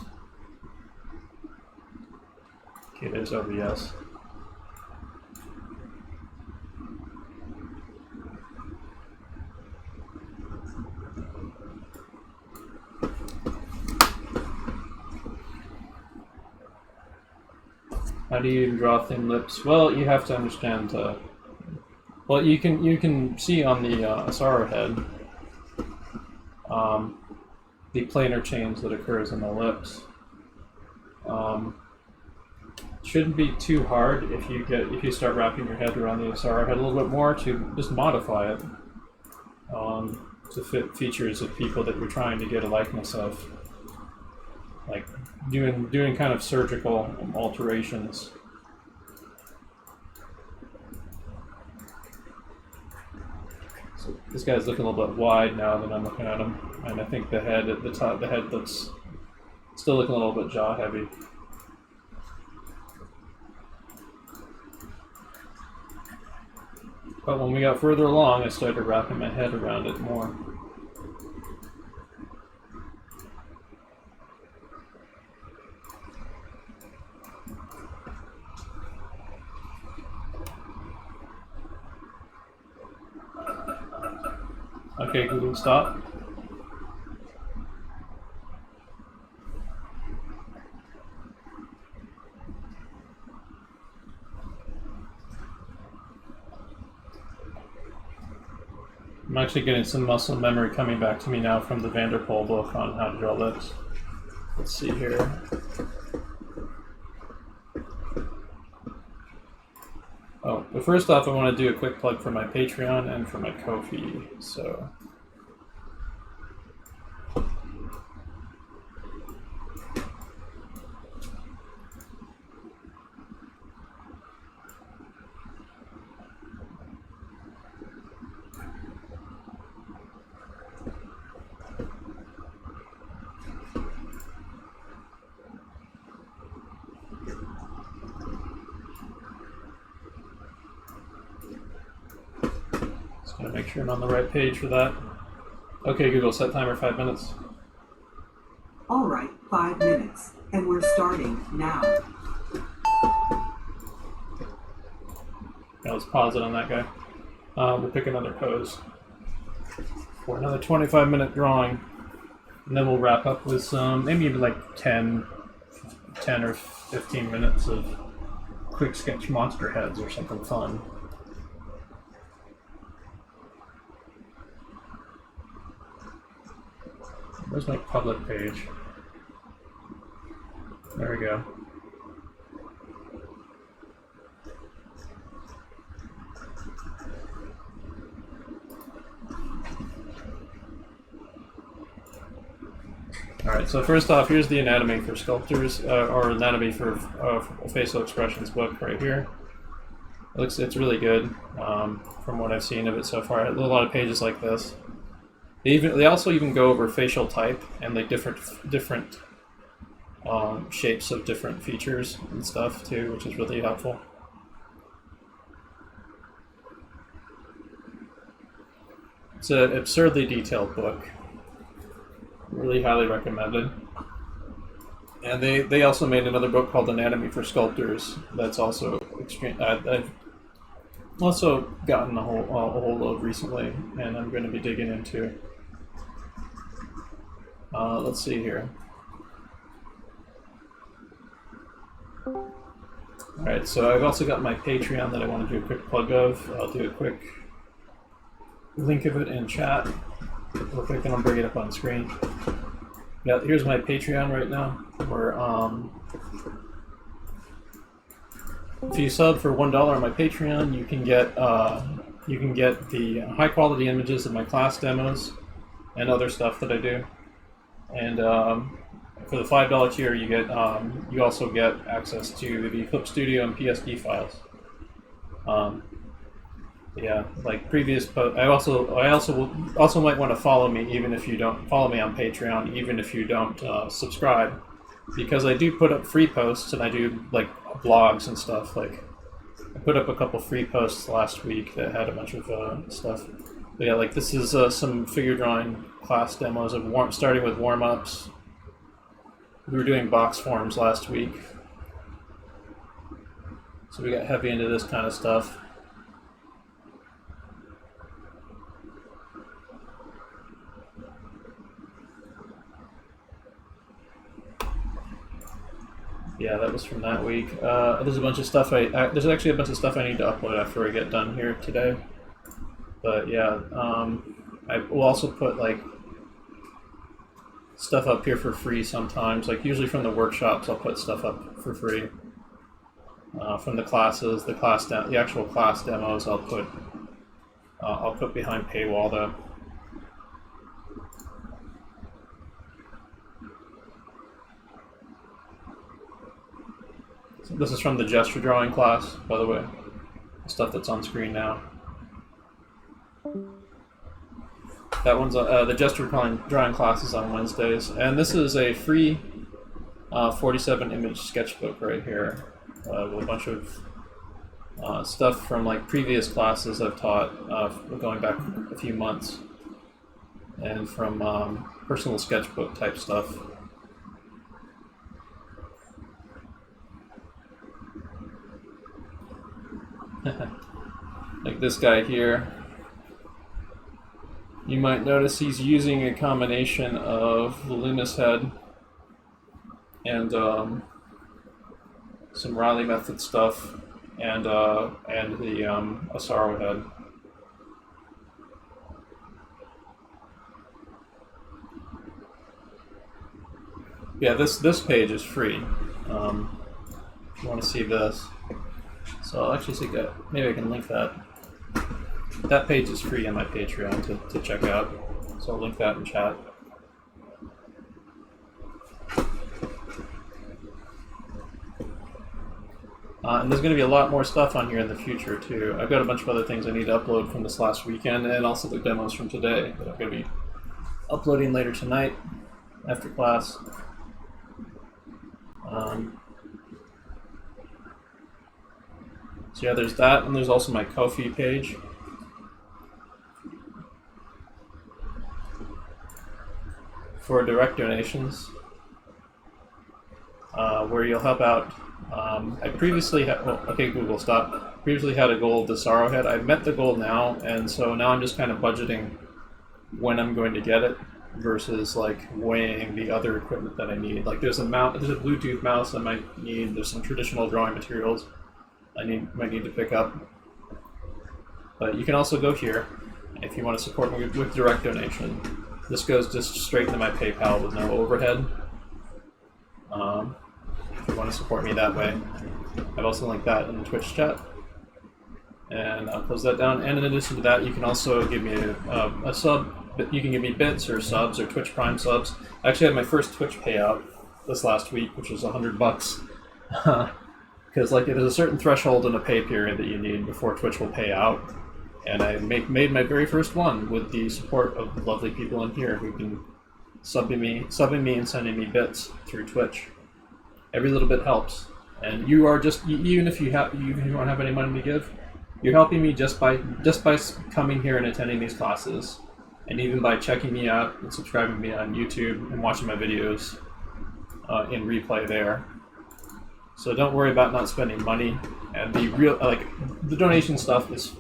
Okay, there's OBS. How do you draw thin lips? Well, you have to understand. Well, you can see on the Asaro head the planar change that occurs in the lips. Shouldn't be too hard if you start wrapping your head around the Asaro head a little bit more to just modify it to fit features of people that you're trying to get a likeness of. Like doing kind of surgical alterations. So this guy's looking a little bit wide now that I'm looking at him, and I think the head at the top, the head looks still looking a little bit jaw heavy. But when we got further along, I started wrapping my head around it more. Okay, Google, stop. I'm actually getting some muscle memory coming back to me now from the Vanderpool book on how to draw lips. Let's see here. Oh, but first off, I want to do a quick plug for my Patreon and for my Ko-fi. So, make sure I'm on the right page for that. Okay, Google, set timer 5 minutes.
All right, 5 minutes, and we're starting now.
Yeah, let's pause it on that guy. We'll pick another pose for another 25-minute drawing, and then we'll wrap up with some, maybe even like 10 or 15 minutes of quick sketch monster heads or something fun. Where's my public page? There we go. Alright, so first off, here's the anatomy for sculptors, or anatomy for facial expressions book right here. It's really good from what I've seen of it so far. A lot of pages like this. They also even go over facial type and like different shapes of different features and stuff too, which is really helpful. It's an absurdly detailed book. Really highly recommended. And they also made another book called Anatomy for Sculptors. That's also extreme. I've also gotten a hold of recently, and I'm going to be digging into. Let's see here. Alright, so I've also got my Patreon that I want to do a quick plug of. I'll do a quick link of it in chat. real quick, and I'll bring it up on screen. Yeah, here's my Patreon right now. Where if you sub for $1 on my Patreon, you can get the high quality images of my class demos and other stuff that I do. And for the $5 tier, you get you also get access to the Clip Studio and PSD files. Yeah, like previous post. I also might want to follow me, even if you don't follow me on Patreon, even if you don't subscribe, because I do put up free posts and I do like blogs and stuff. Like I put up a couple free posts last week that had a bunch of stuff. But yeah, like this is some figure drawing class demos of starting with warm ups. We were doing box forms last week, so we got heavy into this kind of stuff. Yeah, that was from that week. There's a bunch of stuff there's actually a bunch of stuff I need to upload after I get done here today. But yeah, I will also put like stuff up here for free sometimes. Like usually from the workshops, I'll put stuff up for free. From the classes, the actual class demos, I'll put behind paywall though. This is from the gesture drawing class, by the way. The stuff that's on screen now. That one's the gesture drawing class is on Wednesdays, and this is a free 47 image sketchbook right here with a bunch of stuff from like previous classes I've taught going back a few months, and from personal sketchbook type stuff. Like this guy here, you might notice he's using a combination of the Loomis head and some Reilly method stuff and the Asaro head. Yeah, this page is free. If you want to see this. So I'll actually see that. Maybe I can link that. That page is free on my Patreon to check out. So I'll link that in chat. And there's going to be a lot more stuff on here in the future too. I've got a bunch of other things I need to upload from this last weekend, and also the demos from today that I'm going to be uploading later tonight after class. So yeah, there's that, and there's also my Ko-fi page. For direct donations, where you'll help out. I previously had, okay, Google, stop. Previously had a goal of the Sorrow Head. I've met the goal now, and so now I'm just kind of budgeting when I'm going to get it versus like weighing the other equipment that I need. Like there's a Bluetooth mouse I might need. There's some traditional drawing materials I might need to pick up. But you can also go here if you want to support me with direct donation. This goes just straight into my PayPal with no overhead. If you want to support me that way. I've also linked that in the Twitch chat. And I'll close that down. And in addition to that, you can also give me a sub. You can give me bits or subs or Twitch Prime subs. I actually had my first Twitch payout this last week, which was $100. Because like there's a certain threshold in a pay period that you need before Twitch will pay out. And I made my very first one with the support of the lovely people in here who can subbing me and sending me bits through Twitch. Every little bit helps, and you are just even if you don't have any money to give, you're helping me just by coming here and attending these classes, and even by checking me out and subscribing to me on YouTube and watching my videos in replay there. So don't worry about not spending money, and the donation stuff is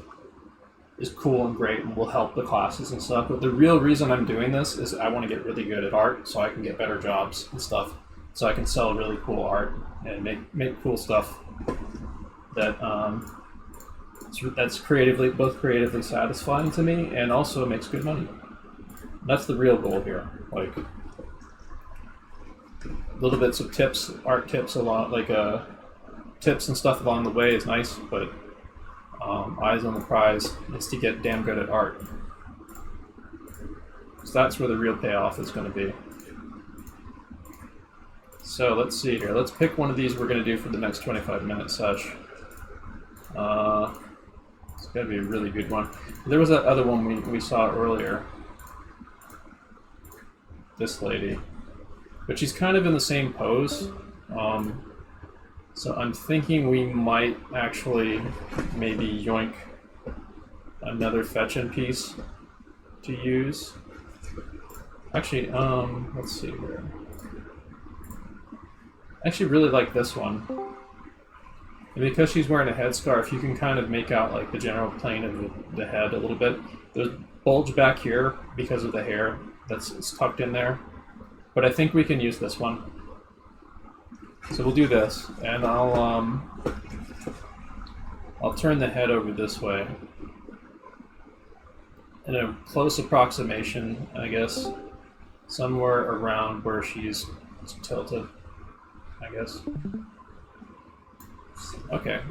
cool and great and will help the classes and stuff, but the real reason I'm doing this is I want to get really good at art so I can get better jobs and stuff, so I can sell really cool art and make cool stuff that that's both creatively satisfying to me and also makes good money. That's the real goal here. Like, little bits of tips, art tips along, like tips and stuff along the way is nice, but eyes on the prize is to get damn good at art. So that's where the real payoff is going to be. So let's see here. Let's pick one of these we're going to do for the next 25-minute sesh. It's got to be a really good one. There was that other one we saw earlier. This lady. But she's kind of in the same pose. So I'm thinking we might actually maybe yoink another fetch-in piece to use. Actually, let's see here. I actually really like this one. And because she's wearing a headscarf, you can kind of make out like the general plane of the head a little bit. There's bulge back here because of the hair that's tucked in there. But I think we can use this one. So we'll do this, and I'll turn the head over this way. In a close approximation, I guess, somewhere around where she's tilted, I guess. Okay,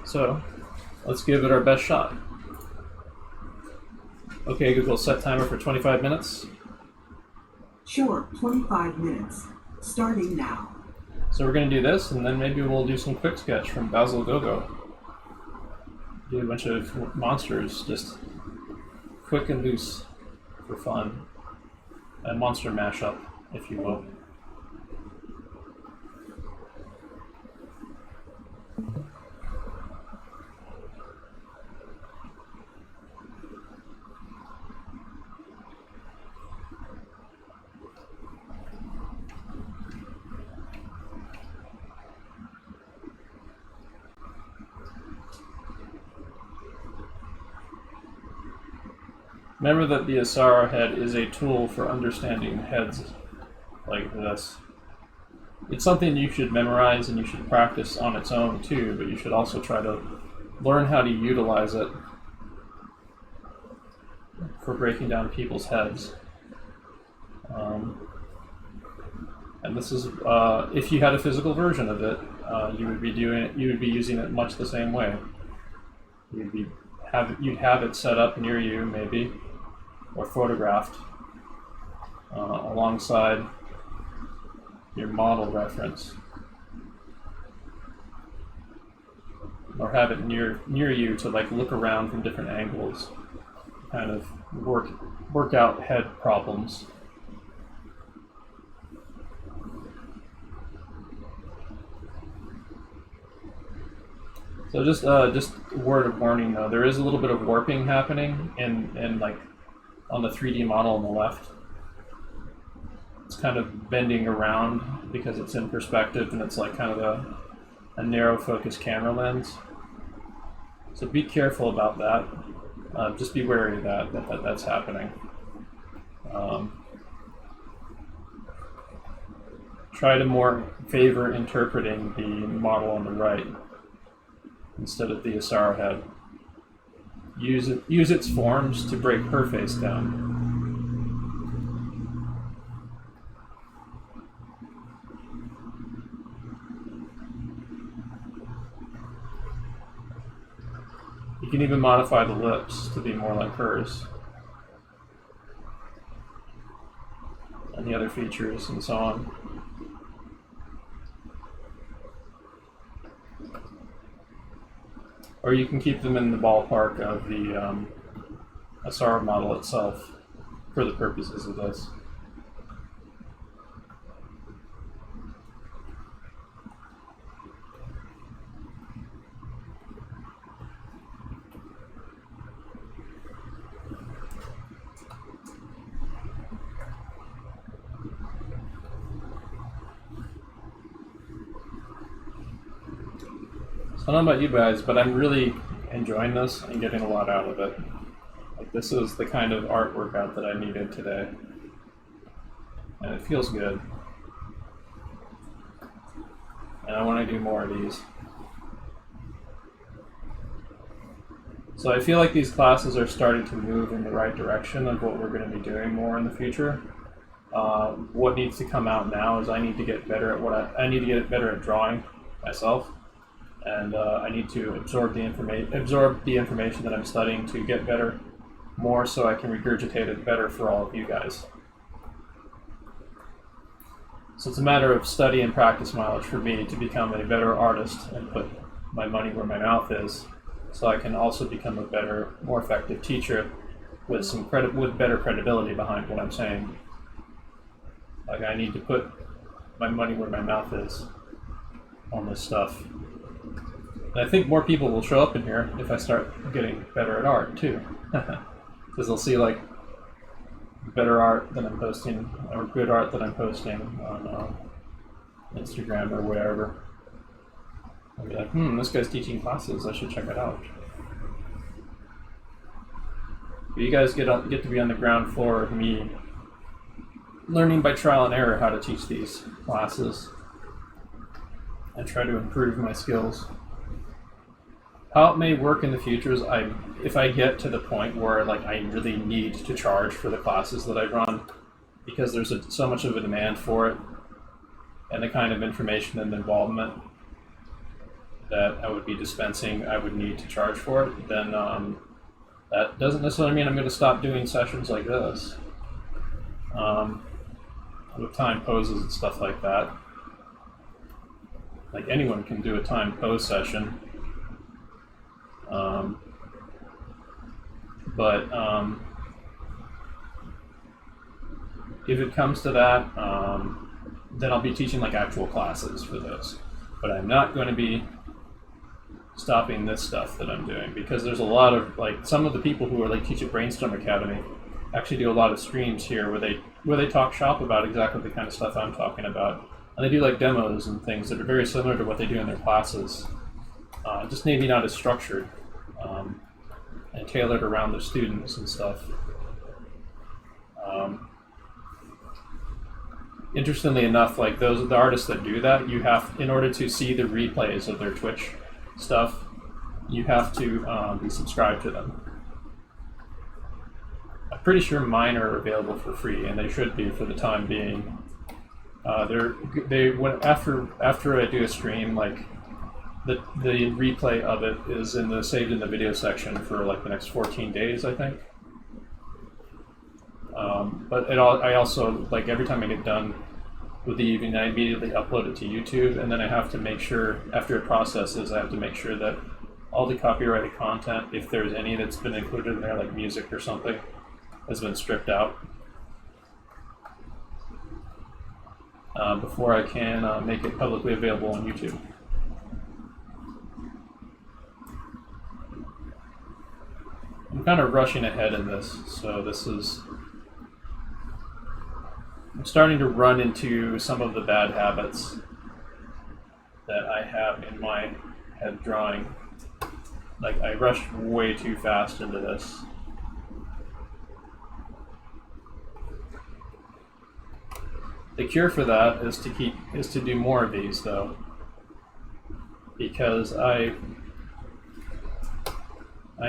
so let's give it our best shot. Okay, Google, set timer for 25 minutes.
Sure, 25 minutes. Starting now.
So we're going to do this, and then maybe we'll do some quick sketch from Basil Gogo. Do a bunch of monsters, just quick and loose for fun. A monster mashup, if you will. Remember that the Asara head is a tool for understanding heads like this. It's something you should memorize and you should practice on its own too, but you should also try to learn how to utilize it for breaking down people's heads. And this is, if you had a physical version of it, you would be using it much the same way. You'd have it set up near you, maybe, or photographed alongside your model reference, or have it near you to like look around from different angles, kind of work out head problems. So just a word of warning though, there is a little bit of warping happening in like on the 3D model on the left. It's kind of bending around because it's in perspective and it's like kind of a narrow focus camera lens. So be careful about that. Just be wary of that's happening. Try to more favor interpreting the model on the right instead of the Asara head. Use its forms to break her face down. You can even modify the lips to be more like hers. And the other features and so on. Or you can keep them in the ballpark of the Asara model itself for the purposes of this. I don't know about you guys, but I'm really enjoying this and getting a lot out of it. Like, this is the kind of art workout that I needed today. And it feels good. And I want to do more of these. So I feel like these classes are starting to move in the right direction of what we're going to be doing more in the future. What needs to come out now is I need to get better at I need to get better at drawing myself, and I need to absorb the information that I'm studying to get better more, so I can regurgitate it better for all of you guys. So it's a matter of study and practice mileage for me to become a better artist and put my money where my mouth is, so I can also become a better, more effective teacher with with better credibility behind what I'm saying. Like, I need to put my money where my mouth is on this stuff. And I think more people will show up in here if I start getting better at art too. Because they'll see like better art that I'm posting, or good art that I'm posting on Instagram or wherever. I'll be like, this guy's teaching classes, I should check it out. But you guys get to be on the ground floor of me learning by trial and error how to teach these classes and try to improve my skills. How it may work in the future is if I get to the point where like I really need to charge for the classes that I run, because there's so much of a demand for it and the kind of information and involvement that I would be dispensing, I would need to charge for it, then that doesn't necessarily mean I'm going to stop doing sessions like this. With time poses and stuff like that. Like, anyone can do a time pose session. But if it comes to that, then I'll be teaching like actual classes for those. But I'm not going to be stopping this stuff that I'm doing, because there's a lot of like some of the people who are like teach at Brainstorm Academy actually do a lot of streams here where they talk shop about exactly the kind of stuff I'm talking about, and they do like demos and things that are very similar to what they do in their classes, just maybe not as structured and tailored around their students and stuff. Interestingly enough, like the artists that do that, you have, in order to see the replays of their Twitch stuff, you have to be subscribed to them. I'm pretty sure mine are available for free, and they should be for the time being. After I do a stream, like the replay of it is saved in the video section for like the next 14 days, I think. But I also, like, every time I get done with the evening, I immediately upload it to YouTube, and then I have to make sure, after it processes, I have to make sure that all the copyrighted content, if there's any that's been included in there, like music or something, has been stripped out before I can make it publicly available on YouTube. I'm kind of rushing ahead in this, so I'm starting to run into some of the bad habits that I have in my head drawing. Like, I rushed way too fast into this. The cure for that is to do more of these, though, because I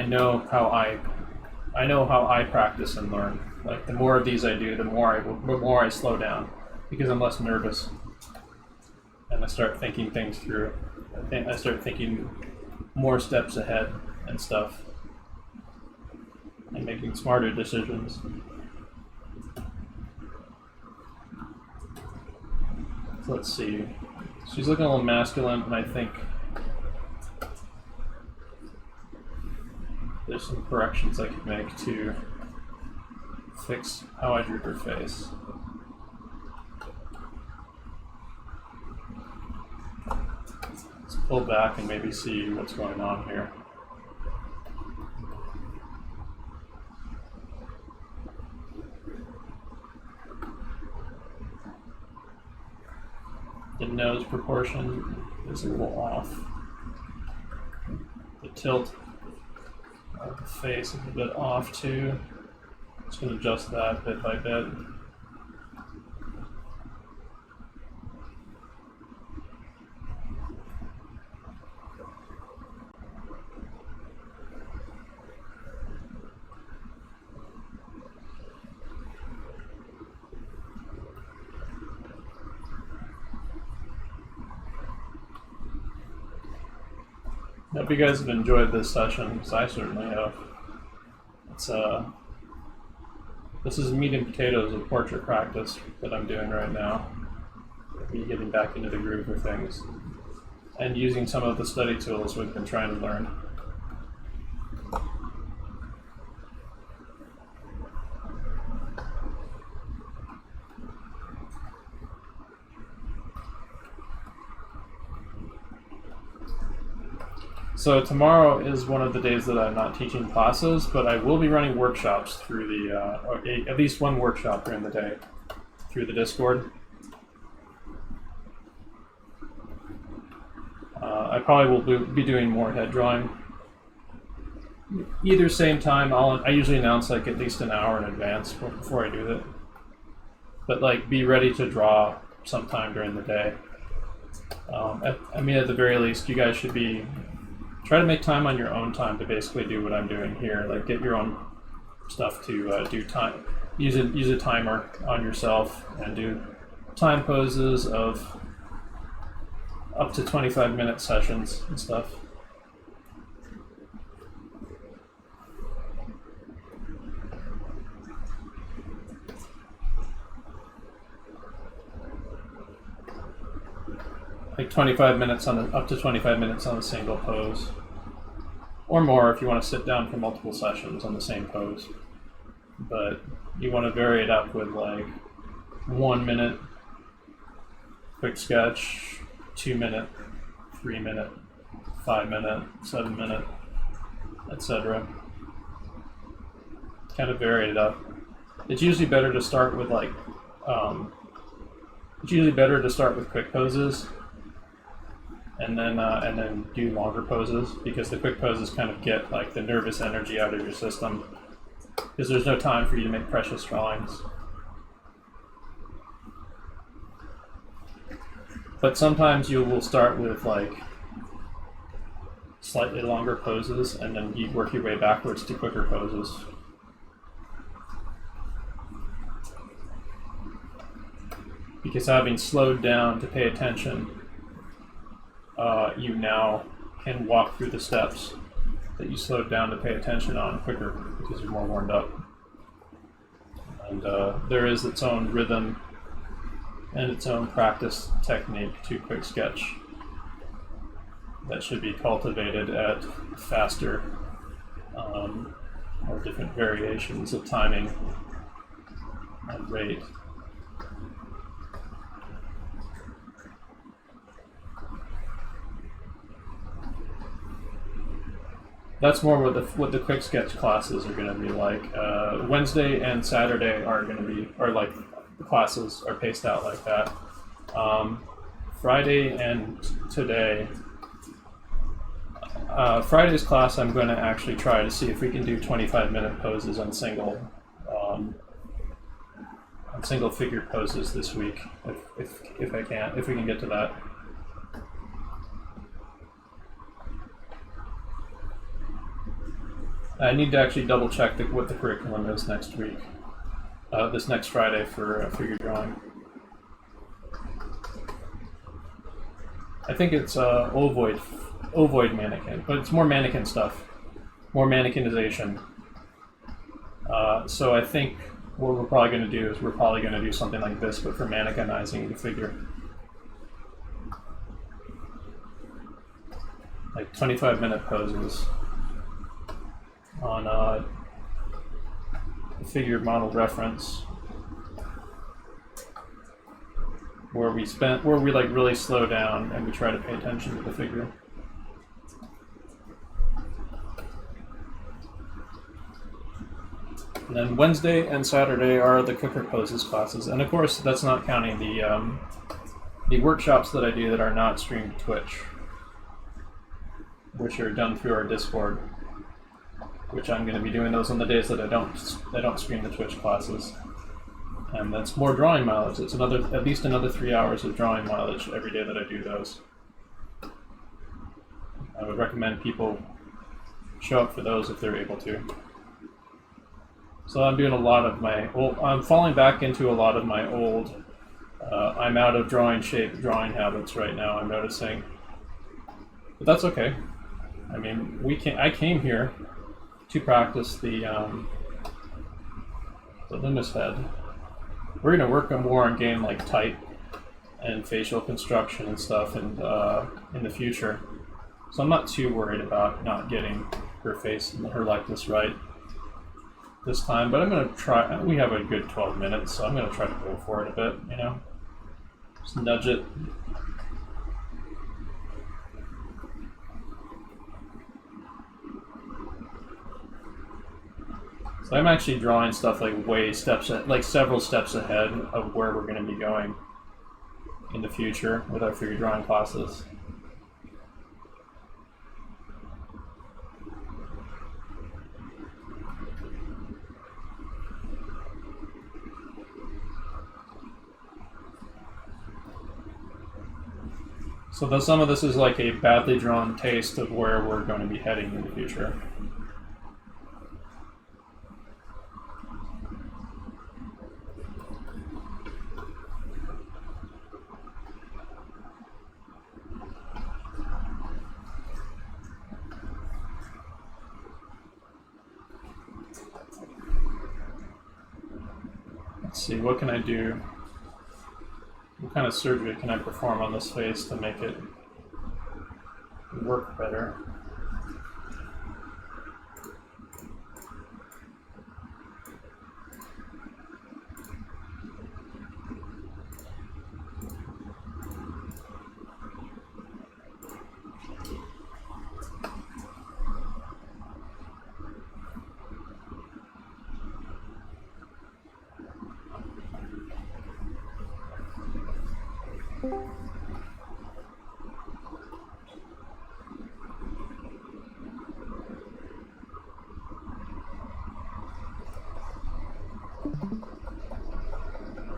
know how I practice and learn. Like, the more of these I do, the more I slow down, because I'm less nervous, and I start thinking things through. I start thinking more steps ahead and stuff, and making smarter decisions. So let's see. She's looking a little masculine, and I think there's some corrections I could make to fix how I drew her face. Let's pull back and maybe see what's going on here. The nose proportion is a little off. The tilt of the face is a bit off too. Just going to adjust that bit by bit. Hope you guys have enjoyed this session, because I certainly have. This is meat and potatoes of portrait practice that I'm doing right now. Me getting back into the groove of things, and using some of the study tools we've been trying to learn. So tomorrow is one of the days that I'm not teaching classes, but I will be running workshops through the, at least one workshop during the day, through the Discord. I probably will be doing more head drawing. Either same time, I usually announce like at least an hour in advance before I do it. But like, be ready to draw sometime during the day. I mean, at the very least, you guys should try to make time on your own time to basically do what I'm doing here. Like, get your own stuff to do time. Use a timer on yourself and do time poses of up to 25-minute sessions and stuff. Like 25 minutes up to 25 minutes on a single pose, or more if you want to sit down for multiple sessions on the same pose. But you want to vary it up with like 1 minute quick sketch, 2 minute, 3 minute, 5 minute, 7 minute, etc. Kind of vary it up. It's usually better to start with quick poses, and then do longer poses, because the quick poses kind of get like the nervous energy out of your system, because there's no time for you to make precious drawings. But sometimes you will start with like slightly longer poses, and then you work your way backwards to quicker poses. Because having slowed down to pay attention, you now can walk through the steps that you slowed down to pay attention on quicker, because you're more warmed up. And there is its own rhythm and its own practice technique to quick sketch that should be cultivated at faster or different variations of timing and rate. That's more what the quick sketch classes are going to be like. Wednesday and Saturday are going to be, or like the classes are paced out like that. Friday and today, Friday's class, I'm going to actually try to see if we can do 25-minute poses on single figure poses this week, if we can get to that. I need to actually double check what the curriculum is next week, this next Friday for figure drawing. I think it's ovoid mannequin, but it's more mannequin stuff, more mannequinization. So I think what we're probably going to do is we're probably going to do something like this, but for mannequinizing the figure. Like 25-minute poses on a figure model reference, where we like really slow down and we try to pay attention to the figure. And then Wednesday and Saturday are the quicker poses classes, and of course that's not counting the workshops that I do that are not streamed to Twitch, which are done through our Discord, which I'm going to be doing those on the days that I don't stream the Twitch classes. And that's more drawing mileage. It's at least another 3 hours of drawing mileage every day that I do those. I would recommend people show up for those if they're able to. So I'm doing I'm falling back into a lot of my old, I'm out of drawing shape drawing habits right now, I'm noticing. But that's okay. I mean, I came here to practice the Loomis head. We're gonna work more on getting like tight and facial construction and stuff, and in the future. So I'm not too worried about not getting her face and her likeness right this time. But I'm gonna try. We have a good 12 minutes, so I'm gonna try to go for it a bit. You know, just nudge it. So I'm actually drawing stuff like several steps ahead of where we're going to be going in the future with our figure drawing classes. So some of this is like a badly drawn taste of where we're going to be heading in the future. Let's see, what can I do? What kind of surgery can I perform on this face to make it work better?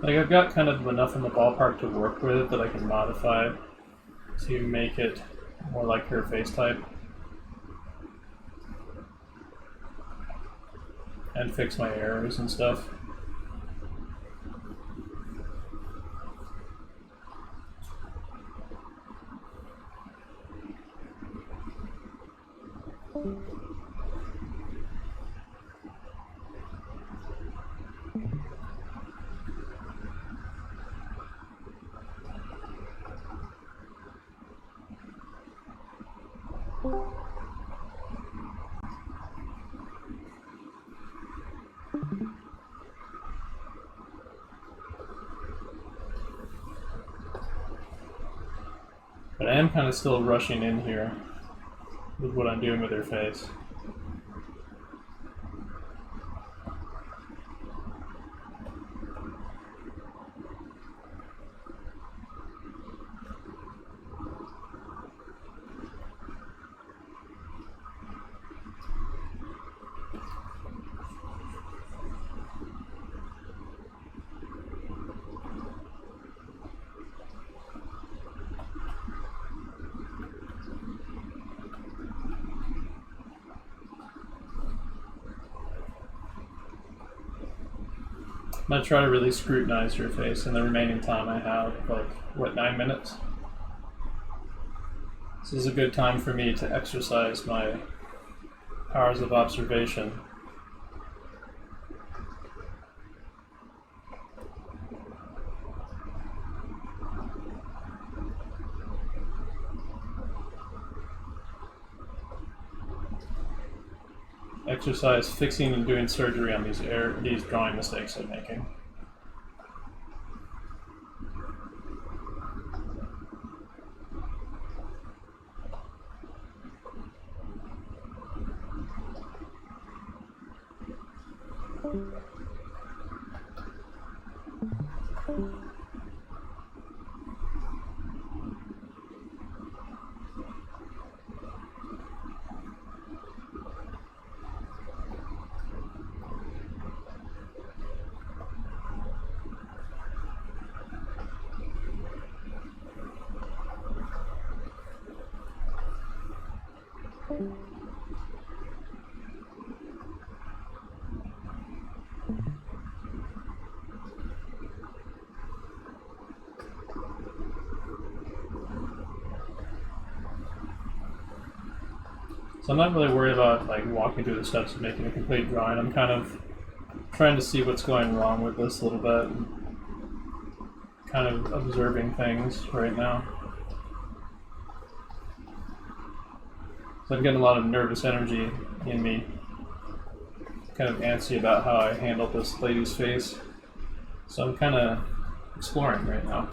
Like, I've got kind of enough in the ballpark to work with that I can modify to make it more like her face type. And fix my errors and stuff. But I am kind of still rushing in here with what I'm doing with her face. I'm going to try to really scrutinize your face in the remaining time I have, like, what, 9 minutes? This is a good time for me to exercise my powers of observation. Exercise fixing and doing surgery on these drawing mistakes I'm making. So I'm not really worried about like walking through the steps and making a complete drawing. I'm kind of trying to see what's going wrong with this a little bit. Kind of observing things right now. So I'm getting a lot of nervous energy in me. Kind of antsy about how I handled this lady's face. So I'm kind of exploring right now.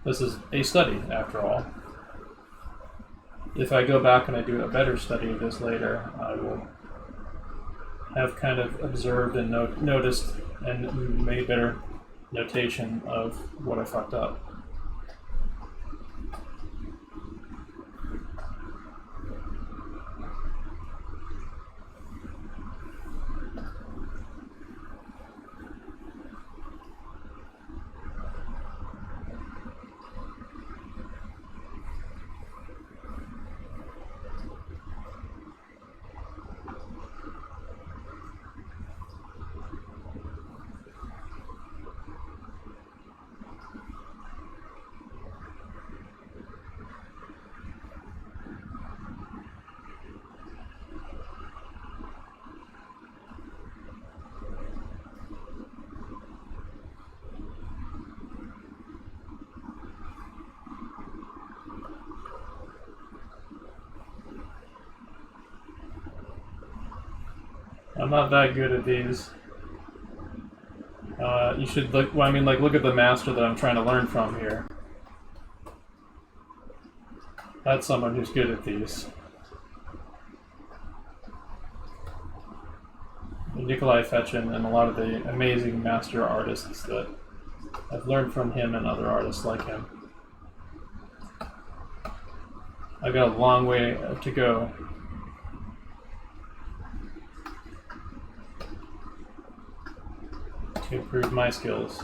This is a study, after all. If I go back and I do a better study of this later, I will have kind of observed and noticed and made better notation of what I fucked up. I'm not that good at these. You should look. Well, I mean, like, look at the master that I'm trying to learn from here. That's someone who's good at these. Nikolai Fechin and a lot of the amazing master artists that I've learned from him and other artists like him. I've got a long way to go. To improve my skills.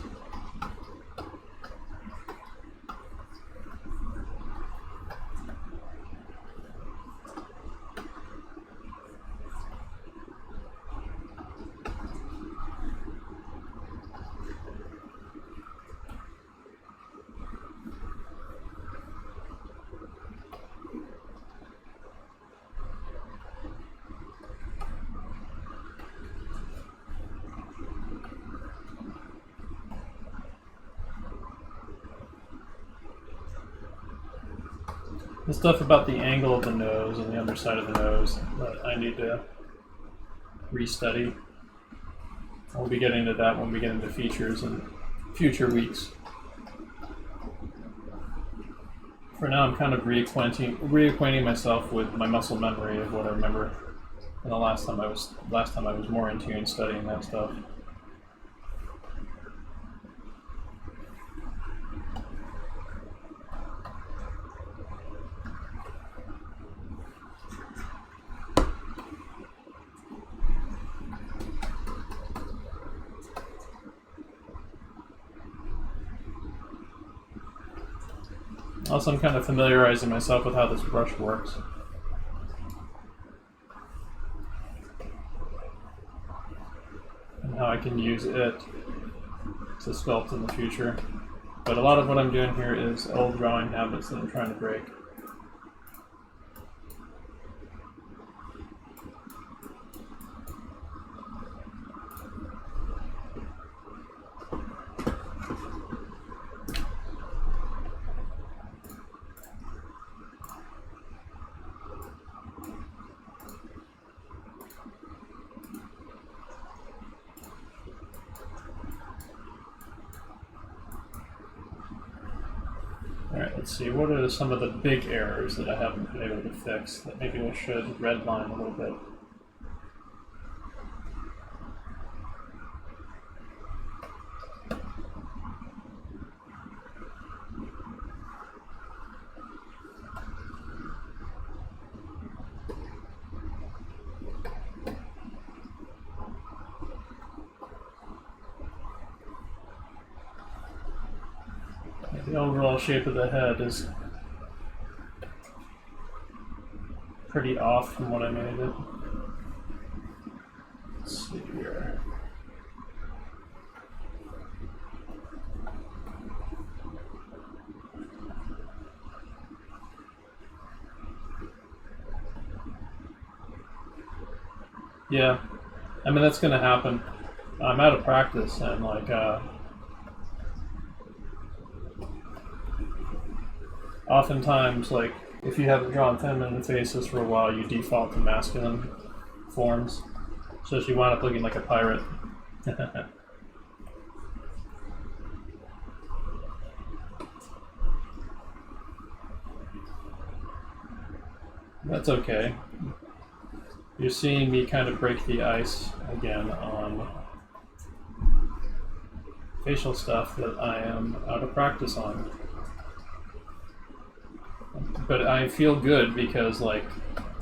The stuff about the angle of the nose and the underside of the nose that I need to restudy. We'll be getting to that when we get into features in future weeks. For now, I'm kind of reacquainting myself with my muscle memory of what I remember. And the last time I was more in tune studying that stuff. Also, I'm kind of familiarizing myself with how this brush works. And how I can use it to sculpt in the future. But a lot of what I'm doing here is old drawing habits that I'm trying to break. Alright, let's see, what are some of the big errors that I haven't been able to fix that maybe we should redline a little bit? The overall shape of the head is pretty off from what I made it. Let's see here. Yeah, I mean that's gonna happen. I'm out of practice, and like oftentimes, like if you haven't drawn feminine faces for a while, you default to masculine forms, so she wound up looking like a pirate. That's okay. You're seeing me kind of break the ice again on facial stuff that I am out of practice on. But I feel good because, like,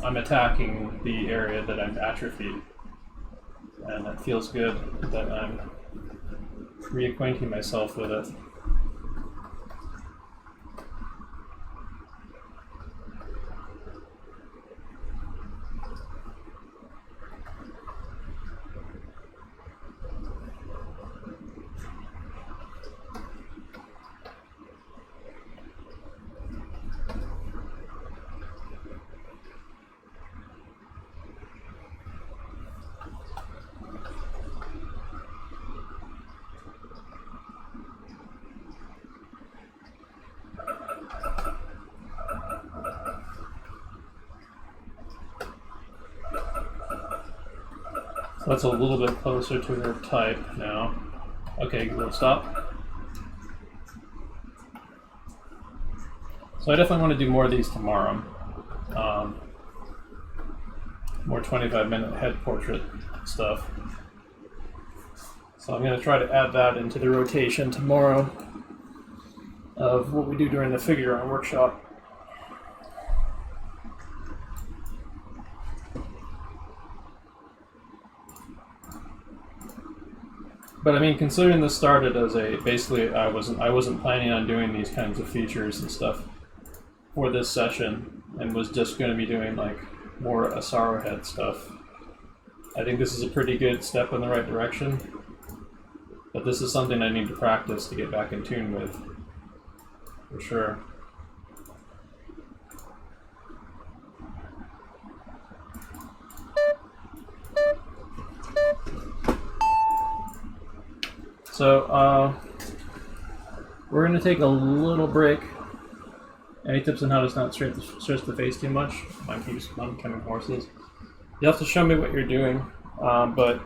I'm attacking the area that I'm atrophied. And it feels good that I'm reacquainting myself with it. So that's a little bit closer to her type now. Okay, we'll stop. So I definitely want to do more of these tomorrow. More 25-minute head portrait stuff. So I'm going to try to add that into the rotation tomorrow of what we do during the figure art workshop. But I mean, considering this started as a basically, I wasn't planning on doing these kinds of features and stuff for this session, and was just going to be doing like more Asaro head stuff. I think this is a pretty good step in the right direction, but this is something I need to practice to get back in tune with, for sure. So, we're going to take a little break. Any tips on how to not stretch the face too much? Mine keeps becoming horses. You have to show me what you're doing, but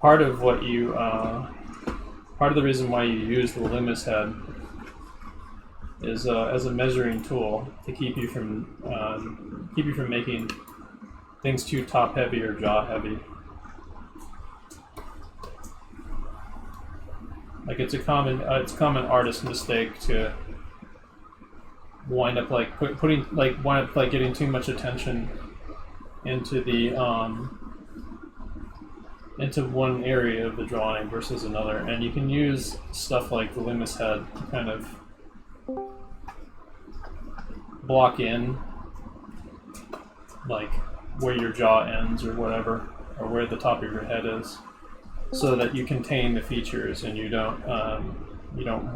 part of the reason why you use the limbus head is as a measuring tool to keep you from making things too top heavy or jaw heavy. Like it's a common artist mistake to wind up like getting too much attention into the into one area of the drawing versus another, and you can use stuff like the limbus head to kind of block in like where your jaw ends or whatever, or where the top of your head is, so that you contain the features and you don't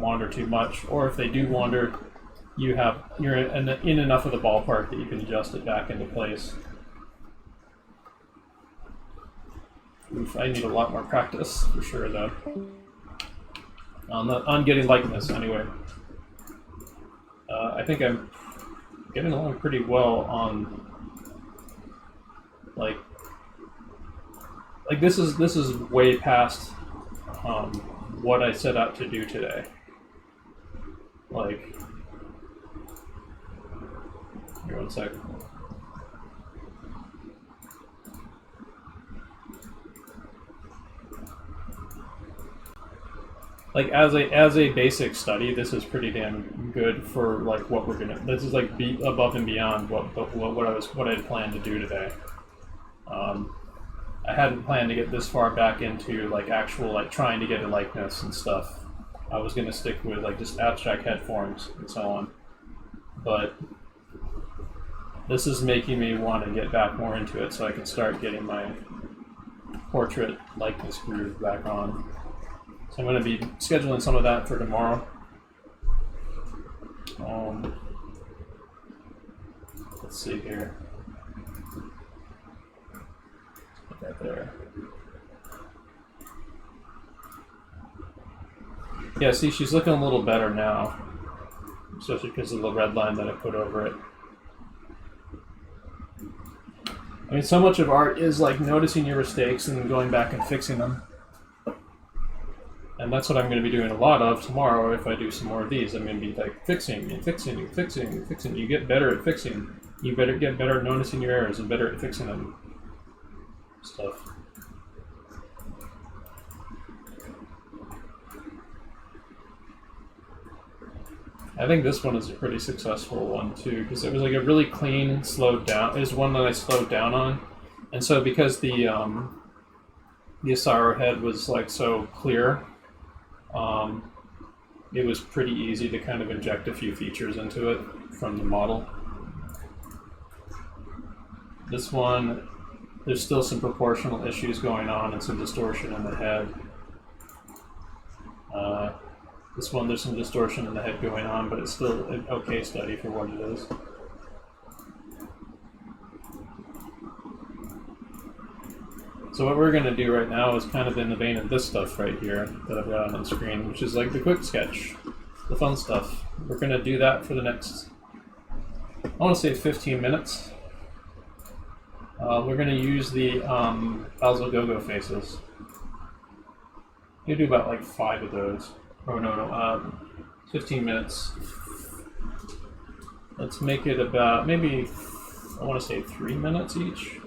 wander too much. Or if they do wander, you're in enough of the ballpark that you can adjust it back into place. Oof, I need a lot more practice for sure, though. On getting likeness, anyway. I think I'm getting along pretty well on like this is way past what I set out to do today. Like, here, 1 sec. Like as a basic study, this is pretty damn good for like what we're gonna. This is like above and beyond what I had planned to do today. I hadn't planned to get this far back into like actual like trying to get a likeness and stuff. I was gonna stick with like just abstract head forms and so on. But this is making me want to get back more into it so I can start getting my portrait likeness groove back on. So I'm going to be scheduling some of that for tomorrow. Let's see here. Put that there. Yeah, see, she's looking a little better now, especially because of the red line that I put over it. I mean, so much of art is like noticing your mistakes and then going back and fixing them. And that's what I'm going to be doing a lot of tomorrow if I do some more of these. I'm going to be like fixing and fixing and fixing and fixing. You get better at fixing. You better get better at noticing your errors and better at fixing them. Stuff. I think this one is a pretty successful one too, because it was like a really clean, slowed down. It was one that I slowed down on, and so because the Asaro head was like so clear, it was pretty easy to kind of inject a few features into it from the model. This one, there's still some proportional issues going on and some distortion in the head. This one, there's some distortion in the head going on, but it's still an okay study for what it is. So what we're going to do right now is kind of in the vein of this stuff right here that I've got on screen, which is like the quick sketch, the fun stuff. We're going to do that for the next, I want to say 15 minutes. We're going to use the Basil Go-Go faces. You do about like 5 of those. Oh no, 15 minutes. Let's make it about maybe, I want to say 3 minutes each.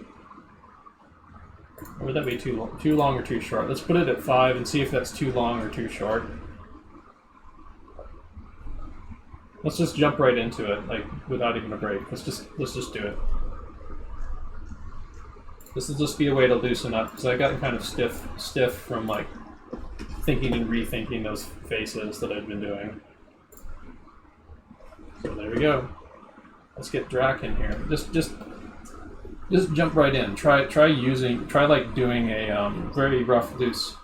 Or would that be too long or too short? Let's put it at 5 and see if that's too long or too short. Let's just jump right into it, like without even a break. Let's just do it. This will just be a way to loosen up because I got kind of stiff from like thinking and rethinking those faces that I've been doing. So there we go. Let's get Drac in here. Just jump right in. Try like doing a very rough, loose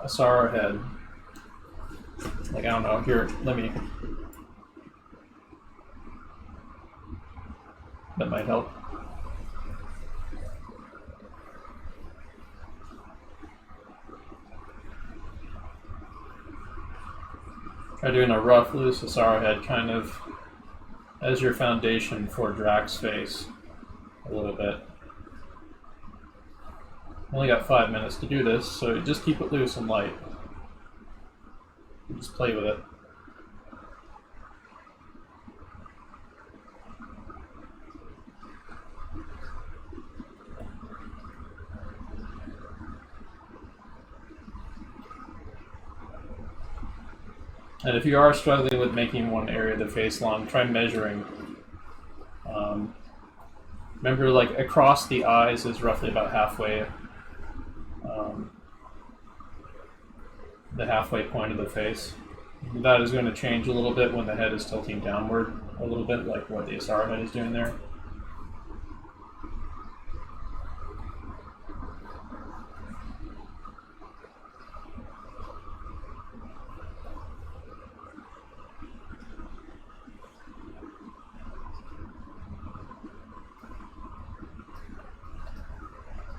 Asaro head. Like I don't know. Here, let me. That might help. Try doing a rough, loose Asaro head kind of as your foundation for Drac's face a little bit. Only got 5 minutes to do this, so just keep it loose and light. Just play with it. And if you are struggling with making one area of the face long, try measuring. Remember, like, across the eyes is roughly about halfway, the halfway point of the face. That is going to change a little bit when the head is tilting downward a little bit, like what the Asaro head is doing there.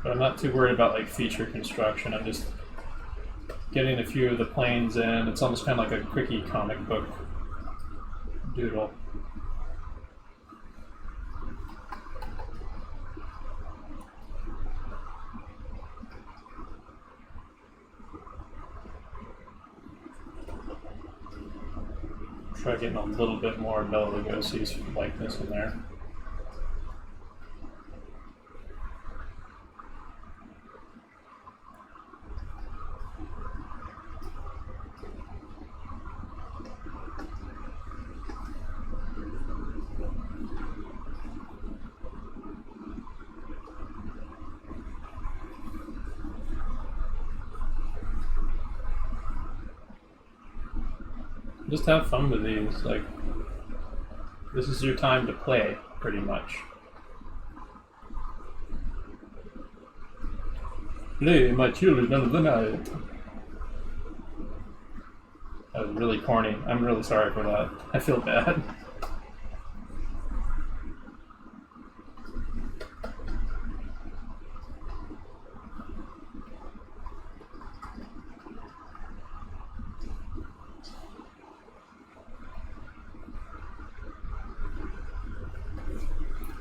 But I'm not too worried about like feature construction. I'm just getting a few of the planes in. It's almost kind of like a quickie comic book doodle. Try getting a little bit more Bela Lugosi's likeness in there. Just have fun with these, like, this is your time to play, pretty much. Play my children of the night. That was really corny. I'm really sorry for that. I feel bad.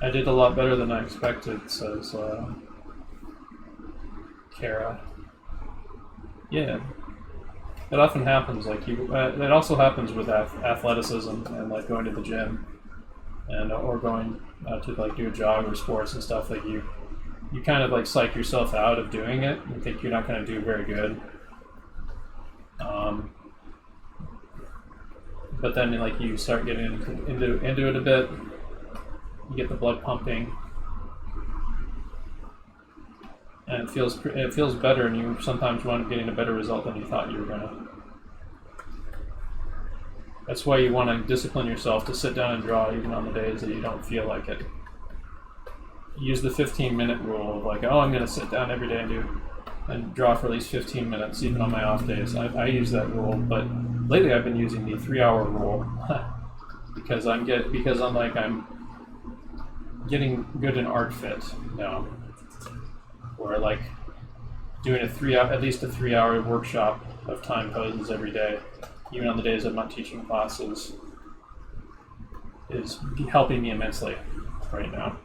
I did a lot better than I expected, says Kara. Yeah, it often happens. Like it also happens with athleticism and like going to the gym, and or going to like do a jog or sports and stuff. Like you kind of like psych yourself out of doing it and think you're not going to do very good. But then like you start getting into it a bit. You get the blood pumping, and it feels better, and you sometimes wind up getting a better result than you thought you were gonna. That's why you want to discipline yourself to sit down and draw even on the days that you don't feel like it. Use the 15-minute rule of like, oh, I'm gonna sit down every day and draw for at least 15 minutes, even on my off days. I use that rule, but lately I've been using the 3-hour rule because I'm getting good in art fit now, or like doing at least a 3-hour workshop of time poses every day, even on the days I'm not teaching classes, is helping me immensely right now.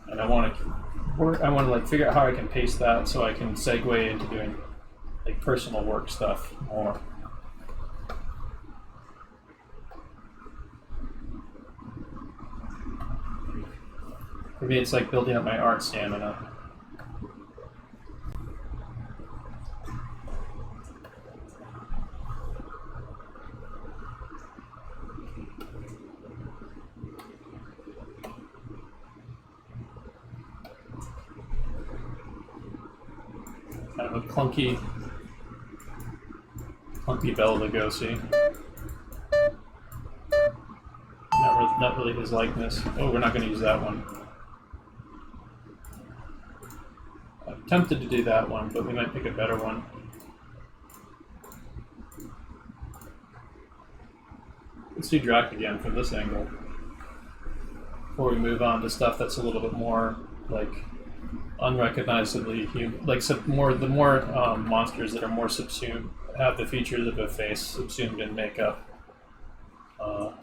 And I want to like figure out how I can pace that so I can segue into doing like personal work stuff more. For me, it's like building up my art stamina. Kind of a clunky Bela Lugosi. Not really his likeness. Oh, we're not going to use that one. I'm tempted to do that one, but we might pick a better one. Let's do Drac again from this angle before we move on to stuff that's a little bit more like unrecognizably human, like the more monsters that are more subsumed, have the features of a face subsumed in makeup.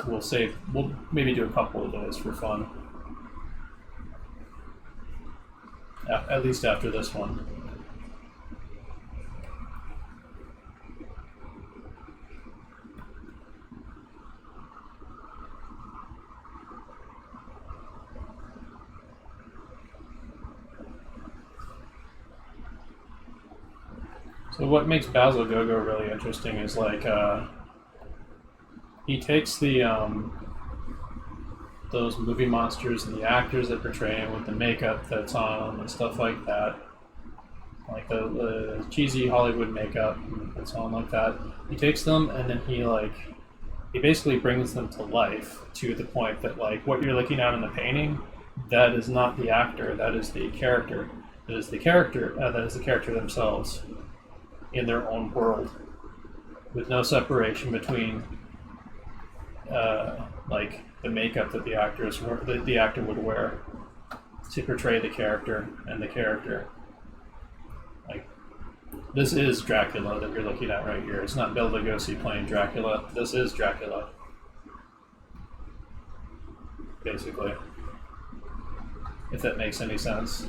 We'll maybe do a couple of those for fun. At least after this one. So what makes Basil Gogo really interesting is like he takes the those movie monsters and the actors that portray him with the makeup that's on and stuff like that, like the cheesy Hollywood makeup that's on like that. He takes them and then he basically brings them to life to the point that like what you're looking at in the painting, that is not the actor, that is the character. That is the character themselves in their own world, with no separation between like the makeup that the actor would wear to portray the character and the character. Like this is Dracula that you're looking at right here. It's not Bela Lugosi playing Dracula. This is Dracula, basically. If that makes any sense.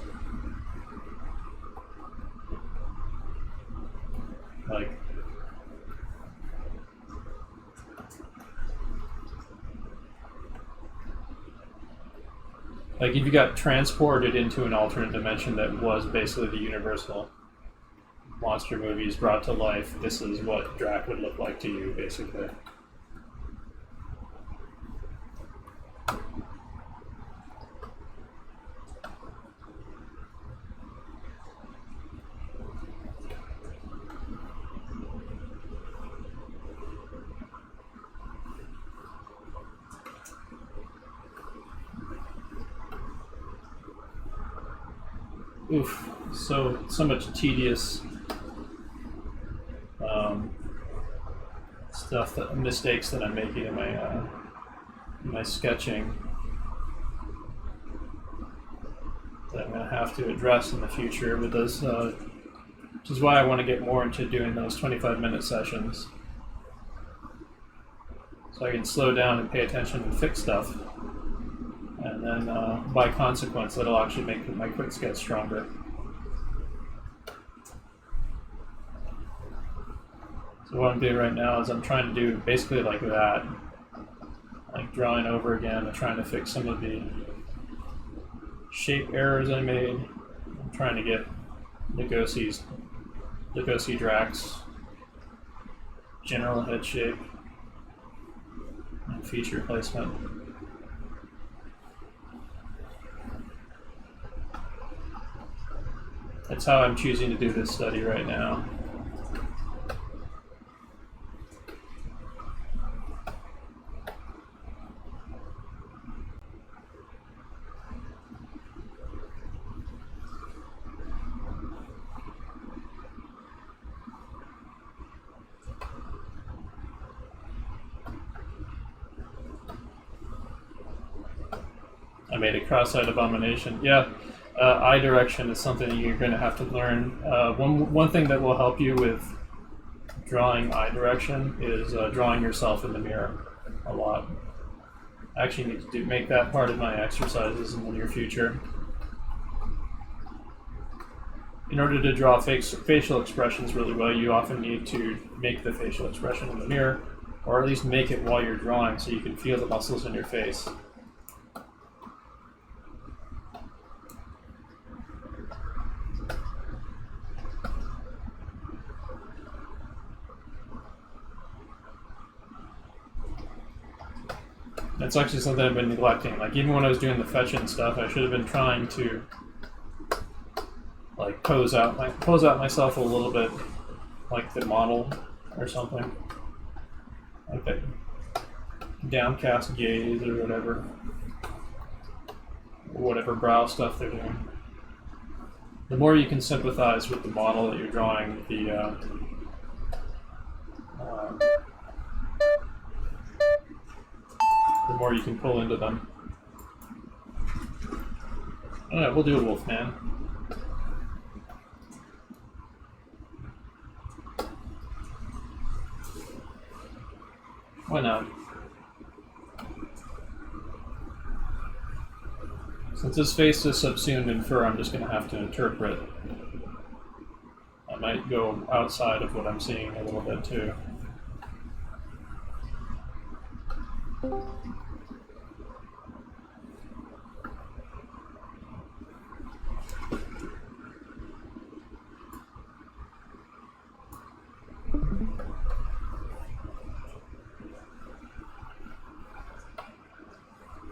Like if you got transported into an alternate dimension that was basically the Universal monster movies brought to life, this is what Drac would look like to you, basically. Oof, so much tedious mistakes that I'm making in my sketching that I'm going to have to address in the future with this, which is why I want to get more into doing those 25-minute sessions, so I can slow down and pay attention and fix stuff, and and then by consequence, that'll actually make my quick sketch stronger. So what I'm doing right now is I'm trying to do basically like that, like drawing over again and trying to fix some of the shape errors I made. I'm trying to get Lugosi's Drax general head shape and feature placement. That's how I'm choosing to do this study right now. I made a cross-eyed abomination. Yeah, eye direction is something you're going to have to learn. One thing that will help you with drawing eye direction is drawing yourself in the mirror a lot. I actually need to make that part of my exercises in the near future. In order to draw facial expressions really well, you often need to make the facial expression in the mirror, or at least make it while you're drawing so you can feel the muscles in your face. That's actually something I've been neglecting. Like, even when I was doing the fetching stuff, I should have been trying to like pose out myself a little bit like the model or something. Like that downcast gaze or whatever brow stuff they're doing. The more you can sympathize with the model that you're drawing, the more you can pull into them. Alright, we'll do a Wolfman. Why not? Since his face is subsumed in fur, I'm just going to have to interpret. I might go outside of what I'm seeing a little bit too.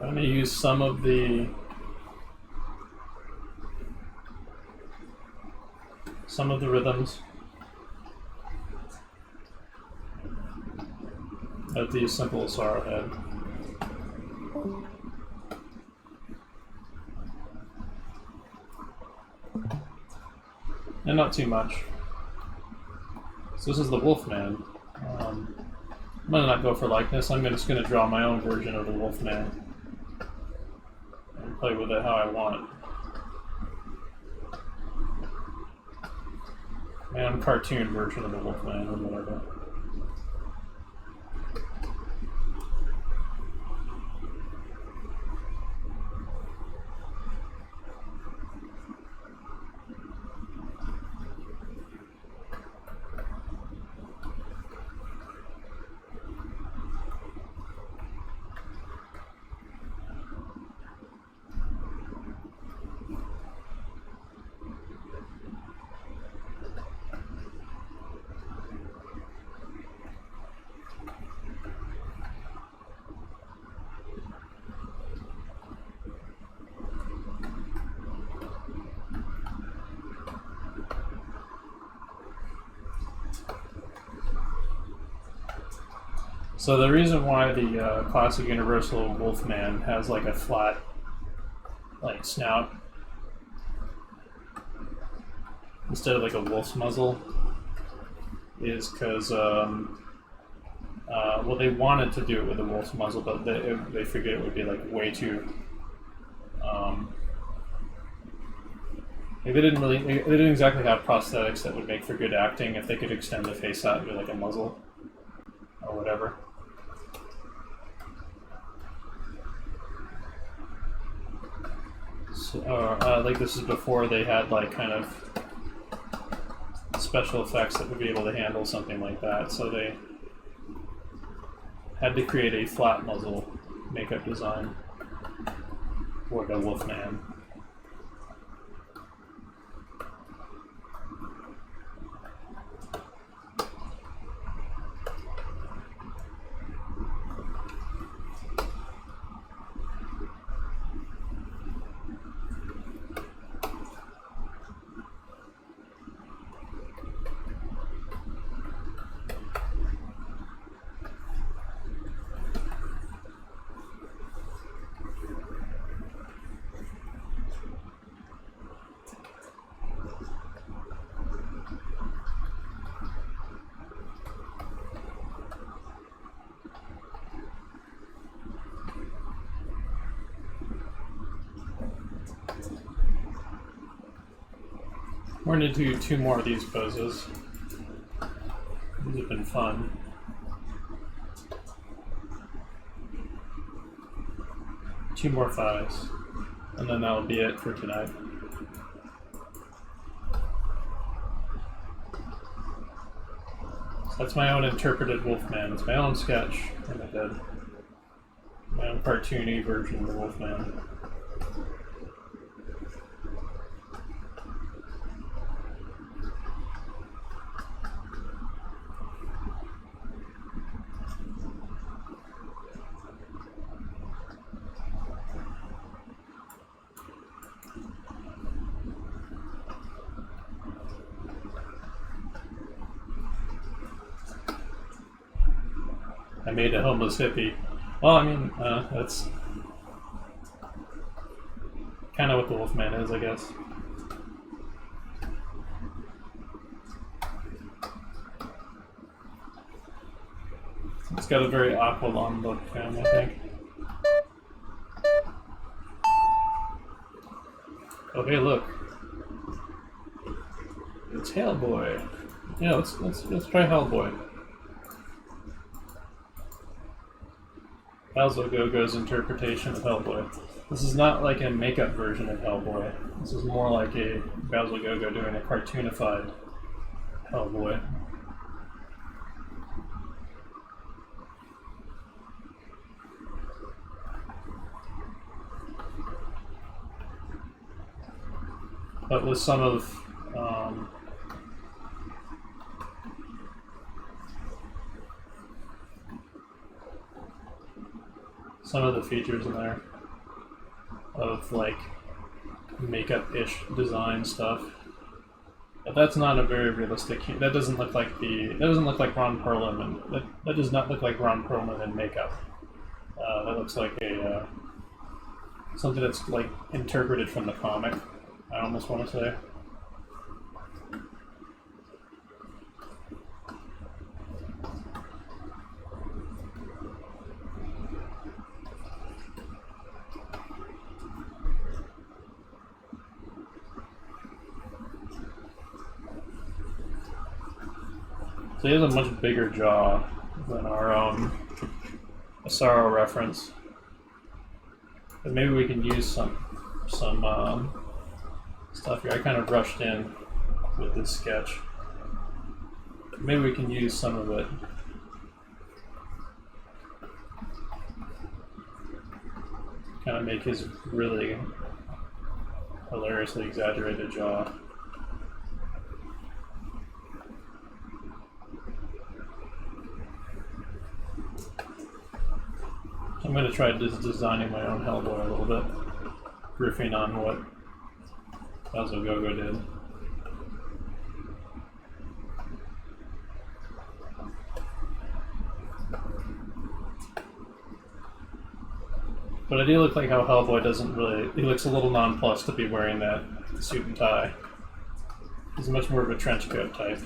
I'm going to use some of the rhythms of the simple sorrow head. And not too much. So this is the Wolfman. I'm going to not go for likeness. I'm just going to draw my own version of the Wolfman and play with it how I want. My own cartoon version of the Wolfman or whatever. So the reason why the classic universal Wolfman has like a flat, like snout instead of like a wolf's muzzle is because, well, they wanted to do it with a wolf's muzzle, but they figured it would be like way too. They didn't exactly have prosthetics that would make for good acting if they could extend the face out and do like a muzzle or whatever. like this is before they had like kind of special effects that would be able to handle something like that. So they had to create a flat muzzle makeup design for the Wolfman. We're going to do 2 more of these poses. These have been fun. Two more 5s. And then that'll be it for tonight. So that's my own interpreted Wolfman. It's my own sketch that I did. My own cartoony version of the Wolfman. I made a homeless hippie. Well, I mean, that's kind of what the Wolfman is, I guess. It's got a very Aqualon look to him, I think. Oh, hey, look. It's Hellboy. Yeah, let's try Hellboy. Basil Gogo's interpretation of Hellboy. This is not like a makeup version of Hellboy. This is more like a Basil Gogo doing a cartoonified Hellboy. But with some of the features in there of like makeup-ish design stuff. But that's not a very realistic. That doesn't look like Ron Perlman. That does not look like Ron Perlman in makeup. That looks like a something that's like interpreted from the comic. I almost want to say. So he has a much bigger jaw than our own Asaro reference. But maybe we can use some stuff here. I kind of rushed in with this sketch. Maybe we can use some of it. Kind of make his really hilariously exaggerated jaw. I'm going to try designing my own Hellboy a little bit, riffing on what Basil Gogo did. But I do look like how Hellboy doesn't really... He looks a little nonplussed to be wearing that suit and tie. He's much more of a trench coat type.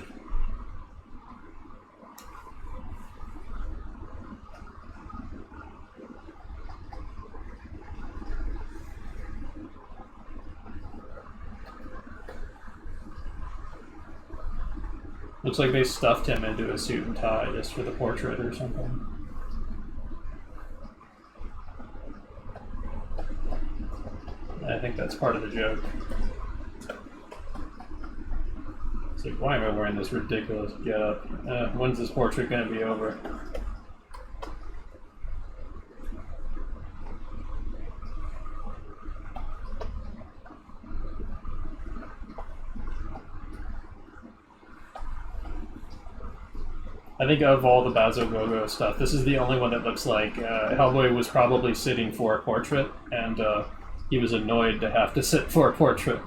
Looks like they stuffed him into a suit and tie just for the portrait or something. I think think that's part of the joke. It's like, why am I wearing this ridiculous getup? When's this portrait going to be over? I think of all the Bazo Gogo stuff, this is the only one that looks like Hellboy was probably sitting for a portrait, and he was annoyed to have to sit for a portrait.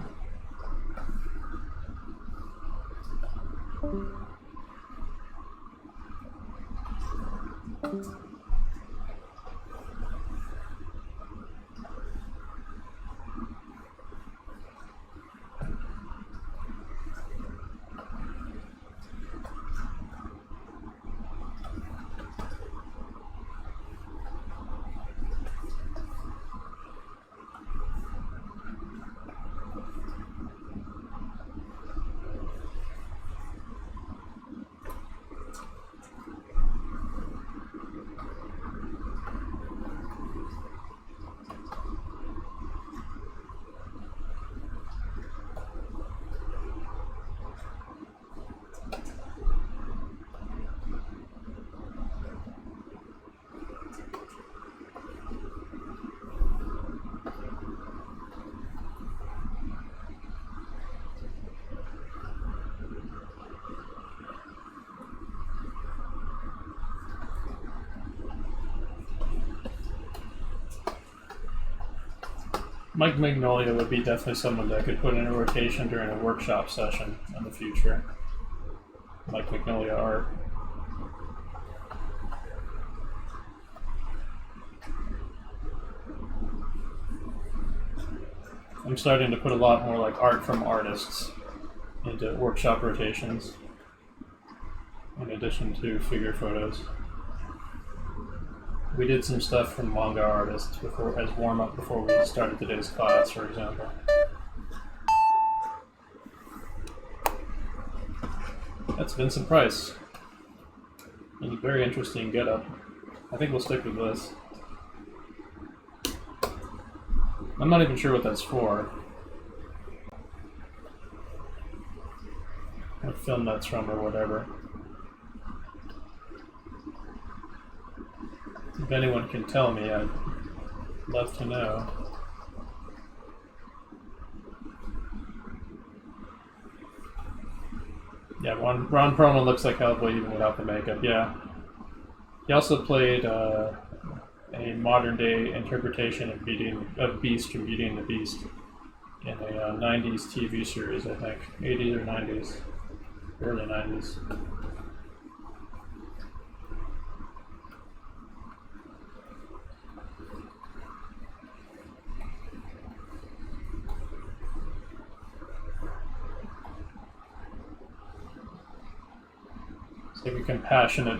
Mike Magnolia would be definitely someone that could put in a rotation during a workshop session in the future. Mike Magnolia art. I'm starting to put a lot more like art from artists into workshop rotations, in addition to figure photos. We did some stuff from manga artists before, as warm-up before we started today's class, for example. That's Vincent Price. And a very interesting getup. I think we'll stick with this. I'm not even sure what that's for. What film that's from or whatever. If anyone can tell me, I'd love to know. Yeah, Ron Perlman looks like Hellboy even without the makeup, yeah. He also played a modern-day interpretation of Beast from Beauty and the Beast in a 90s TV series, I think. 80s or 90s. Early 90s. It's like a compassionate,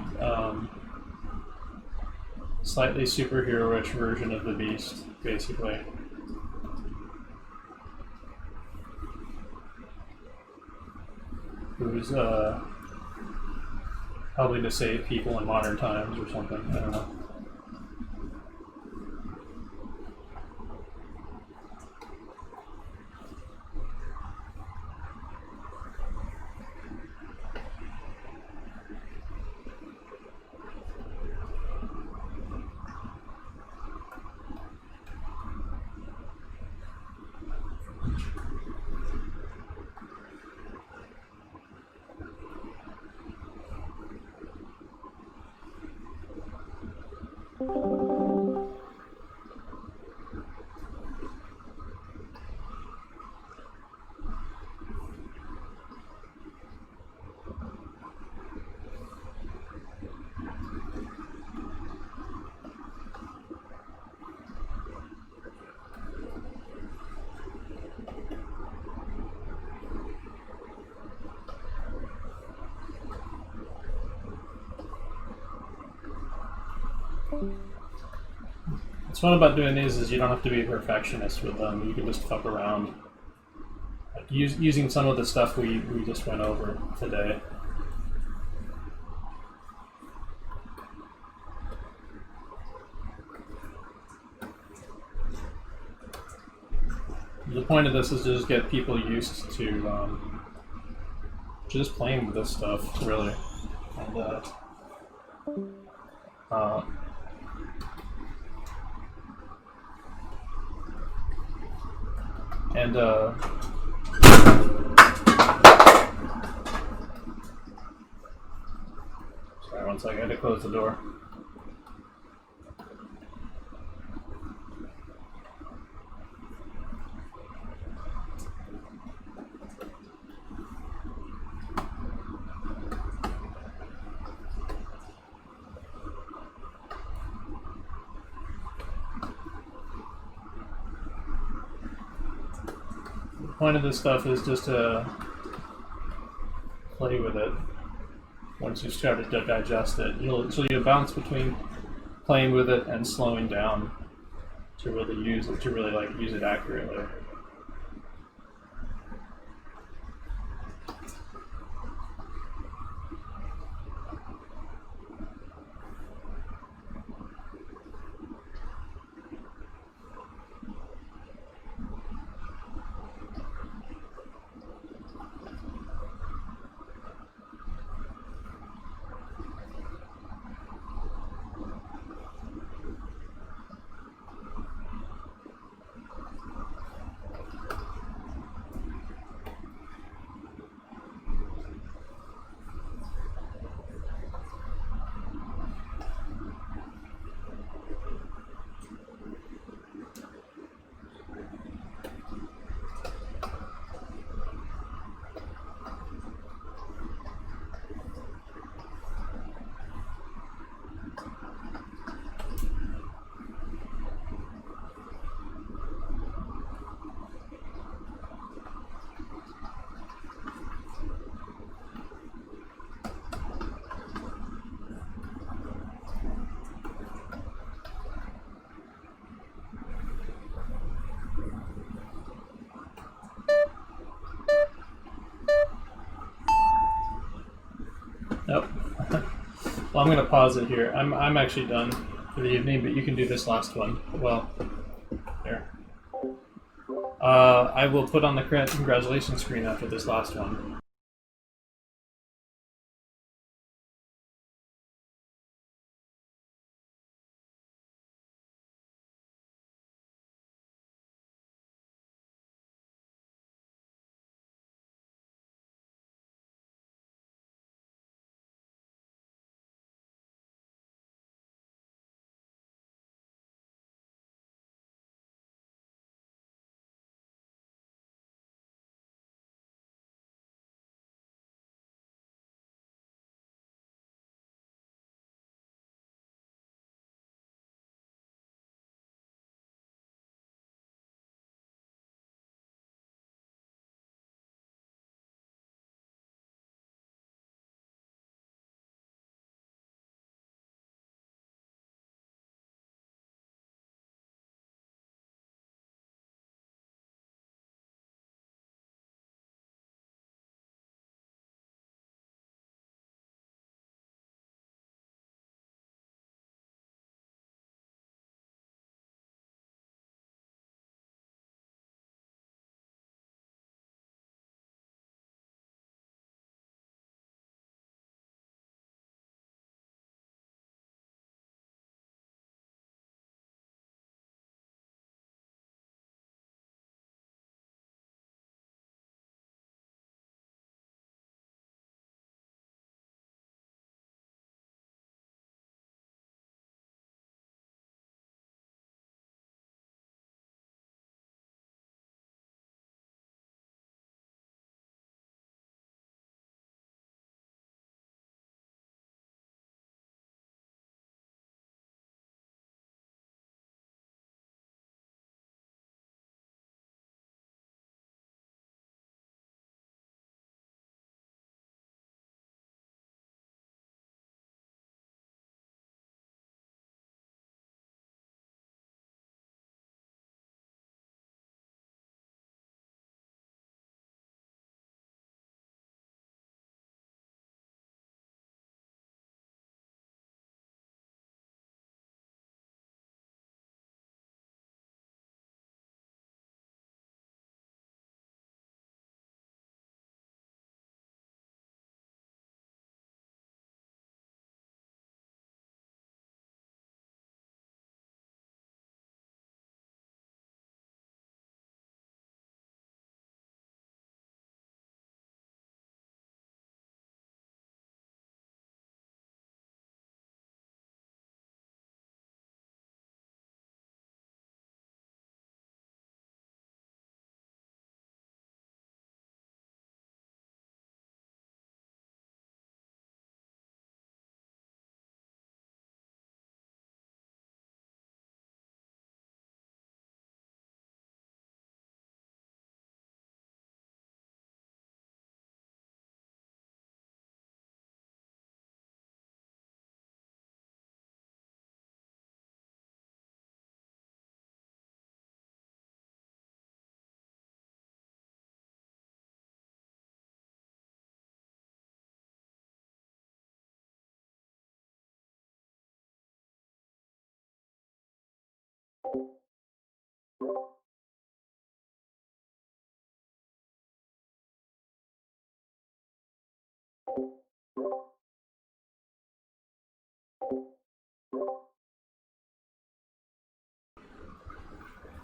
slightly superhero-ish version of the Beast, basically. Who's probably to save people in modern times or something, I don't know. What's fun about doing these is you don't have to be a perfectionist with them. You can just fuck around. Like using some of the stuff we just went over today. The point of this is to just get people used to just playing with this stuff, really. And, sorry, one second, I had to close the door. The point of this stuff is just to play with it. Once you start to digest it, you'll bounce between playing with it and slowing down to really use it, use it accurately. Nope. Well, I'm going to pause it here. I'm actually done for the evening, but you can do this last one. Well, there. I will put on the congratulations screen after this last one.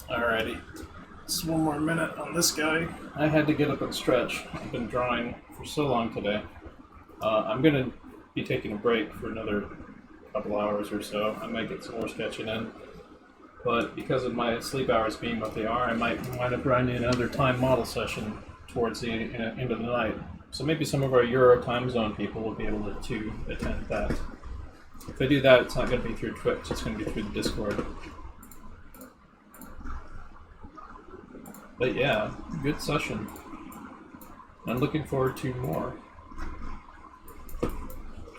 Alrighty. Just one more minute on this guy. I had to get up and stretch. I've been drawing for so long today. I'm going to be taking a break for another couple hours or so. I might get some more sketching in. But because of my sleep hours being what they are, I might wind up running another time model session towards the end of the night. So maybe some of our Euro time zone people will be able to attend that. If I do that, it's not going to be through Twitch, it's going to be through the Discord. But yeah, good session. I'm looking forward to more.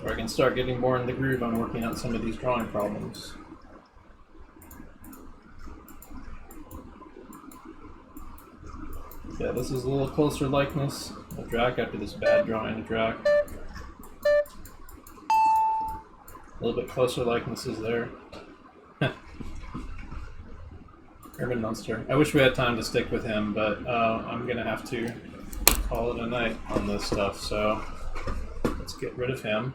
Where I can start getting more in the groove on working out some of these drawing problems. Yeah, this is a little closer likeness of Drac after this bad drawing of Drac. A little bit closer likenesses there. Urban Monster. I wish we had time to stick with him, but I'm gonna have to call it a night on this stuff, so let's get rid of him.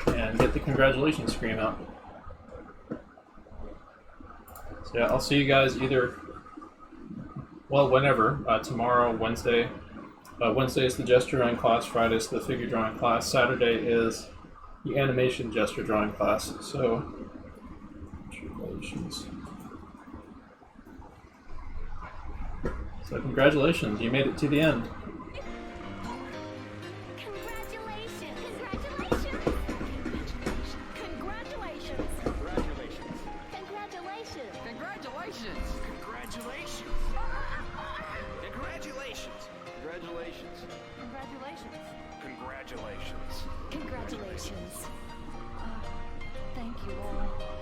And get the congratulations screen out. So yeah, I'll see you guys either, well, whenever. Tomorrow, Wednesday. Wednesday is the gesture drawing class, Friday is the figure drawing class, Saturday is the animation gesture drawing class. So, congratulations. So congratulations, you made it to the end.
Congratulations! Congratulations! Congratulations!
Congratulations.
Congratulations!
Congratulations. Congratulations. Congratulations. Congratulations.
Congratulations!
Congratulations.
Congratulations! Thank you all.